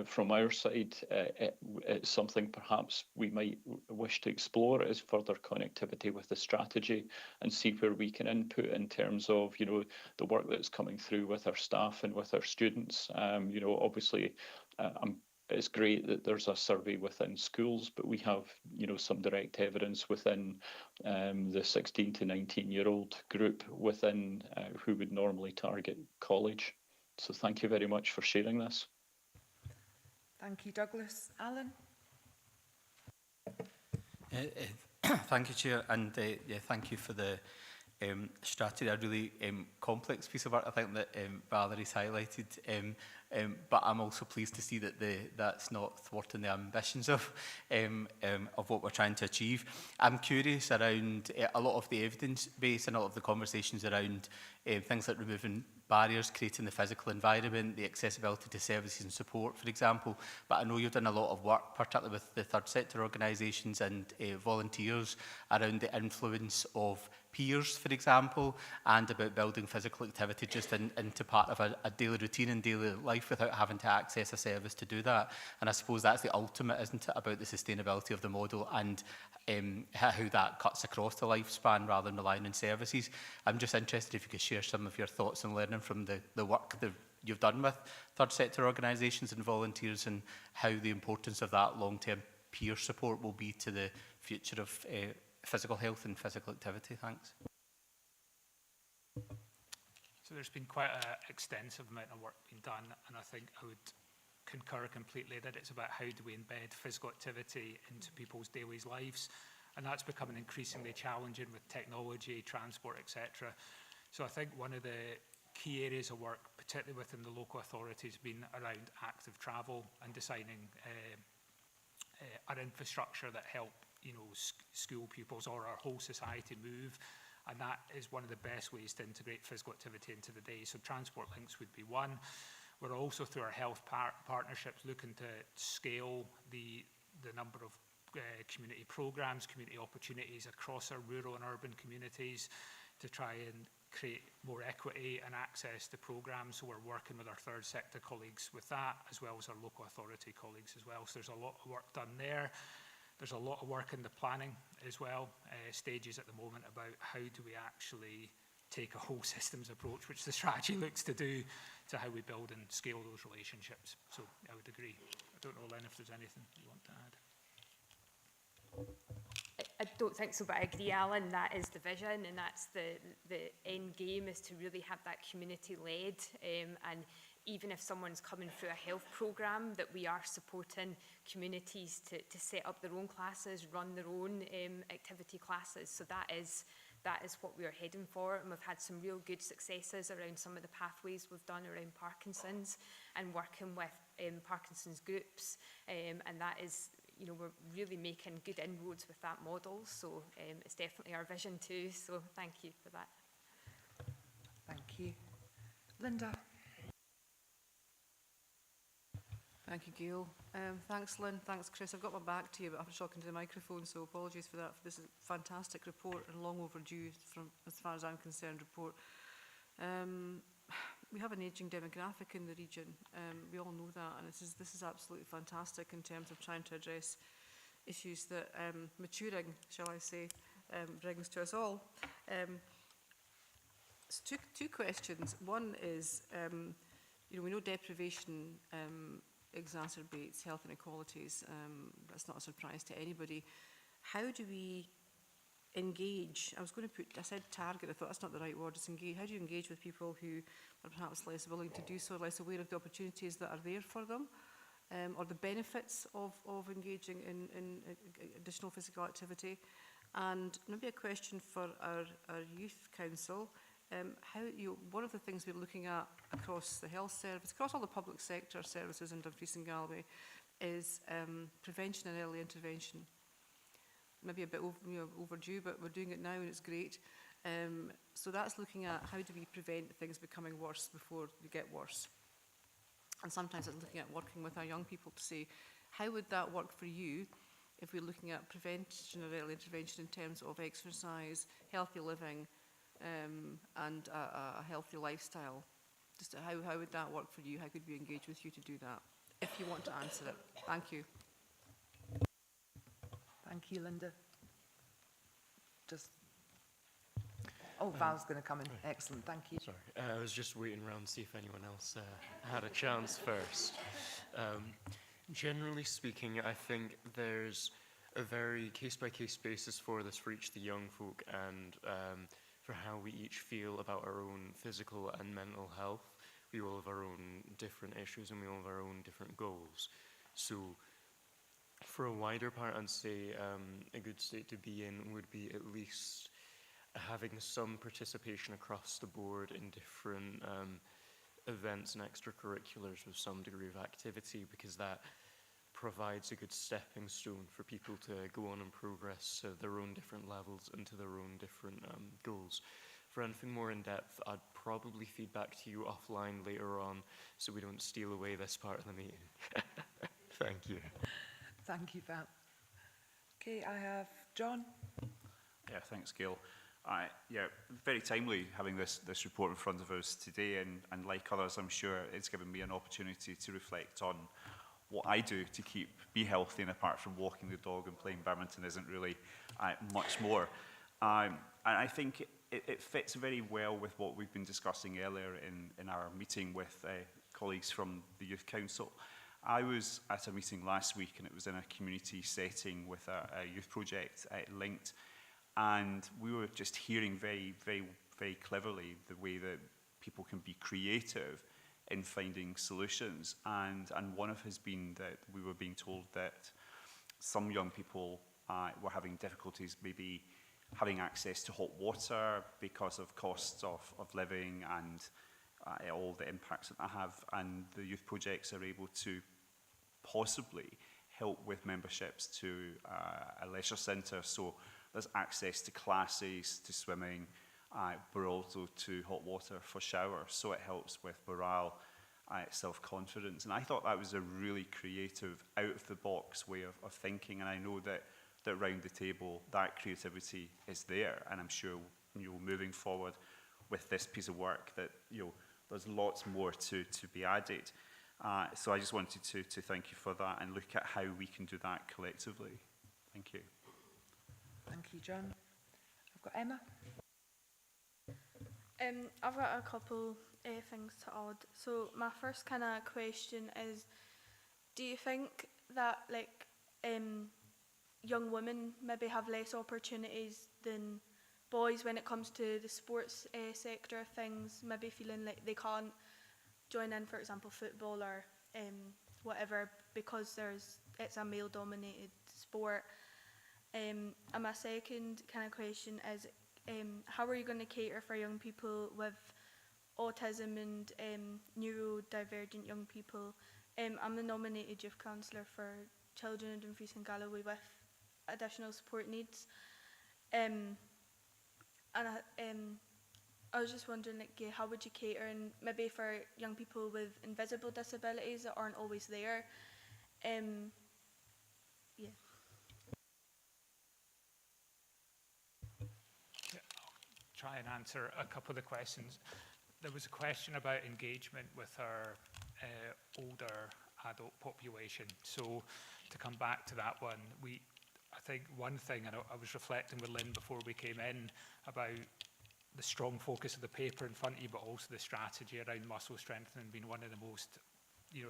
From our side, it's something perhaps we might wish to explore is further connectivity with the strategy and see where we can input in terms of, the work that's coming through with our staff and with our students. Obviously, it's great that there's a survey within schools, but we have, some direct evidence within the 16 to 19-year-old group within who would normally target college. So thank you very much for sharing this. Thank you, Douglas. Alan? Thank you, Chair, and thank you for the strategy, a really complex piece of work, I think, that Valerie's highlighted. But I'm also pleased to see that that's not thwarting the ambitions of what we're trying to achieve. I'm curious around a lot of the evidence base and a lot of the conversations around things like removing barriers, creating the physical environment, the accessibility to services and support, for example. But I know you've done a lot of work, particularly with the third sector organisations and volunteers, around the influence of peers, for example, and about building physical activity just into part of a daily routine and daily life without having to access a service to do that. And I suppose that's the ultimate, isn't it, about the sustainability of the model and how that cuts across the lifespan rather than relying on services. I'm just interested if you could share some of your thoughts and learning from the work that you've done with third sector organisations and volunteers, and how the importance of that long-term peer support will be to the future of physical health and physical activity. Thanks. So there's been quite an extensive amount of work being done, and I think I would concur completely that it's about how do we embed physical activity into people's daily lives, and that's becoming increasingly challenging with technology, transport, etc. So I think one of the key areas of work, particularly within the local authorities, has been around active travel and designing our infrastructure that help school pupils or our whole society move. and that is one of the best ways to integrate physical activity into the day. So transport links would be one. We're also, through our health partnerships, looking to scale the number of community programs, community opportunities across our rural and urban communities to try and create more equity and access to programs. So we're working with our third sector colleagues with that, as well as our local authority colleagues as well. So there's a lot of work done there. There's a lot of work in the planning as well, stages at the moment about how do we actually take a whole systems approach, which the strategy looks to do, to how we build and scale those relationships. So I would agree. I don't know, Len, if there's anything you want to add. I don't think so, but I agree, Alan, that is the vision, and that's the end game, is to really have that community-led, and even if someone's coming through a health programme, that we are supporting communities to set up their own classes, run their own activity classes. So that is what we are heading for, and we've had some real good successes around some of the pathways we've done around Parkinson's and working with Parkinson's groups, and that is, you know, we're really making good inroads with that model. So it's definitely our vision too. So thank you for that. Thank you. Linda. Thank you, Gail. Thanks, Lynn. Thanks, Chris. I've got my back to you, but I'm talking to the microphone, so apologies for that. This is a fantastic report and long overdue, from as far as I'm concerned, report. We have an ageing demographic in the region. We all know that, and this is absolutely fantastic in terms of trying to address issues that maturing, shall I say, brings to us all. So two questions. One is, you know, we know deprivation exacerbates health inequalities. That's not a surprise to anybody. How do we engage? I said target, I thought that's not the right word, it's engage. How do you engage with people who are perhaps less willing to do so, less aware of the opportunities that are there for them, or the benefits of engaging in additional physical activity? And maybe a question for our youth council. One of the things we're looking at across the health service, across all the public sector services in Dumfries and Galloway, is prevention and early intervention. Maybe a bit overdue, but we're doing it now and it's great. So that's looking at how do we prevent things becoming worse before they get worse. And sometimes it's looking at working with our young people to say, how would that work for you if we're looking at prevention or early intervention in terms of exercise, healthy living, and a healthy lifestyle? Just how would that work for you? How could we engage with you to do that? If you want to answer it. Thank you. Thank you, Linda. Val's going to come in. Excellent, thank you. Sorry, I was just waiting around to see if anyone else had a chance first. Generally speaking, I think there's a very case-by-case basis for this for each of the young folk, and for how we each feel about our own physical and mental health. We all have our own different issues and we all have our own different goals. So for a wider part, I'd say a good state to be in would be at least having some participation across the board in different events and extracurriculars with some degree of activity, because that provides a good stepping stone for people to go on and progress to their own different levels and to their own different goals. For anything more in depth, I'd probably feed back to you offline later on so we don't steal away this part of the meeting. Thank you. Thank you, Val. Okay, I have John. Yeah, thanks, Gail. Yeah, very timely having this report in front of us today, and like others, I'm sure it's given me an opportunity to reflect on what I do to be healthy, and apart from walking the dog and playing badminton isn't really much more. And I think it fits very well with what we've been discussing earlier in our meeting with colleagues from the Youth Council. I was at a meeting last week, and it was in a community setting with a youth project linked, and we were just hearing very, very, very cleverly the way that people can be creative in finding solutions, and one of has been that we were being told that some young people were having difficulties maybe having access to hot water because of costs of living and all the impacts that have, and the youth projects are able to possibly help with memberships to a leisure centre. So there's access to classes, to swimming, but also to hot water for showers. So it helps with morale, self-confidence. And I thought that was a really creative, out-of-the-box way of thinking. And I know that around the table, that creativity is there. And I'm sure, moving forward with this piece of work, that, there's lots more to be added. So I just wanted to thank you for that and look at how we can do that collectively. Thank you. Thank you, John. I've got Emma. I've got a couple things to add. So my first kind of question is, do you think that young women maybe have less opportunities than boys when it comes to the sports sector of things, maybe feeling like they can't join in, for example, football or whatever, because it's a male-dominated sport? And my second kind of question is, how are you going to cater for young people with autism and neurodivergent young people? I'm the nominated youth councillor for children in Dumfries and Galloway with additional support needs. I was just wondering, how would you cater, and maybe for young people with invisible disabilities that aren't always there? Yeah. Try and answer a couple of the questions. There was a question about engagement with our older adult population. So to come back to that one, I think one thing, and I was reflecting with Lynn before we came in about the strong focus of the paper in front of you, but also the strategy around muscle strengthening being one of the most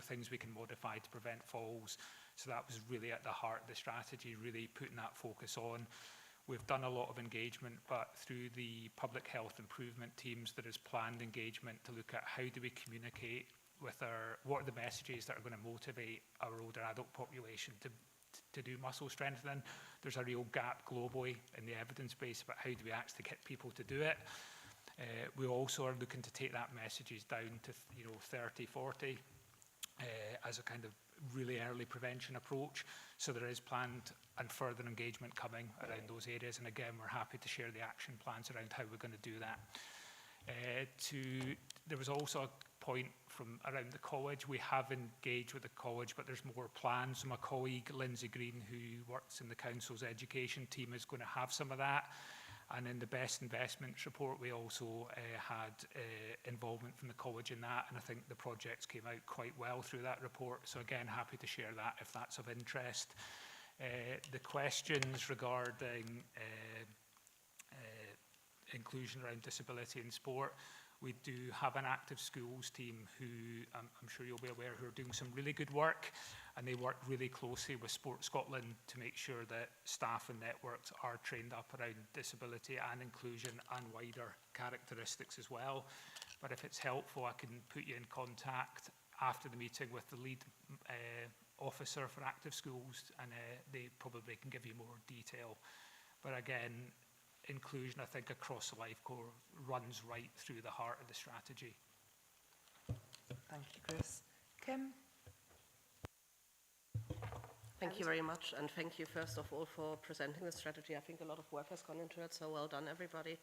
things we can modify to prevent falls. So that was really at the heart of the strategy, really putting that focus on. We've done a lot of engagement, but through the public health improvement teams, there is planned engagement to look at how do we communicate with what are the messages that are going to motivate our older adult population to do muscle strengthening. There's a real gap globally in the evidence base about how do we actually get people to do it. We also are looking to take that messages down to 30, 40 as a kind of really early prevention approach. So there is planned and further engagement coming around those areas. And again, we're happy to share the action plans around how we're going to do that. There was also a point from around the college. We have engaged with the college, but there's more plans. So my colleague, Lindsay Green, who works in the council's education team, is going to have some of that. And in the best investments report, we also had involvement from the college in that. And I think the projects came out quite well through that report. So again, happy to share that if that's of interest. The questions regarding inclusion around disability in sport, we do have an active schools team who I'm sure you'll be aware who are doing some really good work, and they work really closely with Sport Scotland to make sure that staff and networks are trained up around disability and inclusion and wider characteristics as well. But if it's helpful, I can put you in contact after the meeting with the lead officer for active schools, and they probably can give you more detail. But again, inclusion, I think, across the Life Core runs right through the heart of the strategy. Thank you, Chris. Kim? Thank you very much, and thank you first of all for presenting the strategy. I think a lot of work has gone into it, so well done everybody.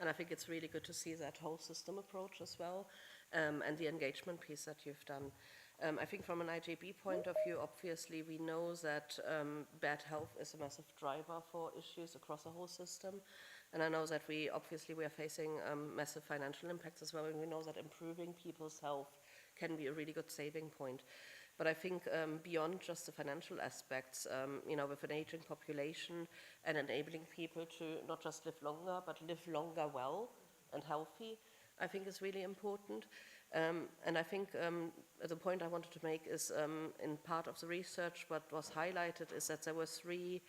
And I think it's really good to see that whole system approach as well, and the engagement piece that you've done. I think from an IJB point of view, obviously we know that bad health is a massive driver for issues across the whole system. And I know that we are facing massive financial impacts as well, and we know that improving people's health can be a really good saving point. But I think beyond just the financial aspects, with an aging population and enabling people to not just live longer, but live longer well and healthy, I think is really important. And I think the point I wanted to make is in part of the research, what was highlighted is that there were three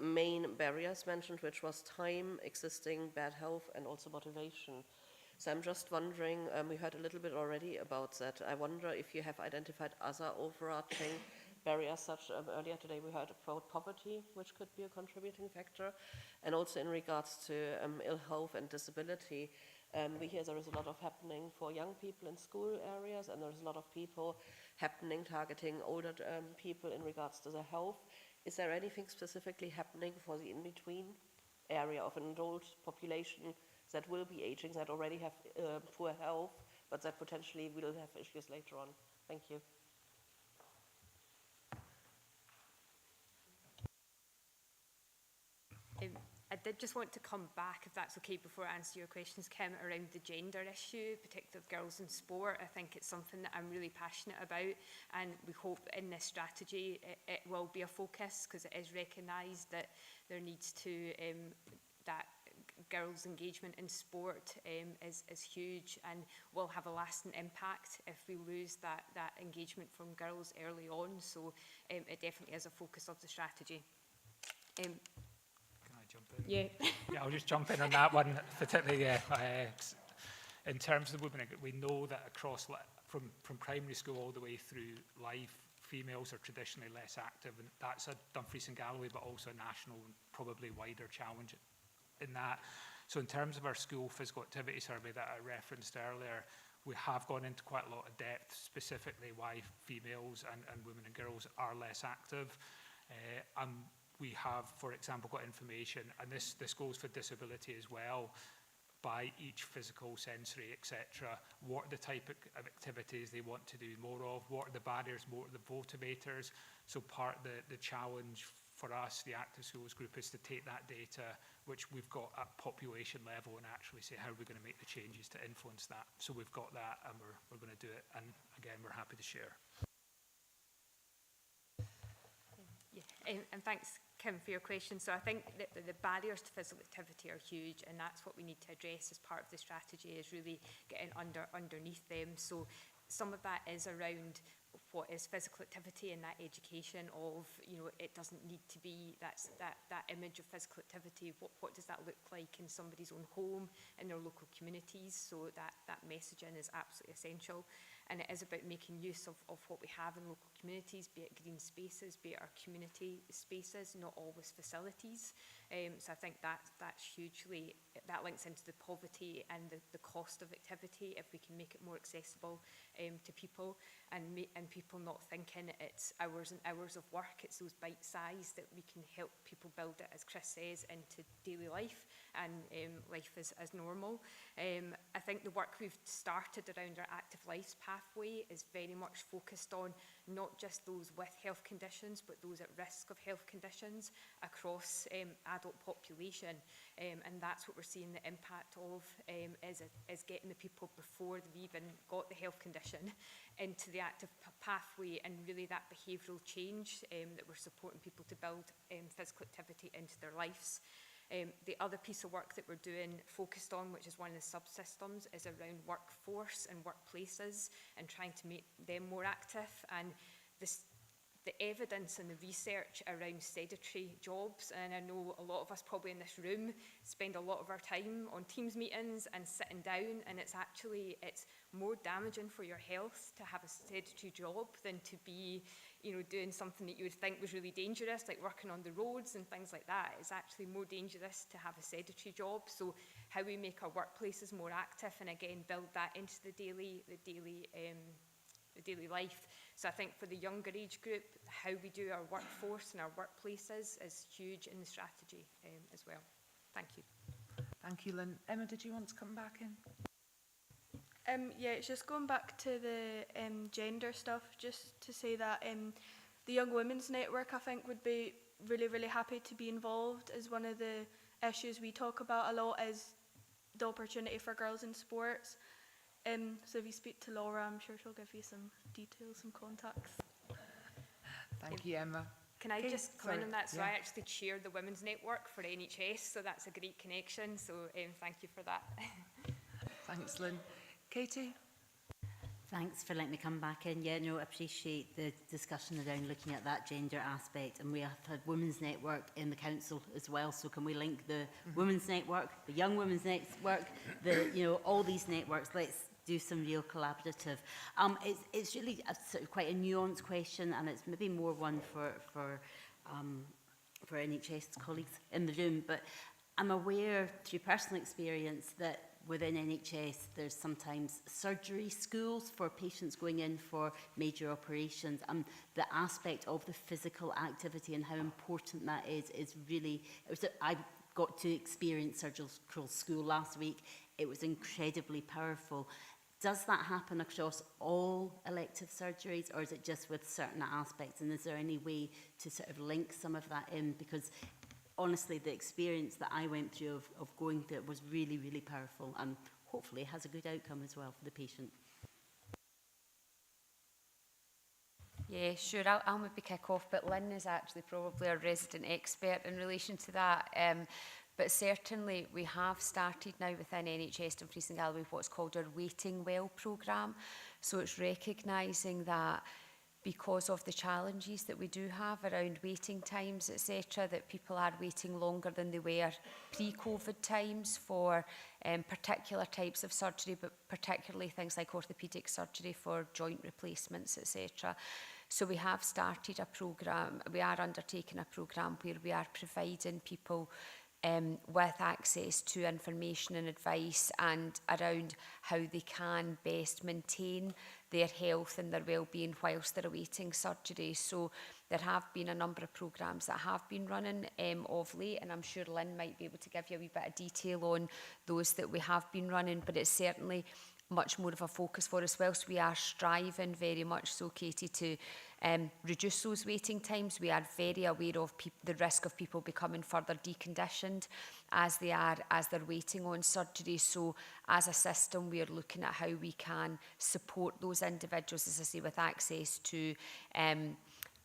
main barriers mentioned, which was time, existing bad health, and also motivation. So I'm just wondering, we heard a little bit already about that. I wonder if you have identified other overarching barriers, such earlier today we heard about poverty, which could be a contributing factor, and also in regards to ill health and disability. We hear there is a lot of happening for young people in school areas, and there's a lot of people happening targeting older people in regards to their health. Is there anything specifically happening for the in-between area of an adult population that will be aging, that already have poor health, but that potentially will have issues later on. Thank you. I did just want to come back, if that's okay, before I answer your questions, Kim, around the gender issue, particularly of girls in sport. I think it's something that I'm really passionate about, and we hope in this strategy it will be a focus, because it is recognised that there needs to, that girls' engagement in sport is huge and will have a lasting impact if we lose that engagement from girls early on. So it definitely is a focus of the strategy. Jump in? Yeah. Yeah, I'll just jump in on that one, particularly in terms of women. We know that across, from primary school all the way through life, females are traditionally less active, and that's a Dumfries and Galloway, but also a national and probably wider challenge in that. So in terms of our school physical activity survey that I referenced earlier, we have gone into quite a lot of depth, specifically why females and women and girls are less active. We have, for example, got information, and this goes for disability as well, by each physical, sensory, etc. What are the type of activities they want to do more of? What are the barriers? What are the motivators? So part of the challenge for us, the Active Schools Group, is to take that data, which we've got at population level, and actually say how are we going to make the changes to influence that. So we've got that, and we're going to do it. And again, we're happy to share. Yeah, and thanks, Kim, for your question. So I think that the barriers to physical activity are huge, and that's what we need to address as part of the strategy, is really getting underneath them. So some of that is around what is physical activity and that education of, you know, it doesn't need to be that image of physical activity. What does that look like in somebody's own home, in their local communities? So that messaging is absolutely essential. And it is about making use of what we have in local communities, be it green spaces, be it our community spaces, not always facilities. So I think that's hugely, that links into the poverty and the cost of activity, if we can make it more accessible to people, and people not thinking it's hours and hours of work. It's those bite size that we can help people build it, as Chris says, into daily life and life as normal. I think the work we've started around our Active Lives pathway is very much focused on not just those with health conditions, but those at risk of health conditions across adult population. And that's what we're seeing the impact of, is getting the people before they've even got the health condition into the active pathway, and really that behavioural change that we're supporting people to build physical activity into their lives. The other piece of work that we're doing, focused on, which is one of the subsystems, is around workforce and workplaces and trying to make them more active. And the evidence and the research around sedentary jobs, and I know a lot of us probably in this room spend a lot of our time on Teams meetings and sitting down, and it's more damaging for your health to have a sedentary job than to be, you know, doing something that you would think was really dangerous, like working on the roads and things like that. It's actually more dangerous to have a sedentary job. So how we make our workplaces more active, and again build that into the daily life. So I think for the younger age group, how we do our workforce and our workplaces is huge in the strategy as well. Thank you. Thank you, Lynn. Emma, did you want to come back in? Yeah, it's just going back to the gender stuff, just to say that the Young Women's Network, I think, would be really, really happy to be involved, as one of the issues we talk about a lot is the opportunity for girls in sports. So if you speak to Laura, I'm sure she'll give you some details, some contacts. Thank you, Emma. Can I just come in on that? So yeah. I actually chair the Women's Network for NHS, so that's a great connection. So thank you for that. Thanks, Lynn. Katie? Thanks for letting me come back in. Yeah, no, I appreciate the discussion around looking at that gender aspect. And we have had Women's Network in the council as well. So can we link the Women's Network, the Young Women's Network, all these networks? Let's do some real collaborative. It's really sort of quite a nuanced question, and it's maybe more one for NHS colleagues in the room. But I'm aware through personal experience that within NHS, there's sometimes surgery schools for patients going in for major operations. The aspect of the physical activity and how important that is really, I got to experience surgical school last week. It was incredibly powerful. Does that happen across all elective surgeries, or is it just with certain aspects? And is there any way to sort of link some of that in? Because honestly, the experience that I went through of going through it was really, really powerful, and hopefully has a good outcome as well for the patient. Yeah, sure, I'll maybe kick off, but Lynn is actually probably a resident expert in relation to that. But certainly we have started now within NHS Dumfries and Galloway what's called our Waiting Well programme. So it's recognising that because of the challenges that we do have around waiting times, etc., that people are waiting longer than they were pre-COVID times for particular types of surgery, but particularly things like orthopaedic surgery for joint replacements, etc. So we have started a programme, we are undertaking a programme where we are providing people with access to information and advice and around how they can best maintain their health and their well-being whilst they're awaiting surgery. So there have been a number of programmes that have been running of late, and I'm sure Lynn might be able to give you a wee bit of detail on those that we have been running, but it's certainly much more of a focus for us. Whilst we are striving very much so, Katie, to reduce those waiting times, we are very aware of the risk of people becoming further deconditioned as they're waiting on surgery. So as a system, we are looking at how we can support those individuals, as I say, with access to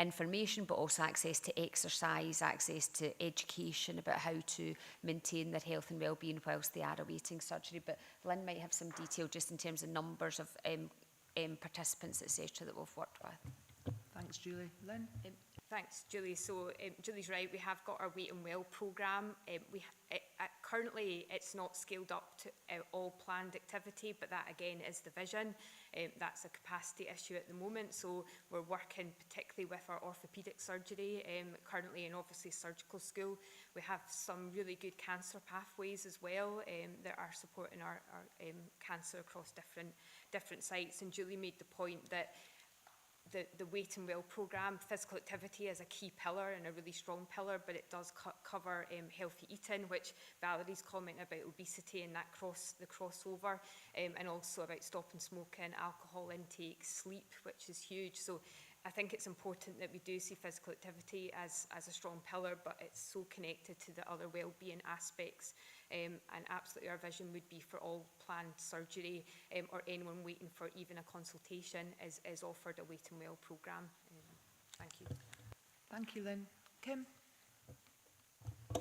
information, but also access to exercise, access to education about how to maintain their health and well-being whilst they are awaiting surgery. But Lynn might have some detail just in terms of numbers of participants, etc., that we've worked with. Thanks, Julie. Lynn? Thanks, Julie. So Julie's right, we have got our Waiting Well programme. Currently, it's not scaled up to all planned activity, but that again is the vision. That's a capacity issue at the moment, so we're working particularly with our orthopaedic surgery currently, and obviously surgical school. We have some really good cancer pathways as well that are supporting our cancer across different sites. And Julie made the point that the Waiting Well programme, physical activity is a key pillar and a really strong pillar, but it does cover healthy eating, which Valerie's comment about obesity and that the crossover, and also about stopping smoking, alcohol intake, sleep, which is huge. So I think it's important that we do see physical activity as a strong pillar, but it's so connected to the other well-being aspects. And absolutely our vision would be for all planned surgery or anyone waiting for even a consultation is offered a Waiting Well programme. Thank you. Thank you, Lynn. Kim?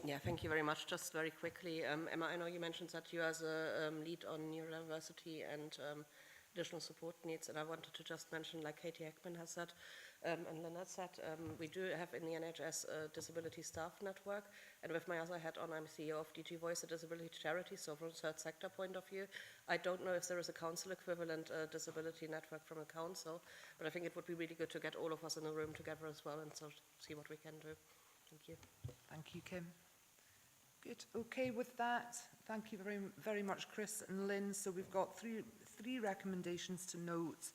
Yeah, thank you very much. Just very quickly, Emma, I know you mentioned that you as a lead on neurodiversity and additional support needs, and I wanted to just mention, like Katie Heckman has said, and Lynette said, we do have in the NHS a disability staff network, and with my other hat on, I'm CEO of DG Voice, a disability charity, so from a third sector point of view, I don't know if there is a council equivalent disability network from a council, but I think it would be really good to get all of us in a room together as well and so see what we can do. Thank you. Thank you, Kim. Good. Okay, with that, thank you very, very much, Chris and Lynn. So we've got three recommendations to note,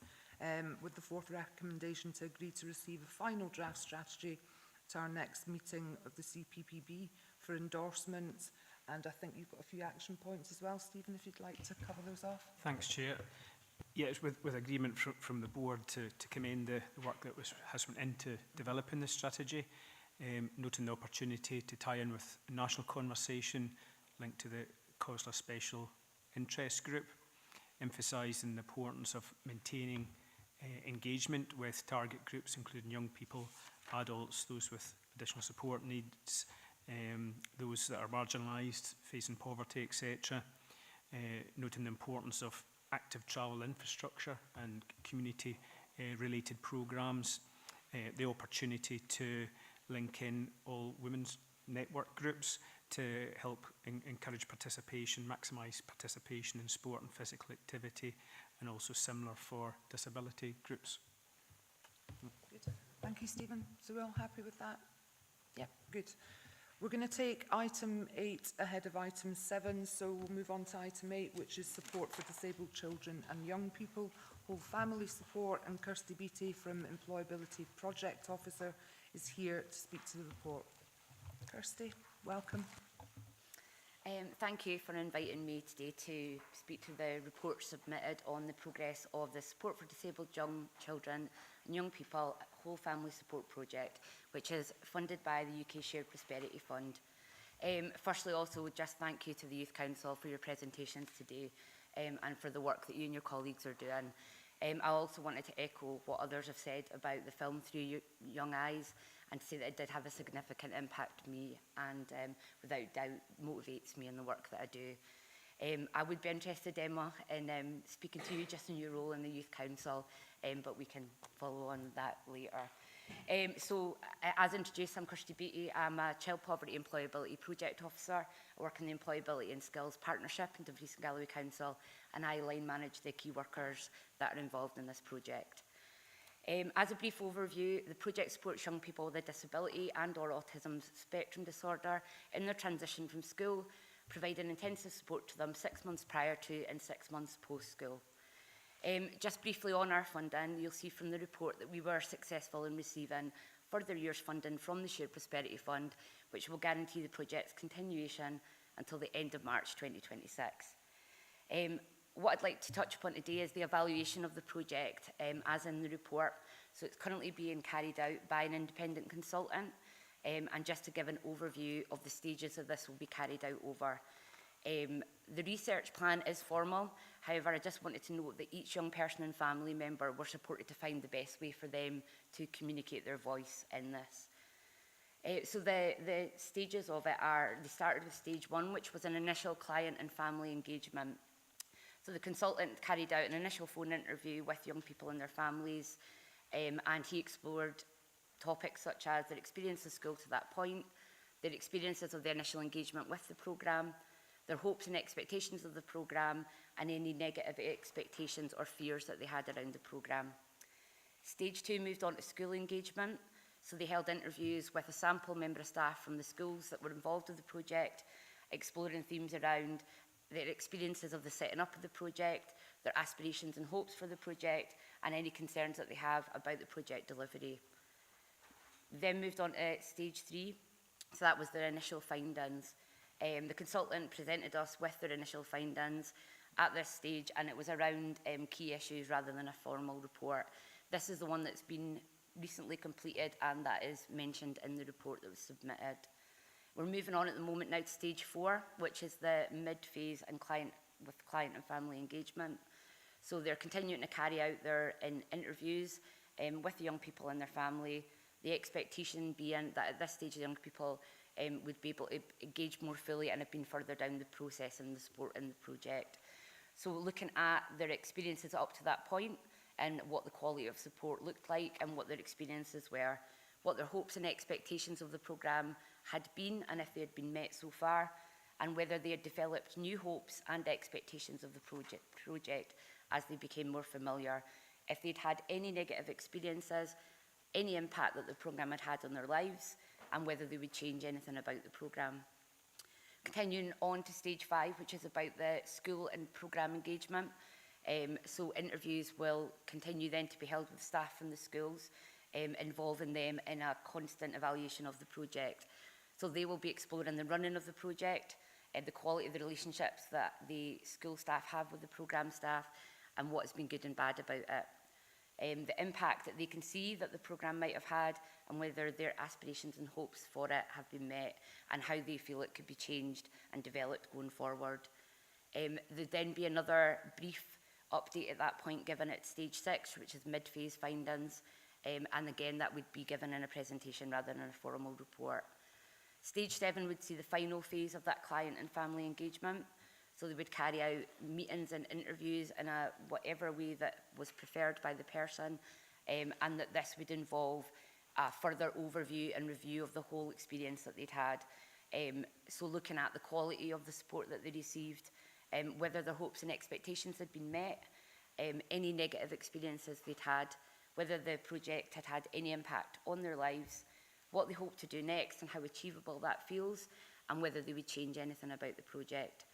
with the fourth recommendation to agree to receive a final draft strategy to our next meeting of the CPPB for endorsement. And I think you've got a few action points as well, Stephen, if you'd like to cover those off. Thanks, Chair. Yeah, it's with agreement from the board to commend the work that has went into developing this strategy, noting the opportunity to tie in with a national conversation linked to the COSLA Special Interest Group, emphasising the importance of maintaining engagement with target groups, including young people, adults, those with additional support needs, those that are marginalised, facing poverty, etc. Noting the importance of active travel infrastructure and community-related programmes, the opportunity to link in all women's network groups to help encourage participation, maximise participation in sport and physical activity, and also similar for disability groups. Good. Thank you, Stephen. So we're all happy with that? Yeah, good. We're going to take item 8 ahead of item 7, so we'll move on to item 8, which is support for disabled children and young people, whole family support, and Kirsty Beattie from Employability Project Officer is here to speak to the report. Kirsty, welcome. Thank you for inviting me today to speak to the report submitted on the progress of the Support for Disabled Young Children and Young People Whole Family Support Project, which is funded by the UK Shared Prosperity Fund. Firstly, also, just thank you to the Youth Council for your presentations today and for the work that you and your colleagues are doing. I also wanted to echo what others have said about the film Through Young Eyes, and to say that it did have a significant impact on me and without doubt motivates me in the work that I do. I would be interested, Emma, in speaking to you just in your role in the Youth Council, but we can follow on that later. As introduced, I'm Kirsty Beattie. I'm a Child Poverty Employability Project Officer. I work in the Employability and Skills Partnership in Dumfries and Galloway Council, and I line manage the key workers that are involved in this project. As a brief overview, the project supports young people with a disability and or autism spectrum disorder in their transition from school, providing intensive support to them 6 months prior to and 6 months post-school. Just briefly on our funding, you'll see from the report that we were successful in receiving further years funding from the Shared Prosperity Fund, which will guarantee the project's continuation until the end of March 2026. What I'd like to touch upon today is the evaluation of the project, as in the report. So it's currently being carried out by an independent consultant, and just to give an overview of the stages that this will be carried out over. The research plan is formal. However, I just wanted to note that each young person and family member were supported to find the best way for them to communicate their voice in this. So the stages of it are, they started with stage 1, which was an initial client and family engagement. So the consultant carried out an initial phone interview with young people and their families, and he explored topics such as their experience of school to that point, their experiences of the initial engagement with the programme, their hopes and expectations of the programme, and any negative expectations or fears that they had around the programme. Stage 2 moved on to school engagement. So they held interviews with a sample member of staff from the schools that were involved with the project, exploring themes around their experiences of the setting up of the project, their aspirations and hopes for the project, and any concerns that they have about the project delivery. Then moved on to stage 3. So that was their initial findings. The consultant presented us with their initial findings at this stage, and it was around key issues rather than a formal report. This is the one that's been recently completed, and that is mentioned in the report that was submitted. We're moving on at the moment now to stage 4, which is the mid-phase and client and family engagement. So they're continuing to carry out their interviews with the young people and their family. The expectation being that at this stage the young people would be able to engage more fully and have been further down the process and the support in the project. So looking at their experiences up to that point and what the quality of support looked like and what their experiences were, what their hopes and expectations of the programme had been and if they had been met so far, and whether they had developed new hopes and expectations of the project as they became more familiar, if they'd had any negative experiences, any impact that the programme had had on their lives, and whether they would change anything about the programme. Continuing on to stage 5, which is about the school and programme engagement. So interviews will continue then to be held with staff from the schools, involving them in a constant evaluation of the project. So they will be exploring the running of the project, the quality of the relationships that the school staff have with the programme staff, and what has been good and bad about it. The impact that they can see that the programme might have had, and whether their aspirations and hopes for it have been met, and how they feel it could be changed and developed going forward. There'd then be another brief update at that point given at stage 6, which is mid-phase findings, and again that would be given in a presentation rather than a formal report. Stage 7 would see the final phase of that client and family engagement. So they would carry out meetings and interviews in a whatever way that was preferred by the person, and that this would involve a further overview and review of the whole experience that they'd had. So looking at the quality of the support that they received, whether their hopes and expectations had been met, any negative experiences they'd had, whether the project had had any impact on their lives, what they hope to do next and how achievable that feels, and whether they would change anything about the project.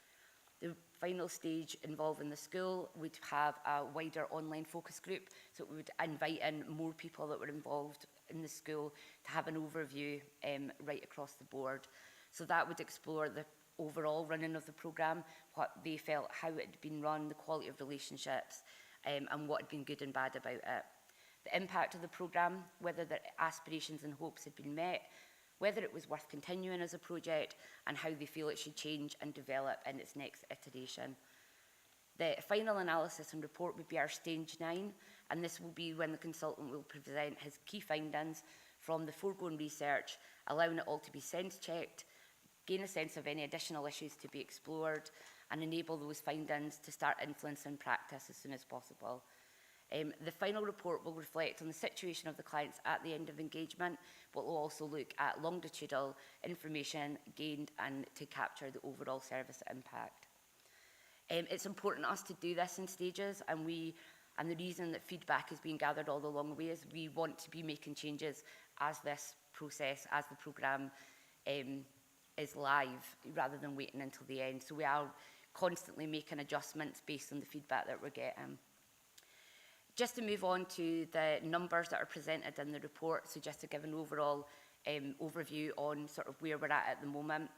The final stage involving the school would have a wider online focus group, so it would invite in more people that were involved in the school to have an overview right across the board. So that would explore the overall running of the programme, what they felt, how it had been run, the quality of relationships, and what had been good and bad about it. The impact of the programme, whether their aspirations and hopes had been met, whether it was worth continuing as a project, and how they feel it should change and develop in its next iteration. The final analysis and report would be our stage 9, and this will be when the consultant will present his key findings from the foregoing research, allowing it all to be sense-checked, gain a sense of any additional issues to be explored, and enable those findings to start influencing practice as soon as possible. The final report will reflect on the situation of the clients at the end of engagement, but will also look at longitudinal information gained and to capture the overall service impact. It's important to us to do this in stages, and the reason that feedback is being gathered all along the way is we want to be making changes as this process, as the programme is live, rather than waiting until the end. So we are constantly making adjustments based on the feedback that we're getting. Just to move on to the numbers that are presented in the report, so just to give an overall overview on sort of where we're at the moment.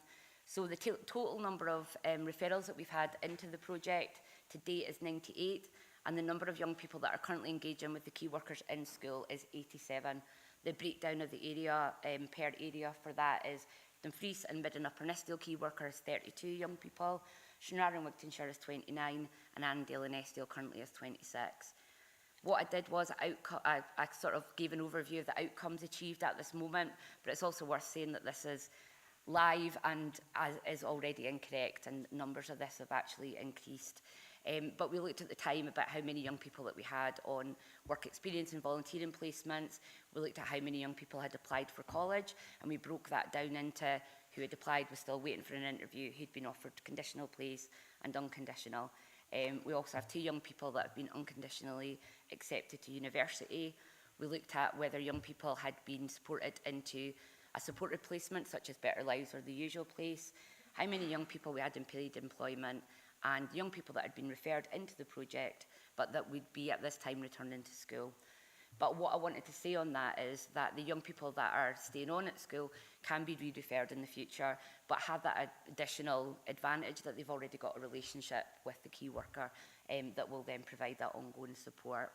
So the total number of referrals that we've had into the project to date is 98, and the number of young people that are currently engaging with the key workers in school is 87. The breakdown of the area per area for that is Dumfries and Mid and Upper Nithsdale key workers, 32 young people, Stranraer and Wigtonshire is 29, and Annandale and Eskdale currently is 26. What I did was I sort of gave an overview of the outcomes achieved at this moment, but it's also worth saying that this is live and is already incorrect, and numbers of this have actually increased. But we looked at the time about how many young people that we had on work experience and volunteering placements. We looked at how many young people had applied for college, and we broke that down into who had applied, was still waiting for an interview, who'd been offered conditional place and unconditional. We also have 2 young people that have been unconditionally accepted to university. We looked at whether young people had been supported into a supported placement, such as Better Lives or the Usual Place, how many young people we had in paid employment, and young people that had been referred into the project, but that would be at this time returning to school. But what I wanted to say on that is that the young people that are staying on at school can be re-referred in the future, but have that additional advantage that they've already got a relationship with the key worker that will then provide that ongoing support.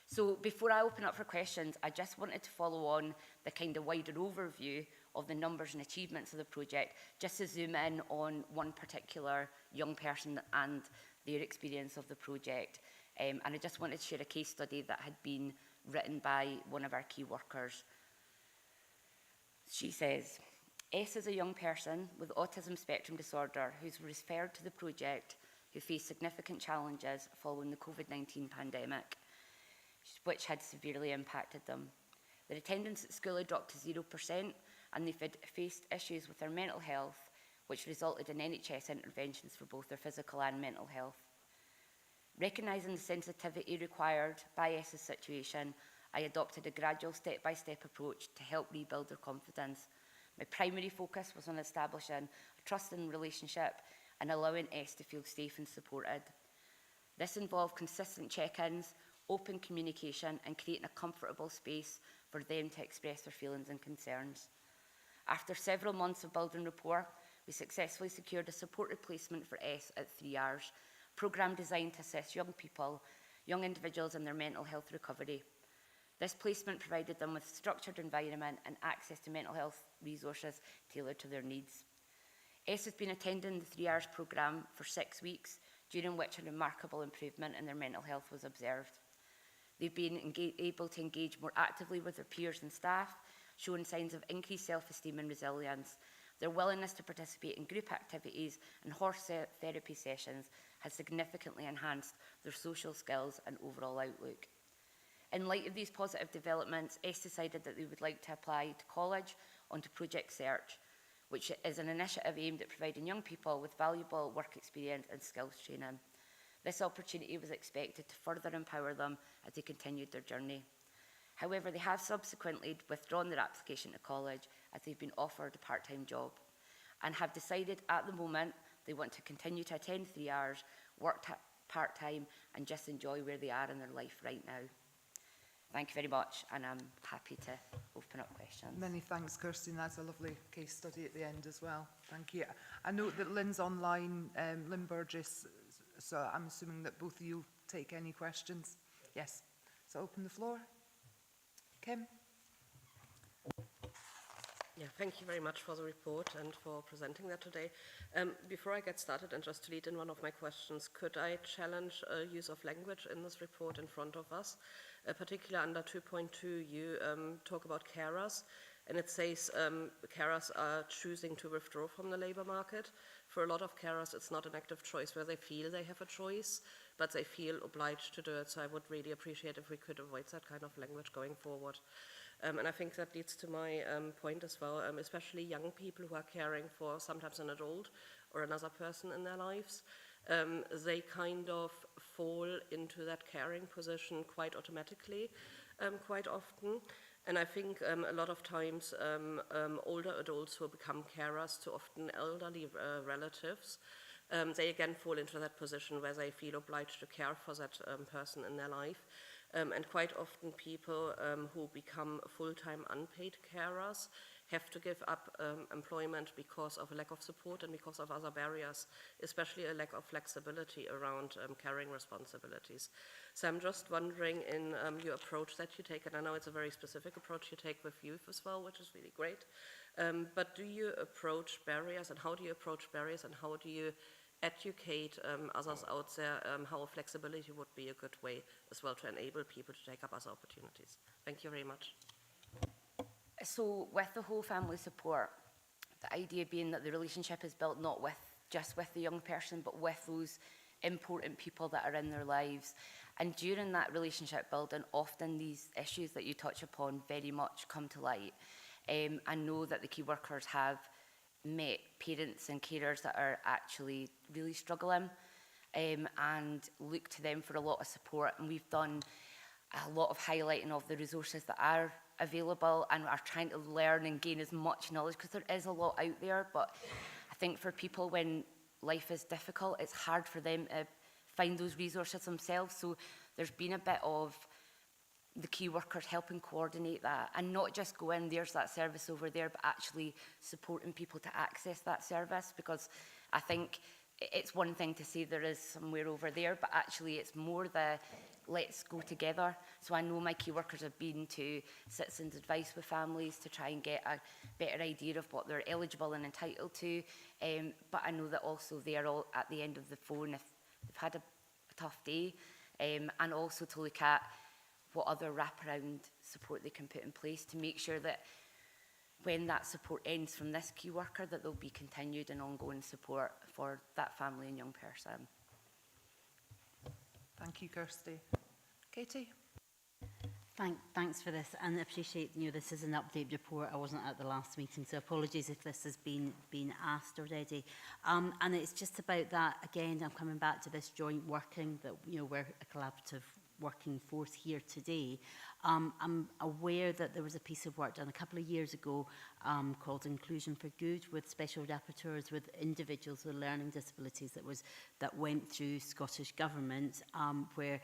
So before I open up for questions, I just wanted to follow on the kind of wider overview of the numbers and achievements of the project, just to zoom in on one particular young person and their experience of the project. And I just wanted to share a case study that had been written by one of our key workers. She says, S is a young person with autism spectrum disorder who's referred to the project, who faced significant challenges following the COVID-19 pandemic, which had severely impacted them. Their attendance at school had dropped to 0%, and they've faced issues with their mental health, which resulted in NHS interventions for both their physical and mental health. Recognising the sensitivity required by S's situation, I adopted a gradual step-by-step approach to help rebuild their confidence. My primary focus was on establishing a trusting relationship and allowing S to feel safe and supported. This involved consistent check-ins, open communication, and creating a comfortable space for them to express their feelings and concerns. After several months of building rapport, we successfully secured a supported placement for S at 3 Rs, a programme designed to assess young individuals in their mental health recovery. This placement provided them with a structured environment and access to mental health resources tailored to their needs. S has been attending the 3 Rs programme for 6 weeks, during which a remarkable improvement in their mental health was observed. They've been able to engage more actively with their peers and staff, showing signs of increased self-esteem and resilience. Their willingness to participate in group activities and horse therapy sessions has significantly enhanced their social skills and overall outlook. In light of these positive developments, S decided that they would like to apply to college onto Project Search, which is an initiative aimed at providing young people with valuable work experience and skills training. This opportunity was expected to further empower them as they continued their journey. However, they have subsequently withdrawn their application to college as they've been offered a part-time job, and have decided at the moment they want to continue to attend 3 Rs, work part-time, and just enjoy where they are in their life right now. Thank you very much, and I'm happy to open up questions. Many thanks, Kirsten. That's a lovely case study at the end as well. Thank you. I note that Lynn's online, Lynn Burgess, so I'm assuming that both of you take any questions. Yes. So open the floor. Kim? Yeah, thank you very much for the report and for presenting that today. Before I get started, and just to lead in one of my questions, could I challenge use of language in this report in front of us? Particularly under 2.2, you talk about carers, and it says carers are choosing to withdraw from the labour market. For a lot of carers, it's not an active choice where they feel they have a choice, but they feel obliged to do it. So I would really appreciate if we could avoid that kind of language going forward. And I think that leads to my point as well, especially young people who are caring for sometimes an adult or another person in their lives. They kind of fall into that caring position quite automatically, quite often. And I think a lot of times older adults who become carers to often elderly relatives, they again fall into that position where they feel obliged to care for that person in their life. And quite often people who become full-time unpaid carers have to give up employment because of a lack of support and because of other barriers, especially a lack of flexibility around caring responsibilities. So I'm just wondering in your approach that you take, and I know it's a very specific approach you take with youth as well, which is really great, but do you approach barriers, and how do you approach barriers, and how do you educate others out there how flexibility would be a good way as well to enable people to take up other opportunities? Thank you very much. So with the whole family support, the idea being that the relationship is built not with just with the young person, but with those important people that are in their lives. And during that relationship building, often these issues that you touch upon very much come to light. I know that the key workers have met parents and carers that are actually really struggling and look to them for a lot of support. And we've done a lot of highlighting of the resources that are available and are trying to learn and gain as much knowledge, because there is a lot out there. But I think for people when life is difficult, it's hard for them to find those resources themselves. So there's been a bit of the key workers helping coordinate that, and not just go in, there's that service over there, but actually supporting people to access that service. Because I think it's one thing to say there is somewhere over there, but actually it's more the let's go together. So I know my key workers have been to citizens' advice with families to try and get a better idea of what they're eligible and entitled to. But I know that also they're all at the end of the phone if they've had a tough day, and also to look at what other wraparound support they can put in place to make sure that when that support ends from this key worker, that there'll be continued and ongoing support for that family and young person. Thank you, Kirsty. Katie? Thanks for this, and I appreciate, this is an update report. I wasn't at the last meeting, so apologies if this has been asked already. And it's just about that, again, I'm coming back to this joint working, that, we're a collaborative working force here today. I'm aware that there was a piece of work done a couple of years ago called Inclusion for Good, with special rapporteurs with individuals with learning disabilities that went through Scottish Government, where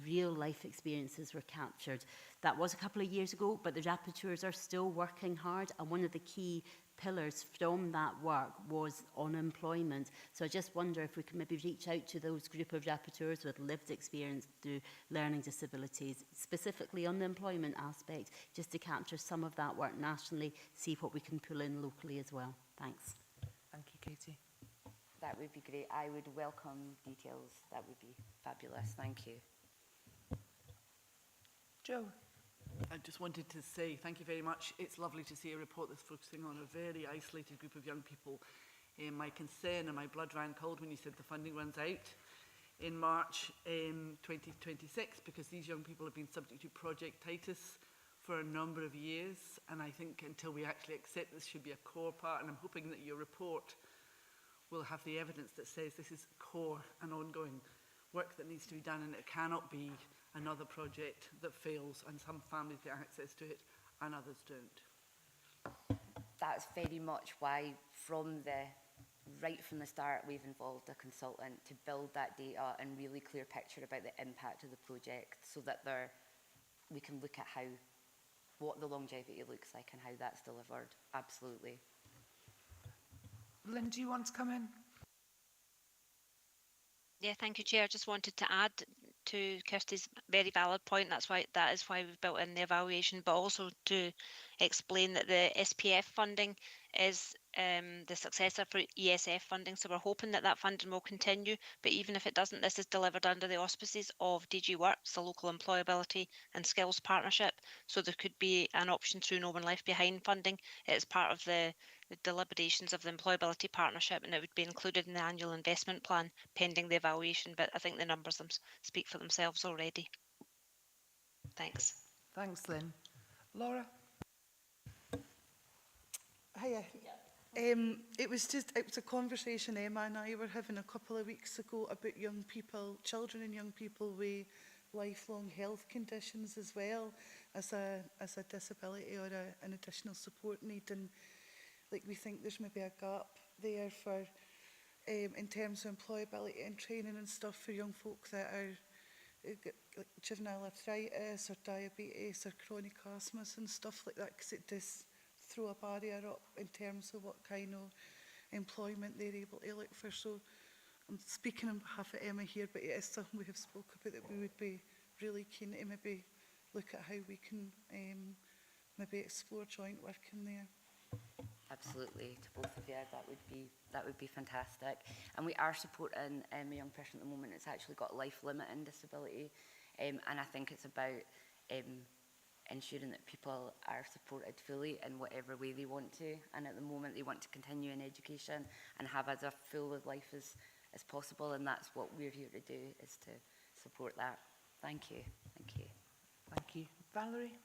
real life experiences were captured. That was a couple of years ago, but the rapporteurs are still working hard, and one of the key pillars from that work was on employment. So I just wonder if we can maybe reach out to those group of rapporteurs with lived experience through learning disabilities, specifically on the employment aspect, just to capture some of that work nationally, see what we can pull in locally as well. Thanks. Thank you, Katie. That would be great. I would welcome details. That would be fabulous. Thank you. Joe? I just wanted to say thank you very much. It's lovely to see a report that's focusing on a very isolated group of young people. My concern and my blood ran cold when you said the funding runs out in March 2026, because these young people have been subject to Project Titus for a number of years, and I think until we actually accept this should be a core part, and I'm hoping that your report will have the evidence that says this is core and ongoing work that needs to be done, and it cannot be another project that fails and some families get access to it and others don't. That's very much why right from the start we've involved a consultant to build that data and really clear picture about the impact of the project, so that we can look at how what the longevity looks like and how that's delivered. Absolutely. Lynn, do you want to come in? Yeah, thank you, Chair. I just wanted to add to Kirsty's very valid point. That is why we've built in the evaluation, but also to explain that the SPF funding is the successor for ESF funding. So we're hoping that that funding will continue. But even if it doesn't, this is delivered under the auspices of DG Works, the local employability and skills partnership. So there could be an option through No One Left Behind funding. It is part of the deliberations of the employability partnership, and it would be included in the annual investment plan pending the evaluation, but I think the numbers speak for themselves already. Thanks. Thanks, Lynn. Laura? Hiya. It was a conversation Emma and I were having a couple of weeks ago about young people, children and young people with lifelong health conditions as well as a disability or an additional support need. And like, we think there's maybe a gap there for in terms of employability and training and stuff for young folk that are like juvenile arthritis or diabetes or chronic asthmas and stuff like that, because it does throw a barrier up in terms of what kind of employment they're able to look for. So I'm speaking on behalf of Emma here, but it is something we have spoke about that we would be really keen to maybe look at how we can maybe explore joint work in there. Absolutely, to both of you, that would be fantastic. And we are supporting a young person at the moment that's actually got life-limiting disability, and I think it's about ensuring that people are supported fully in whatever way they want to, and at the moment they want to continue in education and have as a full of life as possible, and that's what we're here to do, is to support that. Thank you. Thank you. Thank you. Valerie?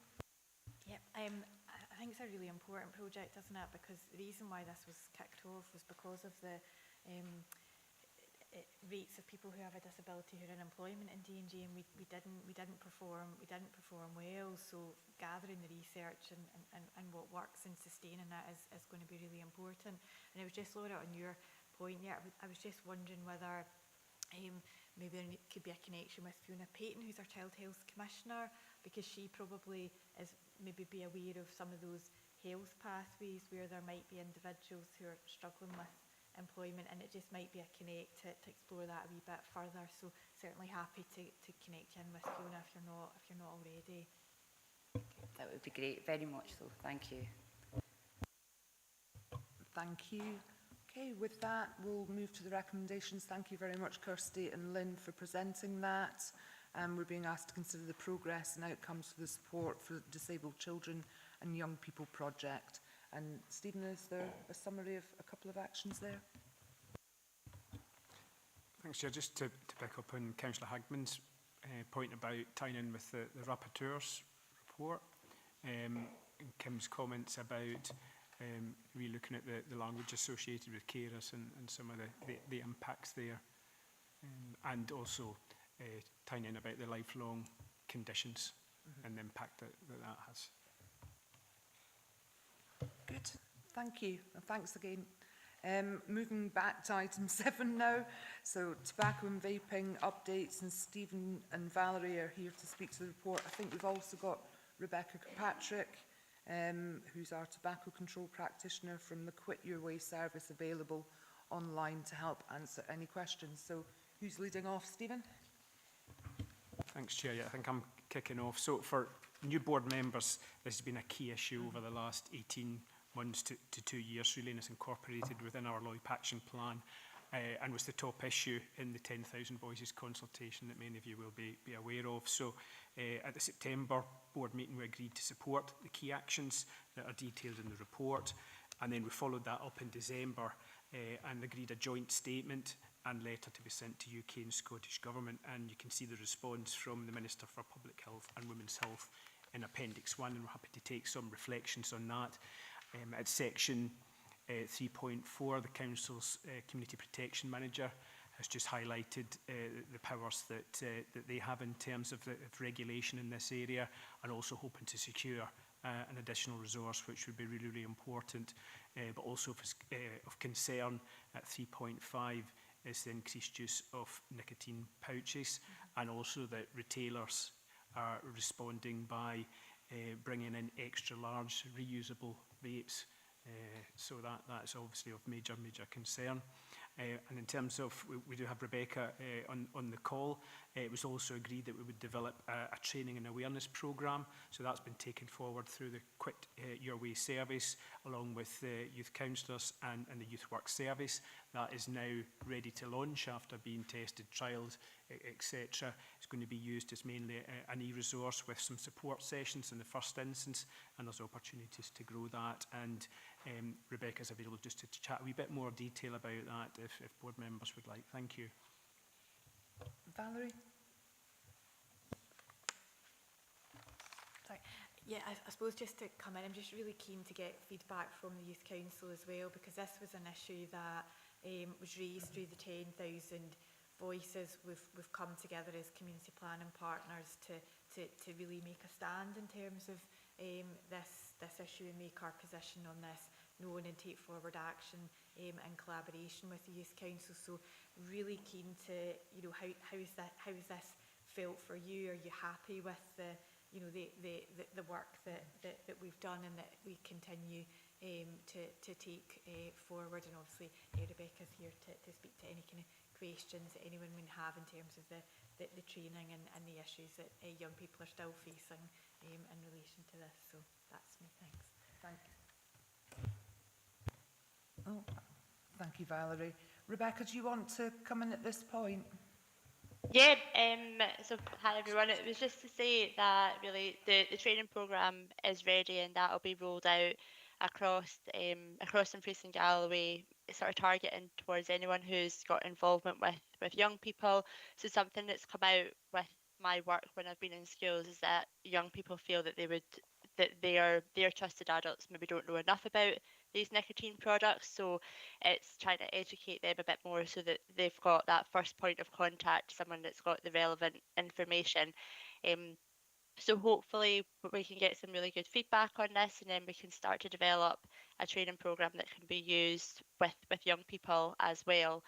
Yep, I think it's a really important project, isn't it? Because the reason why this was kicked off was because of the rates of people who have a disability who are in employment in D&G, and we didn't perform well. So gathering the research and what works and sustaining it is going to be really important. And it was just, Laura, on your point, yeah, I was just wondering whether maybe there could be a connection with Fiona Payton, who's our Child Health Commissioner, because she probably is maybe be aware of some of those health pathways where there might be individuals who are struggling with employment, and it just might be a connect to explore that a wee bit further. So certainly happy to connect in with Fiona if you're not already. That would be great, very much so. Thank you. Thank you. Okay, with that, we'll move to the recommendations. Thank you very much, Kirsty and Lynn, for presenting that. We're being asked to consider the progress and outcomes for the support for disabled children and young people project. And Stephen, is there a summary of a couple of actions there? Thanks, Chair. Just to pick up on Councillor Hagman's point about tying in with the rapporteur's report, and Kim's comments about re-looking at the language associated with carers and some of the impacts there, and also tying in about the lifelong conditions and the impact that has. Good, thank you, and thanks again. Moving back to item 7 now, so tobacco and vaping updates, and Stephen and Valerie are here to speak to the report. I think we've also got Rebecca Kirkpatrick, who's our tobacco control practitioner from the Quit Your Way service, available online to help answer any questions. So who's leading off, Stephen? Thanks, Chair. Yeah, I think I'm kicking off. So for new board members, this has been a key issue over the last 18 months to 2 years, really, and it's incorporated within our LOIP action plan, and was the top issue in the 10,000 Voices consultation that many of you will be aware of. So at the September board meeting, we agreed to support the key actions that are detailed in the report, and then we followed that up in December and agreed a joint statement and letter to be sent to UK and Scottish Government, and you can see the response from the Minister for Public Health and Women's Health in Appendix 1, and we're happy to take some reflections on that. At section 3.4, the Council's Community Protection Manager has just highlighted the powers that they have in terms of regulation in this area, and also hoping to secure an additional resource, which would be really, really important, but also of concern at 3.5 is the increased use of nicotine pouches, and also that retailers are responding by bringing in extra large reusable vapes. So that's obviously of major concern. And in terms of, we do have Rebecca on the call. It was also agreed that we would develop a training and awareness programme. So that's been taken forward through the Quit Your Way service, along with youth counsellors and the Youth Work service. That is now ready to launch after being tested, trialled, etc. It's going to be used as mainly an e-resource with some support sessions in the first instance, and there's opportunities to grow that. And Rebecca's available just to chat a wee bit more detail about that if board members would like. Thank you. Valerie? Sorry. Yeah, I suppose just to come in, I'm just really keen to get feedback from the Youth Council as well, because this was an issue that was raised through the 10,000 voices. We've come together as community planning partners to really make a stand in terms of this issue and make our position on this known and take forward action in collaboration with the Youth Council. So really keen to, how is this felt for you? Are you happy with the work that we've done and that we continue to take forward? And obviously Rebecca's here to speak to any kind of questions that anyone may have in terms of the training and the issues that young people are still facing in relation to this. So that's me. Thanks. Thank you. Oh, thank you, Valerie. Rebecca, do you want to come in at this point? Yeah, so hi everyone. It was just to say that really the training programme is ready and that will be rolled out across Dumfries and Galloway, sort of targeting towards anyone who's got involvement with young people. So something that's come out with my work when I've been in schools is that young people feel that their trusted adults maybe don't know enough about these nicotine products, so it's trying to educate them a bit more so that they've got that first point of contact, someone that's got the relevant information. So hopefully we can get some really good feedback on this, and then we can start to develop a training programme that can be used with young people as well.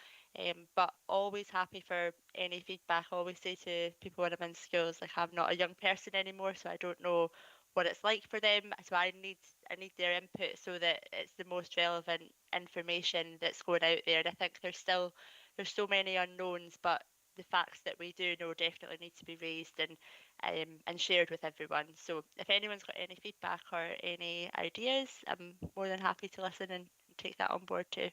But always happy for any feedback. I always say to people when I'm in schools, like, I'm not a young person anymore, so I don't know what it's like for them. So I need their input so that it's the most relevant information that's going out there. And I think there's so many unknowns, but the facts that we do know definitely need to be raised and shared with everyone. So if anyone's got any feedback or any ideas, I'm more than happy to listen and take that on board too.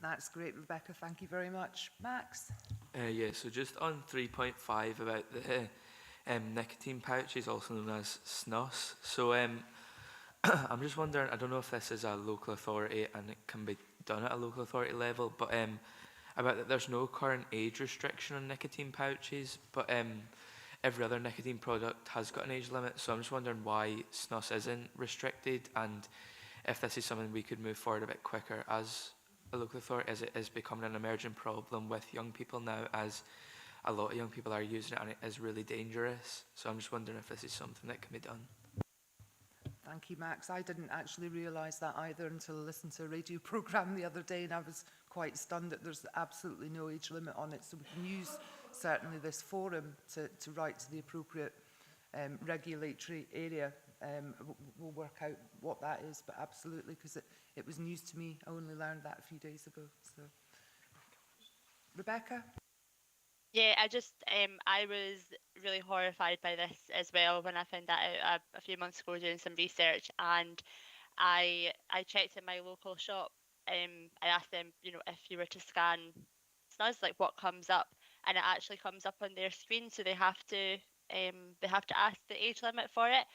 That's great, Rebecca. Thank you very much. Max? Yeah, so just on 3.5 about the nicotine pouches, also known as snus. So I'm just wondering, I don't know if this is a local authority and it can be done at a local authority level, but about that there's no current age restriction on nicotine pouches, but every other nicotine product has got an age limit. So I'm just wondering why snus isn't restricted, and if this is something we could move forward a bit quicker as a local authority, as it is becoming an emerging problem with young people now, as a lot of young people are using it and it is really dangerous. So I'm just wondering if this is something that can be done. Thank you, Max. I didn't actually realise that either until I listened to a radio programme the other day, and I was quite stunned that there's absolutely no age limit on it. So we can use certainly this forum to write to the appropriate regulatory area. We'll work out what that is, but absolutely, because it was news to me. I only learned that a few days ago. So, Rebecca? Yeah, I was really horrified by this as well when I found that out a few months ago doing some research, and I checked in my local shop. I asked them, if you were to scan snus, like what comes up, and it actually comes up on their screen, so they have to ask the age limit for it.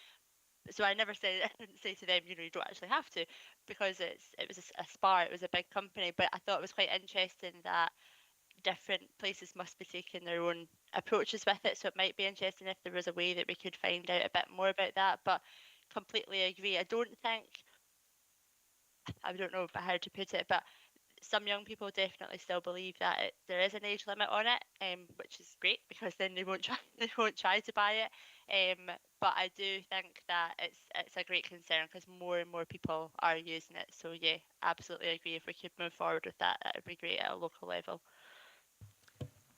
So I didn't say to them, you don't actually have to, because it was a SPAR, it was a big company, but I thought it was quite interesting that different places must be taking their own approaches with it. So it might be interesting if there was a way that we could find out a bit more about that. But completely agree. I don't know how to put it, but some young people definitely still believe that there is an age limit on it, which is great because then they won't try to buy it. But I do think that it's a great concern because more and more people are using it. So yeah, absolutely agree. If we could move forward with that, that would be great at a local level.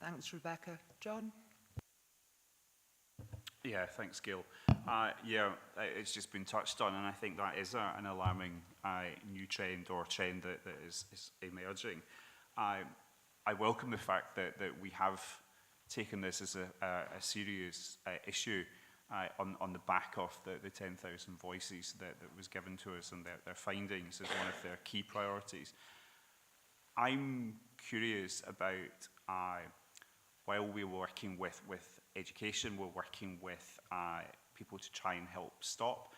Thanks, Rebecca. John? Yeah, thanks, Gail. Yeah, it's just been touched on, and I think that is an alarming new trend or trend that is emerging. I welcome the fact that we have taken this as a serious issue on the back of the 10,000 voices that was given to us, and their findings as one of their key priorities. I'm curious about, while we're working with education, we're working with people to try and help stop.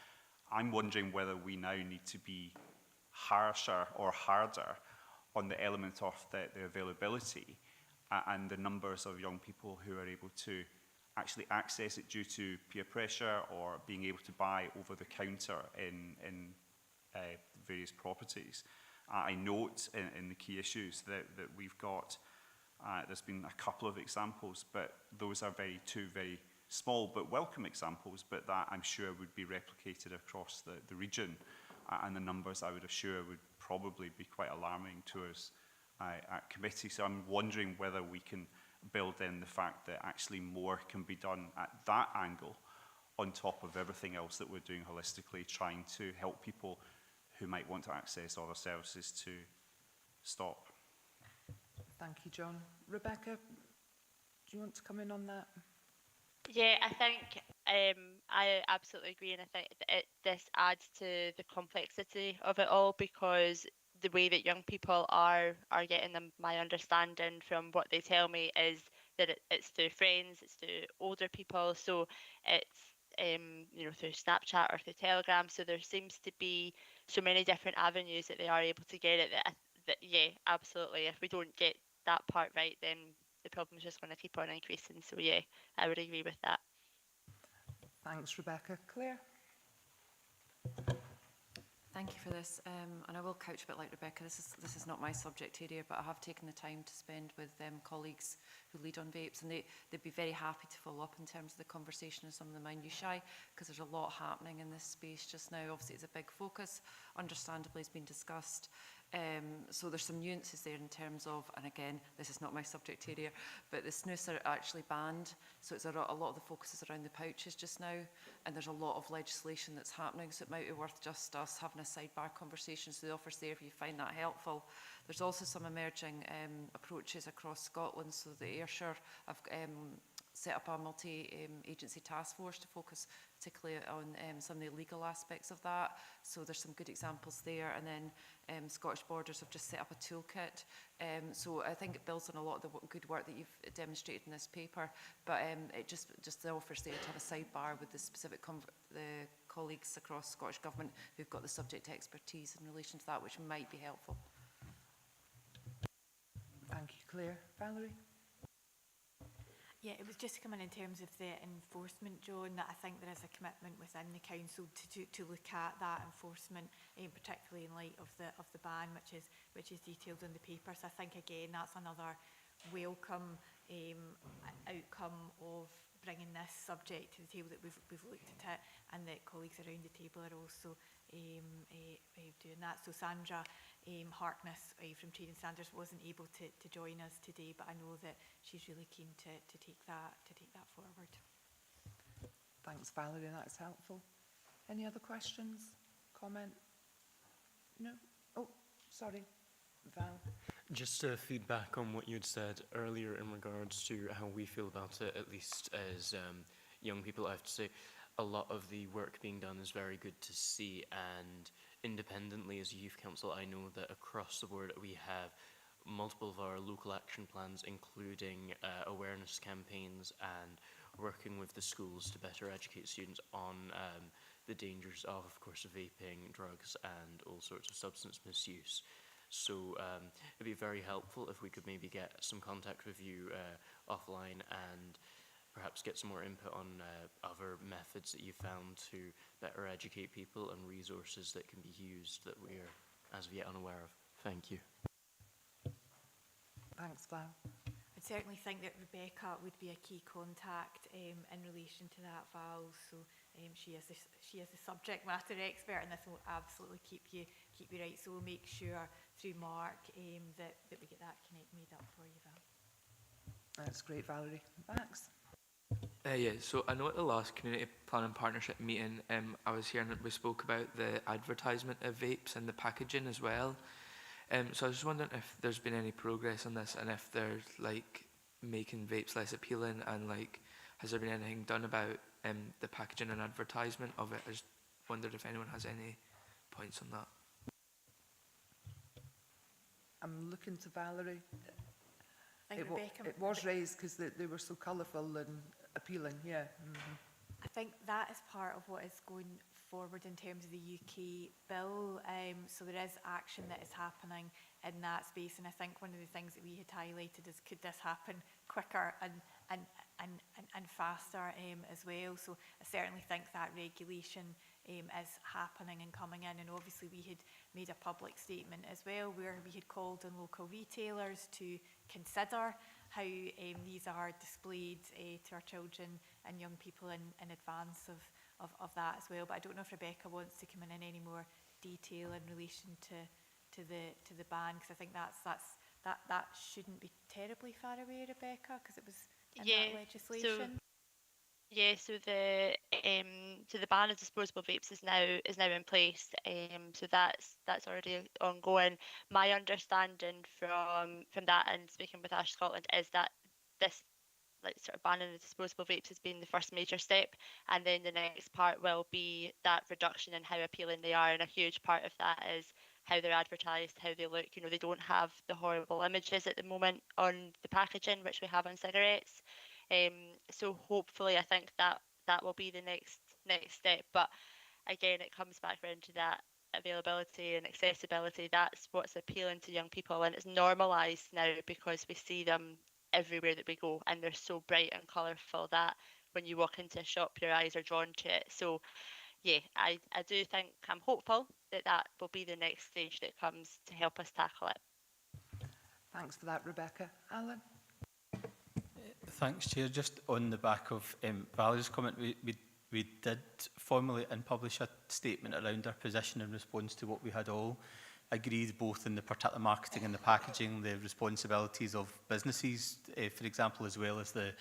I'm wondering whether we now need to be harsher or harder on the element of the availability and the numbers of young people who are able to actually access it due to peer pressure or being able to buy over the counter in various properties. I note in the key issues that we've got, there's been a couple of examples, but those are two very small but welcome examples, but that I'm sure would be replicated across the region. And the numbers, I would assure, would probably be quite alarming to us at committee. So I'm wondering whether we can build in the fact that actually more can be done at that angle on top of everything else that we're doing holistically, trying to help people who might want to access other services to stop. Thank you, John. Rebecca, do you want to come in on that? Yeah, I think I absolutely agree, and I think this adds to the complexity of it all, because the way that young people are getting them, my understanding from what they tell me is that it's through friends, it's through older people, so it's through Snapchat or through Telegram. So there seems to be so many different avenues that they are able to get it. That yeah, absolutely. If we don't get that part right, then the problem's just going to keep on increasing. So yeah, I would agree with that. Thanks, Rebecca. Claire? Thank you for this, and I will couch a bit like Rebecca. This is not my subject area, but I have taken the time to spend with colleagues who lead on vapes, and they'd be very happy to follow up in terms of the conversation and some of the minutiae, because there's a lot happening in this space just now. Obviously, it's a big focus, understandably, it's been discussed. So there's some nuances there in terms of, and again, this is not my subject area, but the snus are actually banned. So it's a lot of the focus is around the pouches just now, and there's a lot of legislation that's happening. So it might be worth just us having a sidebar conversation. So the offer's there if you find that helpful. There's also some emerging approaches across Scotland. So the Ayrshire have set up a multi-agency task force to focus particularly on some of the legal aspects of that. So there's some good examples there. And then Scottish Borders have just set up a toolkit. So I think it builds on a lot of the good work that you've demonstrated in this paper. But it just the offers there to have a sidebar with the specific the colleagues across Scottish Government who've got the subject expertise in relation to that, which might be helpful. Thank you, Claire. Valerie? Yeah, it was just coming in terms of the enforcement, Joan, that I think there is a commitment within the council to look at that enforcement, particularly in light of the ban, which is detailed in the paper. So I think again that's another welcome outcome of bringing this subject to the table, that we've looked at it, and that colleagues around the table are also doing that. So Sandra Harkness from Training Standards wasn't able to join us today, but I know that she's really keen to take that forward. Thanks, Valerie, that's helpful. Any other questions? Comment? No? Oh, sorry. Val? Just feedback on what you'd said earlier in regards to how we feel about it, at least as young people. I have to say a lot of the work being done is very good to see, and independently as a youth council, I know that across the board we have multiple of our local action plans, including awareness campaigns and working with the schools to better educate students on the dangers of course, vaping, drugs, and all sorts of substance misuse. So it'd be very helpful if we could maybe get some contact with you offline and perhaps get some more input on other methods that you found to better educate people and resources that can be used that we're as of yet unaware of. Thank you. Thanks, Val. I'd certainly think that Rebecca would be a key contact in relation to that, Val. So she is the subject matter expert, and this will absolutely keep you right. So we'll make sure through Mark that we get that connect made up for you, Val. That's great, Valerie. Thanks. Yeah, so I know at the last Community Planning Partnership meeting, I was hearing that we spoke about the advertisement of vapes and the packaging as well. So I was just wondering if there's been any progress on this and if they're like making vapes less appealing, and like has there been anything done about the packaging and advertisement of it? I just wondered if anyone has any points on that. I'm looking to Valerie. I think Rebecca, it was raised because they were so colourful and appealing, yeah. Mm-hmm. I think that is part of what is going forward in terms of the UK bill. So there is action that is happening in that space, and I think one of the things that we had highlighted is could this happen quicker and faster as well. So I certainly think that regulation is happening and coming in, and obviously we had made a public statement as well where we had called on local retailers to consider how these are displayed to our children and young people in advance of that as well. But I don't know if Rebecca wants to come in any more detail in relation to the ban, because I think that shouldn't be terribly far away, Rebecca, because it was in that legislation. So the ban of disposable vapes is now in place. So that's already ongoing. My understanding from that and speaking with Ash Scotland is that this sort of banning the disposable vapes has been the first major step, and then the next part will be that reduction in how appealing they are, and a huge part of that is how they're advertised, how they look. You know, they don't have the horrible images at the moment on the packaging which we have on cigarettes. So hopefully I think that will be the next step. But again, it comes back around to that availability and accessibility. That's what's appealing to young people, and it's normalised now because we see them everywhere that we go, and they're so bright and colourful that when you walk into a shop your eyes are drawn to it. So yeah, I do think, I'm hopeful that will be the next stage that comes to help us tackle it. Thanks for that, Rebecca. Alan? Thanks, Chair. Just on the back of Valerie's comment, we did formulate and publish a statement around our position in response to what we had all agreed, both in the particular marketing and the packaging, the responsibilities of businesses, for example, as well as the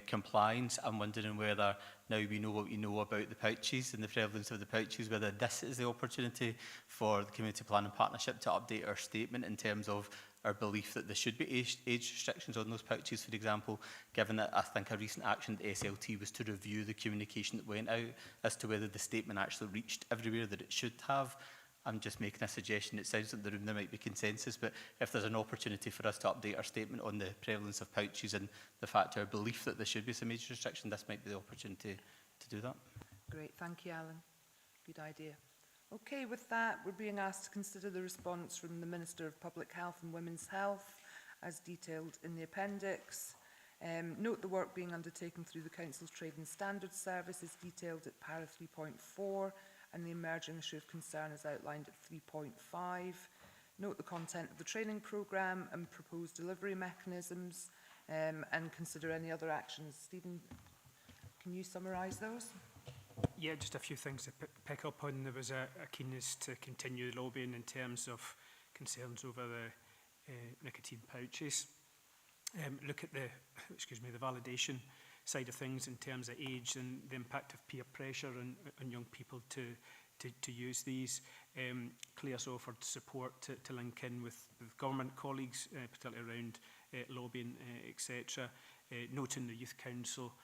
compliance. I'm wondering whether, now we know what we know about the pouches and the prevalence of the pouches, whether this is the opportunity for the Community Planning Partnership to update our statement in terms of our belief that there should be age restrictions on those pouches, for example, given that I think a recent action at SLT was to review the communication that went out as to whether the statement actually reached everywhere that it should have. I'm just making a suggestion. It sounds like the room there might be consensus, but if there's an opportunity for us to update our statement on the prevalence of pouches and the fact our belief that there should be some age restriction, this might be the opportunity to do that. Great, thank you, Alan. Good idea. Okay, with that, we're being asked to consider the response from the Minister of Public Health and Women's Health, as detailed in the appendix. Note the work being undertaken through the Council's Trade and Standards Service is detailed at para 3.4, and the emerging issue of concern is outlined at 3.5. Note the content of the training programme and proposed delivery mechanisms, and consider any other actions. Stephen, can you summarise those? Yeah, just a few things to pick up on. There was a keenness to continue lobbying in terms of concerns over the nicotine pouches. Look at the validation side of things in terms of age and the impact of peer pressure on young people to use these. Claire's offered support to link in with government colleagues, particularly around lobbying, etc. Noting the Youth Council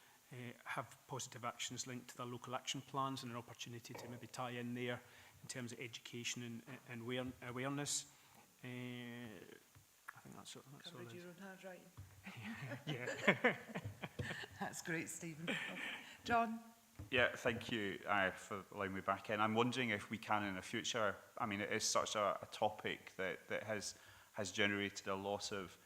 have positive actions linked to their local action plans and an opportunity to maybe tie in there in terms of education and awareness. I think that's all. Covered your own handwriting. Yeah. That's great, Stephen. John? Yeah, thank you for allowing me back in. I'm wondering if we can in the future, I mean, it is such a topic that has generated a lot of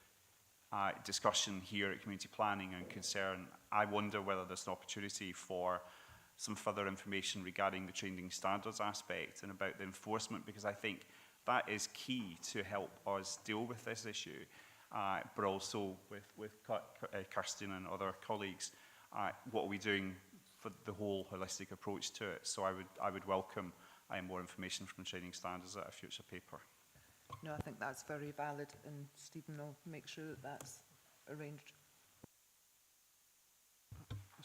discussion here at Community Planning and concern. I wonder whether there's an opportunity for some further information regarding the training standards aspect and about the enforcement, because I think that is key to help us deal with this issue, but also with Kirsten and other colleagues, what are we doing for the whole holistic approach to it? So I would welcome more information from training standards at a future paper. No, I think that's very valid, and Stephen will make sure that that's arranged.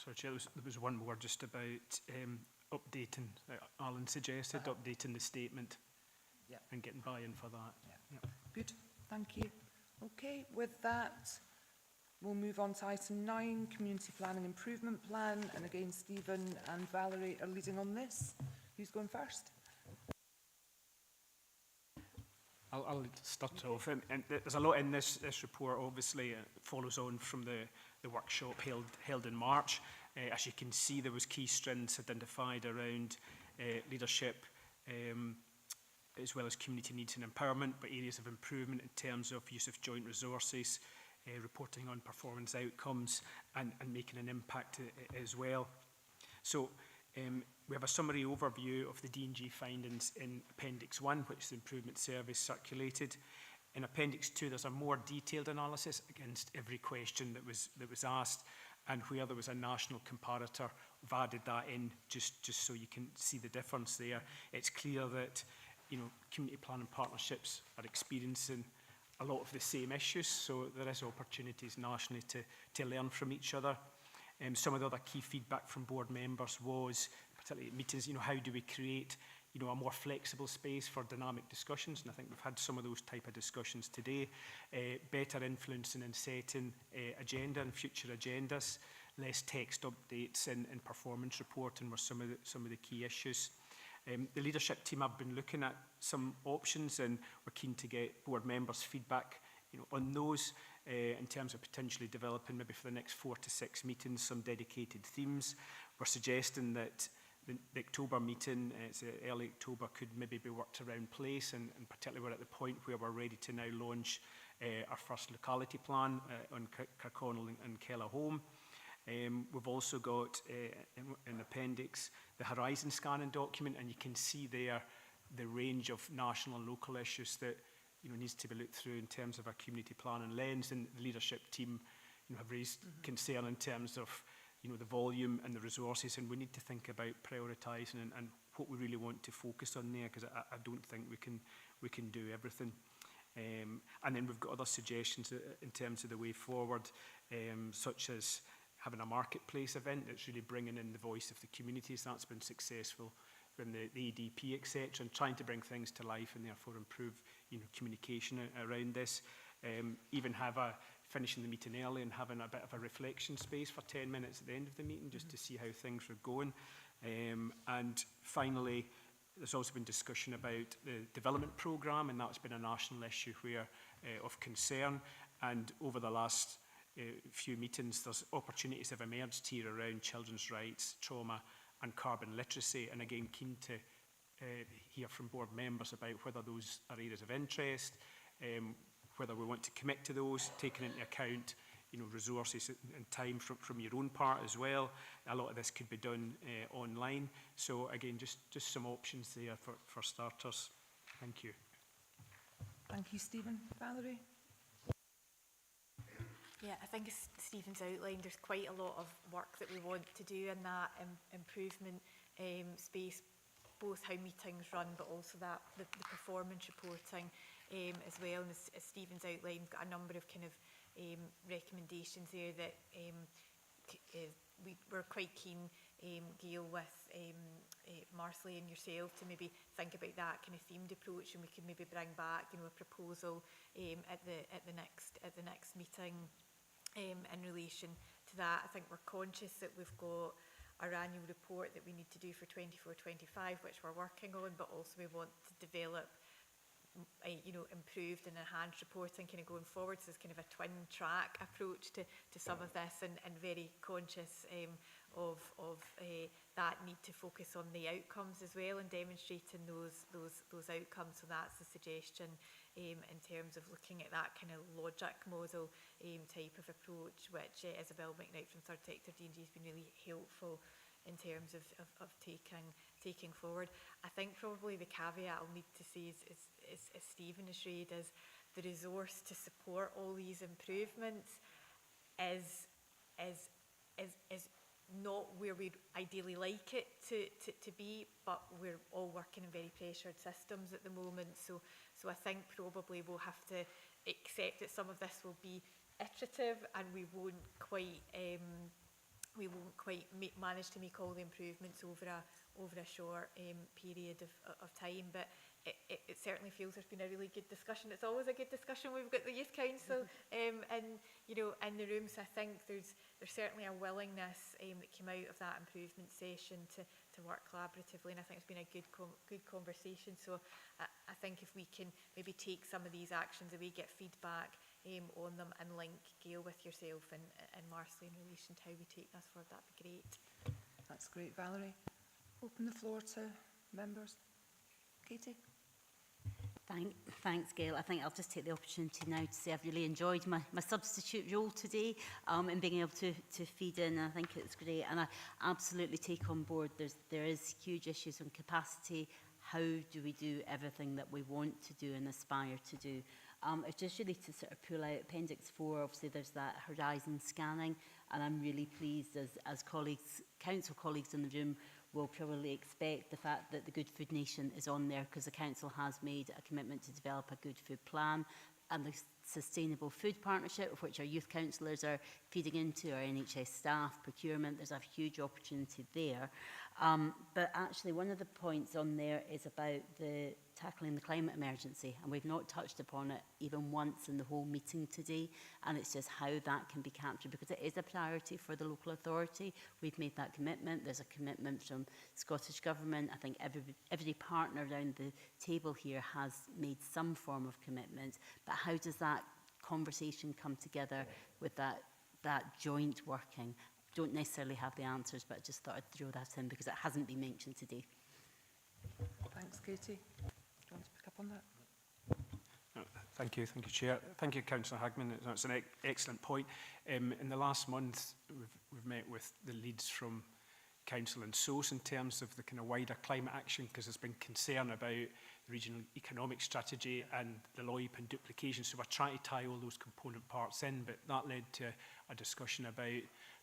Sorry, Chair, there was one more just about updating, Alan suggested, updating the statement and getting buy-in for that. Good, thank you. Okay, with that, we'll move on to item 9, Community Planning Improvement Plan. And again, Stephen and Valerie are leading on this. Who's going first? I'll start off, and there's a lot in this report. Obviously, it follows on from the workshop held in March. As you can see, there was key strengths identified around leadership, as well as community needs and empowerment, but areas of improvement in terms of use of joint resources, reporting on performance outcomes, and making an impact as well. So we have a summary overview of the D&G findings in Appendix 1, which is the improvement survey circulated. In Appendix 2, there's a more detailed analysis against every question that was asked, and where there was a national comparator, we've added that in just so you can see the difference there. It's clear that community planning partnerships are experiencing a lot of the same issues, so there is opportunities nationally to learn from each other. Some of the other key feedback from board members was, particularly at meetings, how do we create a more flexible space for dynamic discussions, and I think we've had some of those type of discussions today. Better influencing and setting agenda and future agendas, less text updates and performance reporting were some of the key issues. The leadership team have been looking at some options, and we're keen to get board members' feedback on those in terms of potentially developing maybe for the next 4 to 6 meetings some dedicated themes. We're suggesting that the October meeting, it's early October, could maybe be worked around place, and particularly we're at the point where we're ready to now launch our first locality plan on Kirkconnell and Keller Home. We've also got in appendix the horizon scanning document, and you can see there the range of national and local issues that needs to be looked through in terms of our community planning lens, and the leadership team have raised concern in terms of the volume and the resources, and we need to think about prioritising and what we really want to focus on there, because I don't think we can do everything. And then we've got other suggestions in terms of the way forward, such as having a marketplace event that's really bringing in the voice of the communities. That's been successful from the ADP, etc., and trying to bring things to life and therefore improve communication around this. Even finishing the meeting early and having a bit of a reflection space for 10 minutes at the end of the meeting just to see how things are going. And finally, there's also been discussion about the development programme, and that's been a national issue of concern. And over the last few meetings, there's opportunities have emerged here around children's rights, trauma and carbon literacy, and again keen to hear from board members about whether those are areas of interest, whether we want to commit to those, taking into account resources and time from your own part as well. A lot of this could be done online, so again just some options there for starters. Thank you. Thank you, Stephen. Valerie? Yeah, I think as Stephen's outlined, there's quite a lot of work that we want to do in that improvement space, both how meetings run, but also the performance reporting as well. And as Stephen's outlined, we've got a number of kind of recommendations there that we're quite keen, Gail, with Marsley and yourself to maybe think about that kind of themed approach, and we can maybe bring back a proposal at the next meeting in relation to that. I think we're conscious that we've got our annual report that we need to do for 24-25, which we're working on, but also we want to develop improved and enhanced reporting kind of going forward. So it's kind of a twin track approach to some of this, and very conscious of that need to focus on the outcomes as well and demonstrating those outcomes. So that's the suggestion in terms of looking at that kind of logic model type of approach, which Isabel McKnight from Third Sector D&G has been really helpful in terms of taking forward. I think probably the caveat I'll need to say is Stephen has raised, is the resource to support all these improvements is not where we'd ideally like it to be, but we're all working in very pressured systems at the moment. So I think probably we'll have to accept that some of this will be iterative, and we won't quite we won't quite manage to make all the improvements over a short period of time, but it certainly feels there's been a really good discussion. It's always a good discussion. We've got the Youth Council and in the room, so I think there's certainly a willingness that came out of that improvement session to work collaboratively, and I think it's been a good conversation. So I think if we can maybe take some of these actions away, get feedback on them, and link Gail with yourself and Marcely in relation to how we take this forward, that'd be great. That's great, Valerie. Open the floor to members. Katie? Thanks, Gail. I think I'll just take the opportunity now to say I've really enjoyed my substitute role today and being able to feed in. I think it's great, and I absolutely take on board there is huge issues on capacity. How do we do everything that we want to do and aspire to do? It's just really to sort of pull out Appendix 4. Obviously, there's that horizon scanning, and I'm really pleased as colleagues, council colleagues in the room will probably expect the fact that the Good Food Nation is on there, because the council has made a commitment to develop a good food plan, and the Sustainable Food Partnership, of which our youth councillors are feeding into, our NHS staff, procurement. There's a huge opportunity there. But actually, one of the points on there is about tackling the climate emergency, and we've not touched upon it even once in the whole meeting today, and it's just how that can be captured, because it is a priority for the local authority. We've made that commitment. There's a commitment from Scottish Government. I think every partner around the table here has made some form of commitment, but how does that conversation come together with that joint working? Don't necessarily have the answers, but I just thought I'd throw that in because it hasn't been mentioned today. Thanks, Katie. Do you want to pick up on that? Thank you, Chair. Thank you, Councillor Hagman. That's an excellent point. In the last month, we've met with the leads from Council and SOS in terms of the kind of wider climate action, because there's been concern about the regional economic strategy and the LOIP and duplication. So we're trying to tie all those component parts in, but that led to a discussion about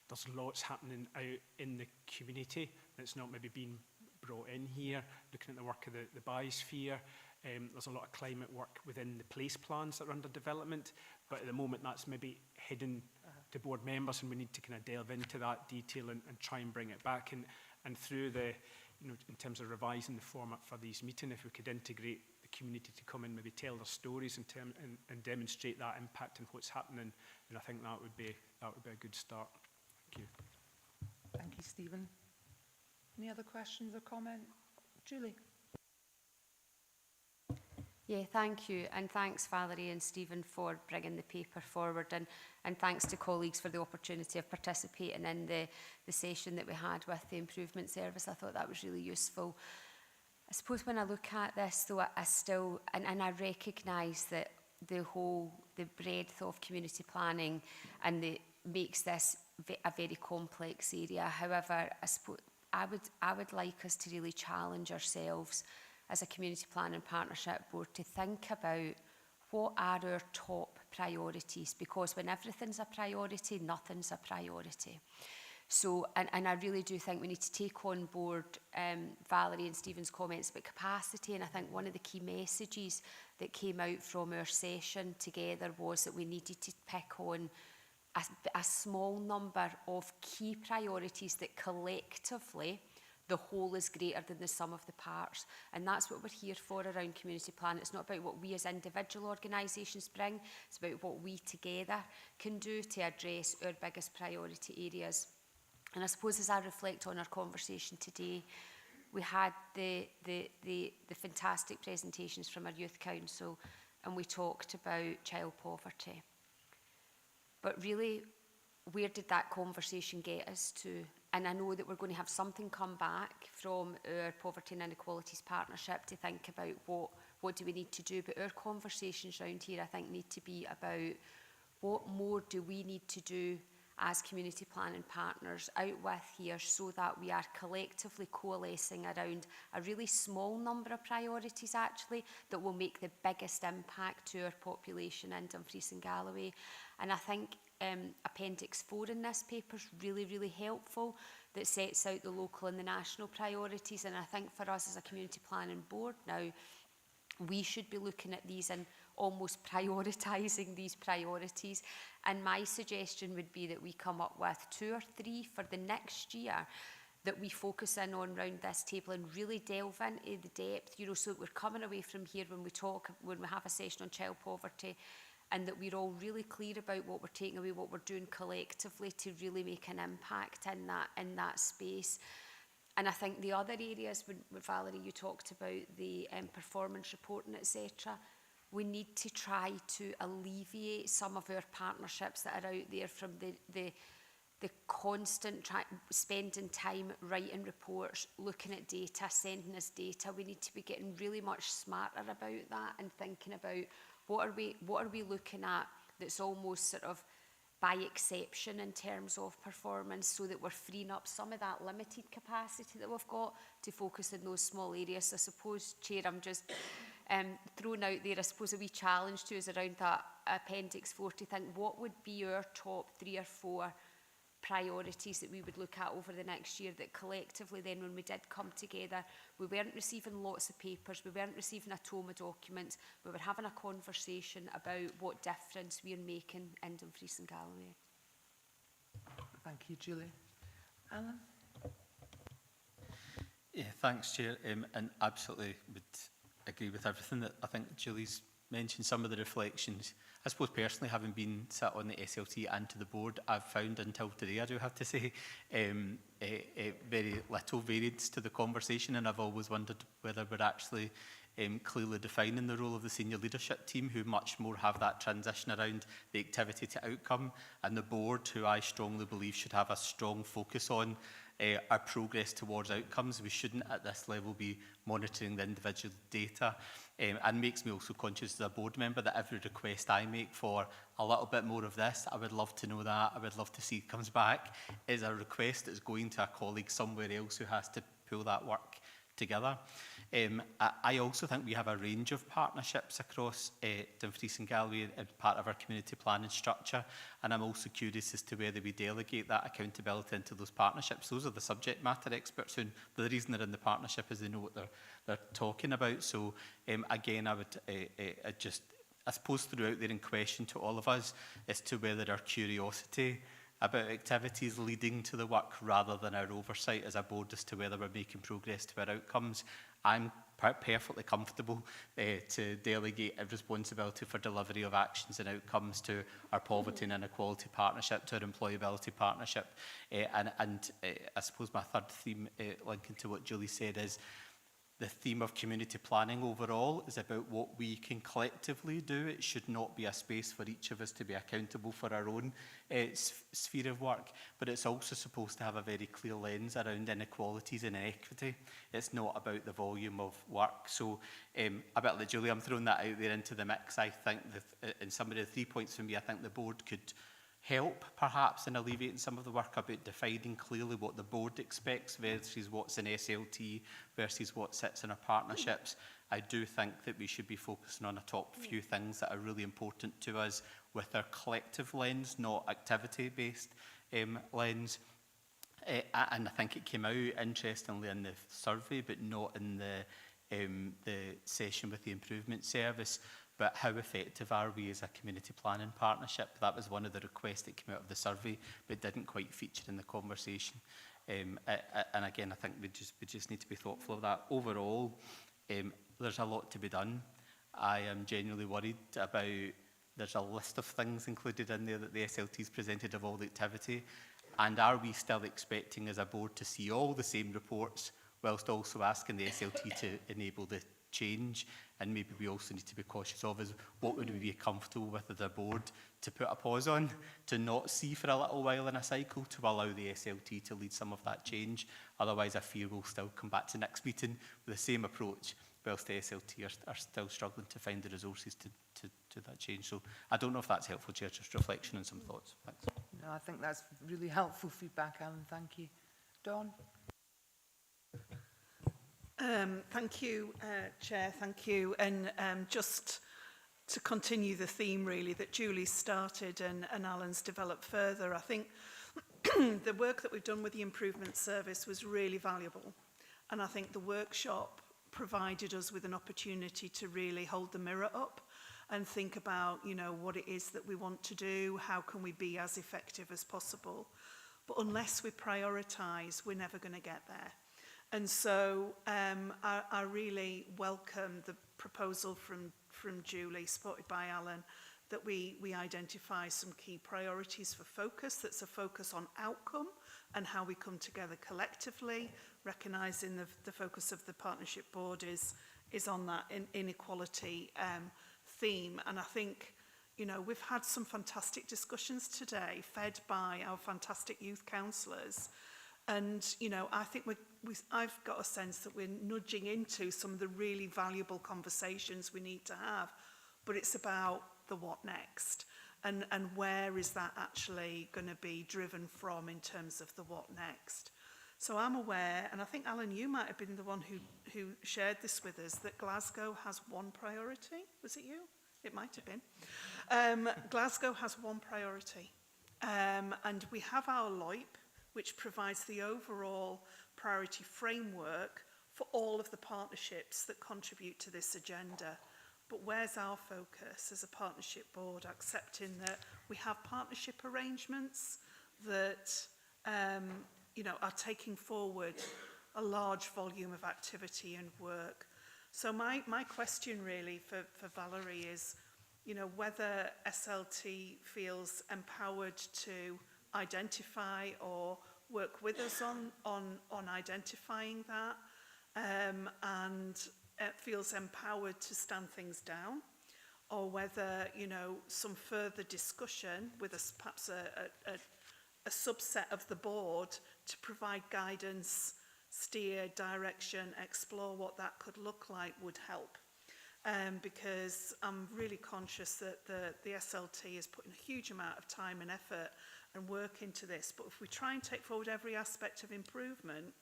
there's lots happening out in the community that's not maybe being brought in here, looking at the work of the biosphere. There's a lot of climate work within the place plans that are under development, but at the moment that's maybe hidden to board members, and we need to kind of delve into that detail and try and bring it back. And through the, in terms of revising the format for these meetings, if we could integrate the community to come and maybe tell their stories and demonstrate that impact and what's happening, then I think that would be a good start. Thank you. Thank you, Stephen. Any other questions or comment? Julie? Yeah, thank you, and thanks Valerie and Stephen for bringing the paper forward, and thanks to colleagues for the opportunity of participating in the session that we had with the improvement service. I thought that was really useful. I suppose when I look at this though, I still, and I recognise that the breadth of community planning and makes this a very complex area. However, I suppose I would like us to really challenge ourselves as a community planning partnership board to think about what are our top priorities, because when everything's a priority, nothing's a priority. So, and I really do think we need to take on board Valerie and Stephen's comments about capacity, and I think one of the key messages that came out from our session together was that we needed to pick on a small number of key priorities that collectively the whole is greater than the sum of the parts. And that's what we're here for around community plan. It's not about what we as individual organisations bring, it's about what we together can do to address our biggest priority areas. And I suppose as I reflect on our conversation today, we had the fantastic presentations from our Youth Council, and we talked about child poverty. But really, where did that conversation get us to? And I know that we're going to have something come back from our Poverty and Inequalities Partnership to think about what do we need to do. But our conversations around here, I think, need to be about what more do we need to do as community planning partners out with here, so that we are collectively coalescing around a really small number of priorities actually that will make the biggest impact to our population in Dumfries and Galloway. And I think Appendix 4 in this paper is really, really helpful, that sets out the local and the national priorities. And I think for us as a community planning board now, we should be looking at these and almost prioritising these priorities. And my suggestion would be that we come up with 2 or 3 for the next year that we focus in on round this table and really delve into the depth, you know, so that we're coming away from here when we have a session on child poverty, and that we're all really clear about what we're taking away, what we're doing collectively to really make an impact in that space. And I think the other areas, when Valerie, you talked about the performance reporting, etc., we need to try to alleviate some of our partnerships that are out there from the constant spending time writing reports, looking at data, sending us data. We need to be getting really much smarter about that and thinking about what are we looking at that's almost sort of by exception in terms of performance, so that we're freeing up some of that limited capacity that we've got to focus in those small areas. I suppose, Chair, I'm just throwing out there, I suppose a wee challenge to us around that Appendix 4 to think what would be our top 3 or 4 priorities that we would look at over the next year, that collectively then when we did come together, we weren't receiving lots of papers, we weren't receiving a tome of documents, we were having a conversation about what difference we're making in Dumfries and Galloway. Thank you, Julie. Alan? Yeah, thanks, Chair, and absolutely would agree with everything that I think Julie's mentioned. Some of the reflections, I suppose personally, having been sat on the SLT and to the board, I've found until today, I do have to say, a very little variance to the conversation, and I've always wondered whether we're actually clearly defining the role of the senior leadership team, who much more have that transition around the activity to outcome, and the board, who I strongly believe should have a strong focus on our progress towards outcomes. We shouldn't at this level be monitoring the individual data, and makes me also conscious as a board member that every request I make for a little bit more of this, I would love to know that, I would love to see it comes back, is a request that's going to a colleague somewhere else who has to pull that work together. I also think we have a range of partnerships across Dumfries and Galloway as part of our community planning structure, and I'm also curious as to whether we delegate that accountability into those partnerships. Those are the subject matter experts, who the reason they're in the partnership is they know what they're talking about. So again, I would I suppose throw out there in question to all of us as to whether our curiosity about activities leading to the work rather than our oversight as a board as to whether we're making progress to our outcomes. I'm perfectly comfortable to delegate a responsibility for delivery of actions and outcomes to our poverty and inequality partnership, to our employability partnership. And I suppose my third theme, linking to what Julie said, is the theme of community planning overall is about what we can collectively do. It should not be a space for each of us to be accountable for our own sphere of work, but it's also supposed to have a very clear lens around inequalities and inequity. It's not about the volume of work. So a bit like Julie, I'm throwing that out there into the mix. I think that in some of the 3 points for me, I think the board could help perhaps in alleviating some of the work about defining clearly what the board expects versus what's in SLT versus what sits in our partnerships. I do think that we should be focusing on a top few things that are really important to us with our collective lens, not activity-based lens. And I think it came out interestingly in the survey, but not in the session with the improvement service. But how effective are we as a community planning partnership? That was one of the requests that came out of the survey, but didn't quite feature in the conversation. And again, I think we just need to be thoughtful of that. Overall, there's a lot to be done. I am genuinely worried about, there's a list of things included in there that the SLT's presented of all the activity. And are we still expecting as a board to see all the same reports whilst also asking the SLT to enable the change? And maybe we also need to be cautious of is what would we be comfortable with as a board to put a pause on, to not see for a little while in a cycle, to allow the SLT to lead some of that change. Otherwise, I fear we'll still come back to next meeting with the same approach, whilst the SLT are still struggling to find the resources to that change. So I don't know if that's helpful, Chair, just reflection and some thoughts. Thanks. No, I think that's really helpful feedback, Alan. Thank you. Dawn? Thank you, Chair, thank you. And just to continue the theme really that Julie started and Alan's developed further, I think the work that we've done with the improvement service was really valuable. And I think the workshop provided us with an opportunity to really hold the mirror up and think about, you know, what it is that we want to do, how can we be as effective as possible. But unless we prioritise, we're never going to get there. And so I really welcome the proposal from Julie, supported by Alan, that we identify some key priorities for focus. That's a focus on outcome and how we come together collectively, recognising the focus of the Partnership Board is on that inequality theme. And I think, you know, we've had some fantastic discussions today, fed by our fantastic youth councillors. And, you know, I think I've got a sense that we're nudging into some of the really valuable conversations we need to have. But it's about the what next, and where is that actually going to be driven from in terms of the what next. So I'm aware, and I think, Alan, you might have been the one who shared this with us, that Glasgow has one priority. Was it you? It might have been. Glasgow has one priority. And we have our LOIP, which provides the overall priority framework for all of the partnerships that contribute to this agenda. But where's our focus as a partnership board, accepting that we have partnership arrangements that you know, are taking forward a large volume of activity and work. So my question really for Valerie is, you know, whether SLT feels empowered to identify or work with us on identifying that, and it feels empowered to stand things down, or whether, you know, some further discussion with perhaps a subset of the board to provide guidance, steer, direction, explore what that could look like would help. Because I'm really conscious that the SLT is putting a huge amount of time and effort and work into this, but if we try and take forward every aspect of improvement,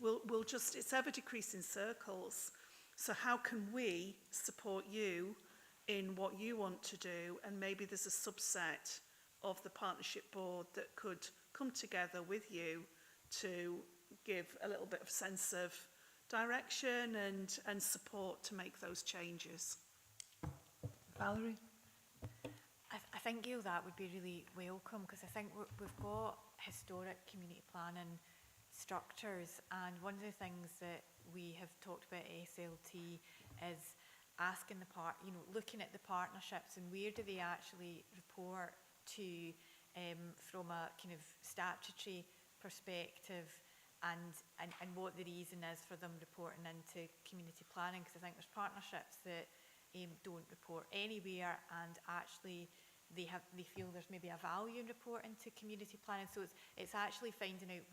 we'll just, it's ever decreasing circles. So how can we support you in what you want to do? And maybe there's a subset of the partnership board that could come together with you to give a little bit of sense of direction and support to make those changes. Valerie? I think, Gail, that would be really welcome, because I think we've got historic community planning structures, and one of the things that we have talked about at SLT is asking looking at the partnerships and where do they actually report to from a kind of statutory perspective, and what the reason is for them reporting into community planning, because I think there's partnerships that don't report anywhere, and actually they feel there's maybe a value in reporting to community planning. So it's actually finding out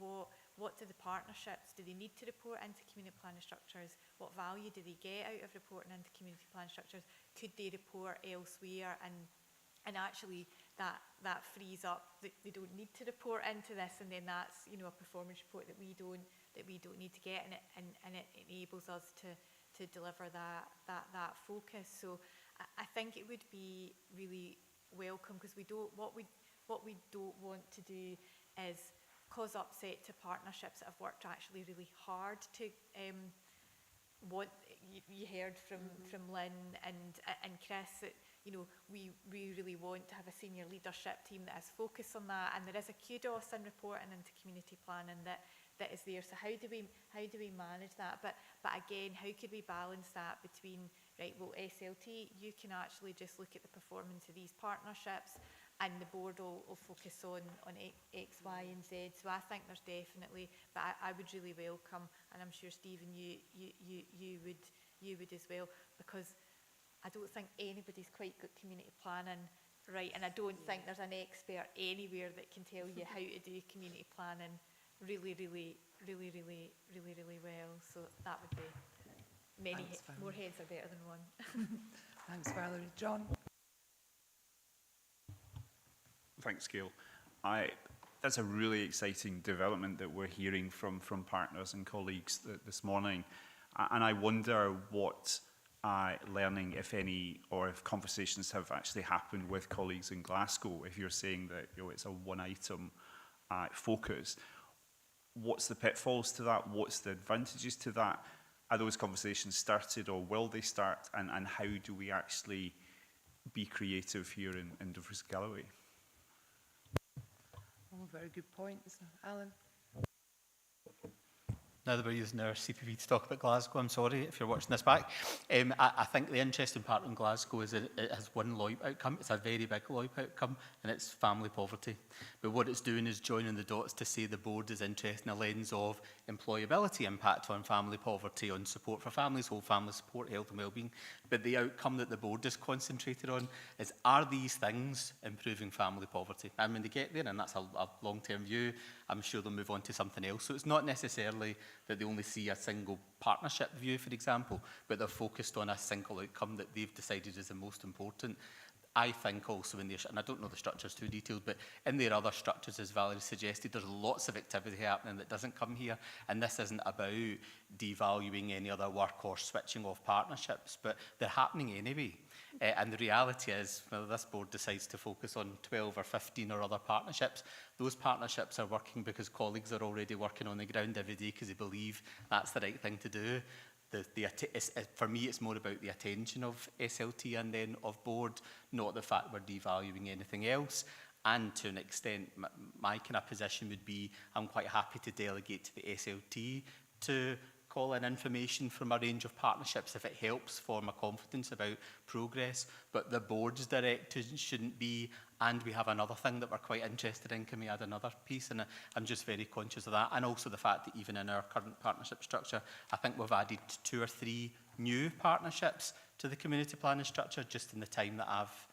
what do the partnerships, do they need to report into community planning structures? What value do they get out of reporting into community planning structures? Could they report elsewhere? And actually that frees up that they don't need to report into this, and then that's, you know, a performance report that we don't need to get, and it enables us to deliver that focus. So I think it would be really welcome, because what we don't want to do is cause upset to partnerships that have worked actually really hard to what you heard from Lynn and Chris, that, you know, we really want to have a senior leadership team that has focus on that, and there is a kudos in reporting into community planning that is there. So how do we manage that? But again, how could we balance that between, right, well, SLT, you can actually just look at the performance of these partnerships, and the board will focus on X, Y, and Z. So I think there's definitely, but I would really welcome, and I'm sure Stephen, you would as well, because I don't think anybody's quite got community planning right, and I don't think there's an expert anywhere that can tell you how to do community planning really well. So that would be more heads are better than one. Thanks, Valerie. John? Thanks, Gail. That's a really exciting development that we're hearing from partners and colleagues this morning. And I wonder what learning, if any, or if conversations have actually happened with colleagues in Glasgow, if you're saying that, you know, it's a one-item focus. What's the pitfalls to that? What's the advantages to that? are those conversations started, or will they start? And how do we actually be creative here in Dumfries and Galloway? Oh, very good points, Alan. Now that we're using our CPV to talk about Glasgow, I'm sorry if you're watching this back. I think the interesting part in Glasgow is that it has one LOIP outcome. It's a very big LOIP outcome, and it's family poverty. But what it's doing is joining the dots to say the board is interested in a lens of employability impact on family poverty, on support for families, whole family support, health and wellbeing. But the outcome that the board is concentrated on is, are these things improving family poverty? And when they get there, and that's a long-term view, I'm sure they'll move on to something else. So it's not necessarily that they only see a single partnership view, for example, but they're focused on a single outcome that they've decided is the most important. I think also in their, and I don't know the structures too detailed, but in their other structures, as Valerie suggested, there's lots of activity happening that doesn't come here. And this isn't about devaluing any other work or switching off partnerships, but they're happening anyway. And the reality is, whether this board decides to focus on 12 or 15 or other partnerships, those partnerships are working because colleagues are already working on the ground every day because they believe that's the right thing to do. For me, it's more about the attention of SLT and then of board, not the fact we're devaluing anything else. And to an extent, my kind of position would be, I'm quite happy to delegate to the SLT to call in information from a range of partnerships if it helps form a confidence about progress. But the board's direction shouldn't be, and we have another thing that we're quite interested in, can we add another piece? And I'm just very conscious of that. And also the fact that even in our current partnership structure, I think we've added 2 or 3 new partnerships to the community planning structure just in the time that I've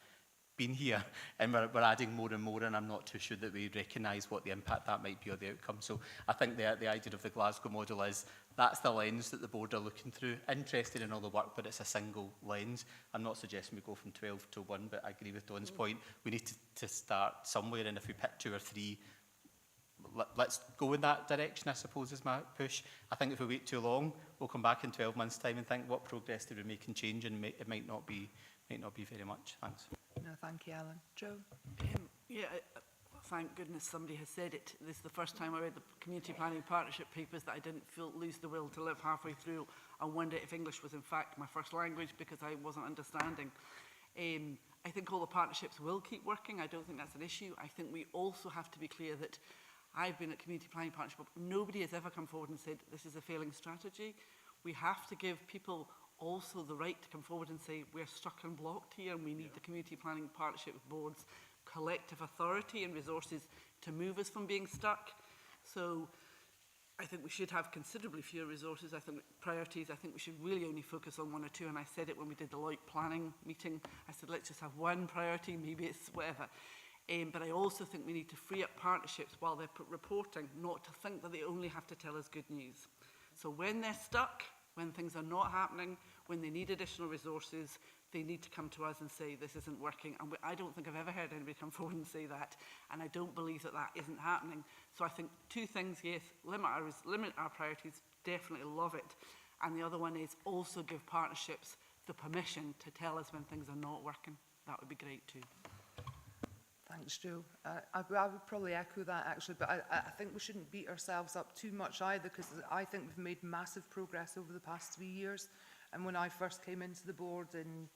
been here, and we're adding more and more, and I'm not too sure that we recognise what the impact that might be or the outcome. So I think the idea of the Glasgow model is that's the lens that the board are looking through. Interested in all the work, but it's a single lens. I'm not suggesting we go from 12 to 1, but I agree with Dawn's point. We need to start somewhere, and if we pick 2 or 3, let's go in that direction, I suppose, is my push. I think if we wait too long, we'll come back in 12 months' time and think, what progress did we make in change? And it might not be very much. Thanks. No, thank you, Alan. Joe? Thank goodness somebody has said it. This is the first time I read the community planning partnership papers that I didn't lose the will to live halfway through. I wonder if English was in fact my first language because I wasn't understanding. I think all the partnerships will keep working. I don't think that's an issue. I think we also have to be clear that I've been at community planning partnership, but nobody has ever come forward and said this is a failing strategy. We have to give people also the right to come forward and say we're stuck and blocked here and we need the community planning partnership board's collective authority and resources to move us from being stuck. So I think we should have considerably fewer resources. I think priorities, I think we should really only focus on 1 or 2, and I said it when we did the LOIP planning meeting. I said let's just have 1 priority, maybe it's whatever. But I also think we need to free up partnerships while they're reporting, not to think that they only have to tell us good news. So when they're stuck, when things are not happening, when they need additional resources, they need to come to us and say this isn't working. And I don't think I've ever heard anybody come forward and say that. And I don't believe that that isn't happening. So I think 2 things, yes, limit our priorities, definitely love it. And the other one is also give partnerships the permission to tell us when things are not working. That would be great too. Thanks, Joe. I would probably echo that, actually, but I think we shouldn't beat ourselves up too much either, because I think we've made massive progress over the past 3 years. And when I first came into the board in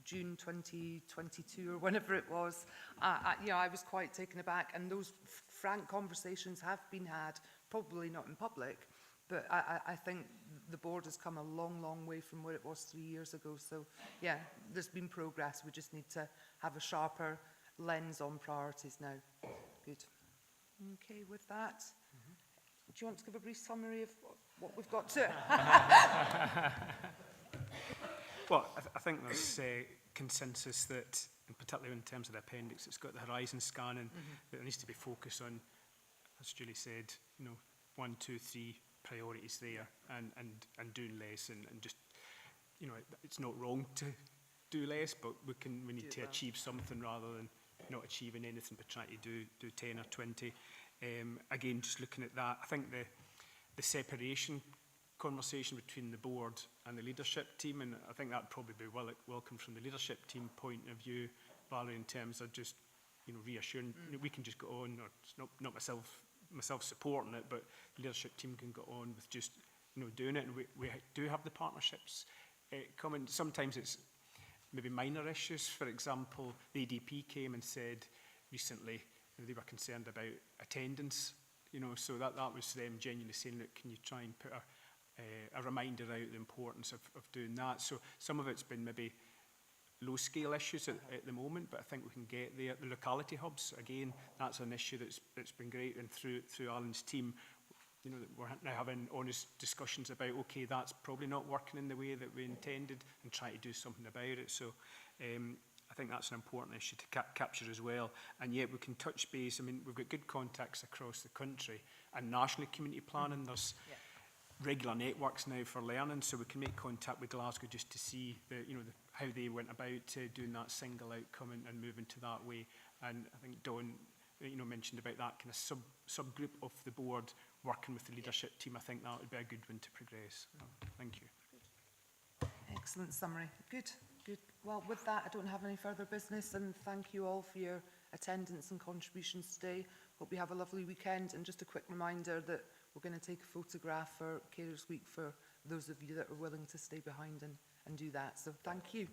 June 2022 or whenever it was, I was quite taken aback. And those frank conversations have been had, probably not in public, but I think the board has come a long, long way from where it was 3 years ago. So, yeah, there's been progress. We just need to have a sharper lens on priorities now. Good. Okay, with that, do you want to give a brief summary of what we've got to? Well, I think there's consensus that, and particularly in terms of the appendix, it's got the horizon scanning, that there needs to be focus on, as Julie said, 1, 2, 3 priorities there, and doing less, and just, it's not wrong to do less, but we need to achieve something rather than not achieving anything, but trying to do 10 or 20. Again, just looking at that, I think the separation conversation between the board and the leadership team, and I think that'd probably be welcome from the leadership team point of view, Valerie, in terms of just reassuring we can just go on, or it's not myself supporting it, but the leadership team can go on with just doing it, and we do have the partnerships coming. Sometimes it's maybe minor issues. For example, the ADP came and said recently they were concerned about attendance, so that was them genuinely saying, look, can you try and put a reminder out the importance of doing that. So some of it's been maybe low-scale issues at the moment, but I think we can get there. The locality hubs, again, that's an issue that's been great, and through Alan's team, we're now having honest discussions about, okay, that's probably not working in the way that we intended, and try to do something about it. So I think that's an important issue to capture as well. And yet we can touch base. I mean, we've got good contacts across the country, and national community planning, there's regular networks now for learning, so we can make contact with Glasgow just to see how they went about doing that single outcome and moving to that way. And I think Dawn mentioned about that kind of subgroup of the board working with the leadership team. I think that would be a good one to progress. Thank you. Excellent summary. Good, good. Well, with that, I don't have any further business, and thank you all for your attendance and contributions today. Hope you have a lovely weekend, and just a quick reminder that we're going to take a photograph for Carers Week for those of you that are willing to stay behind and do that. So thank you.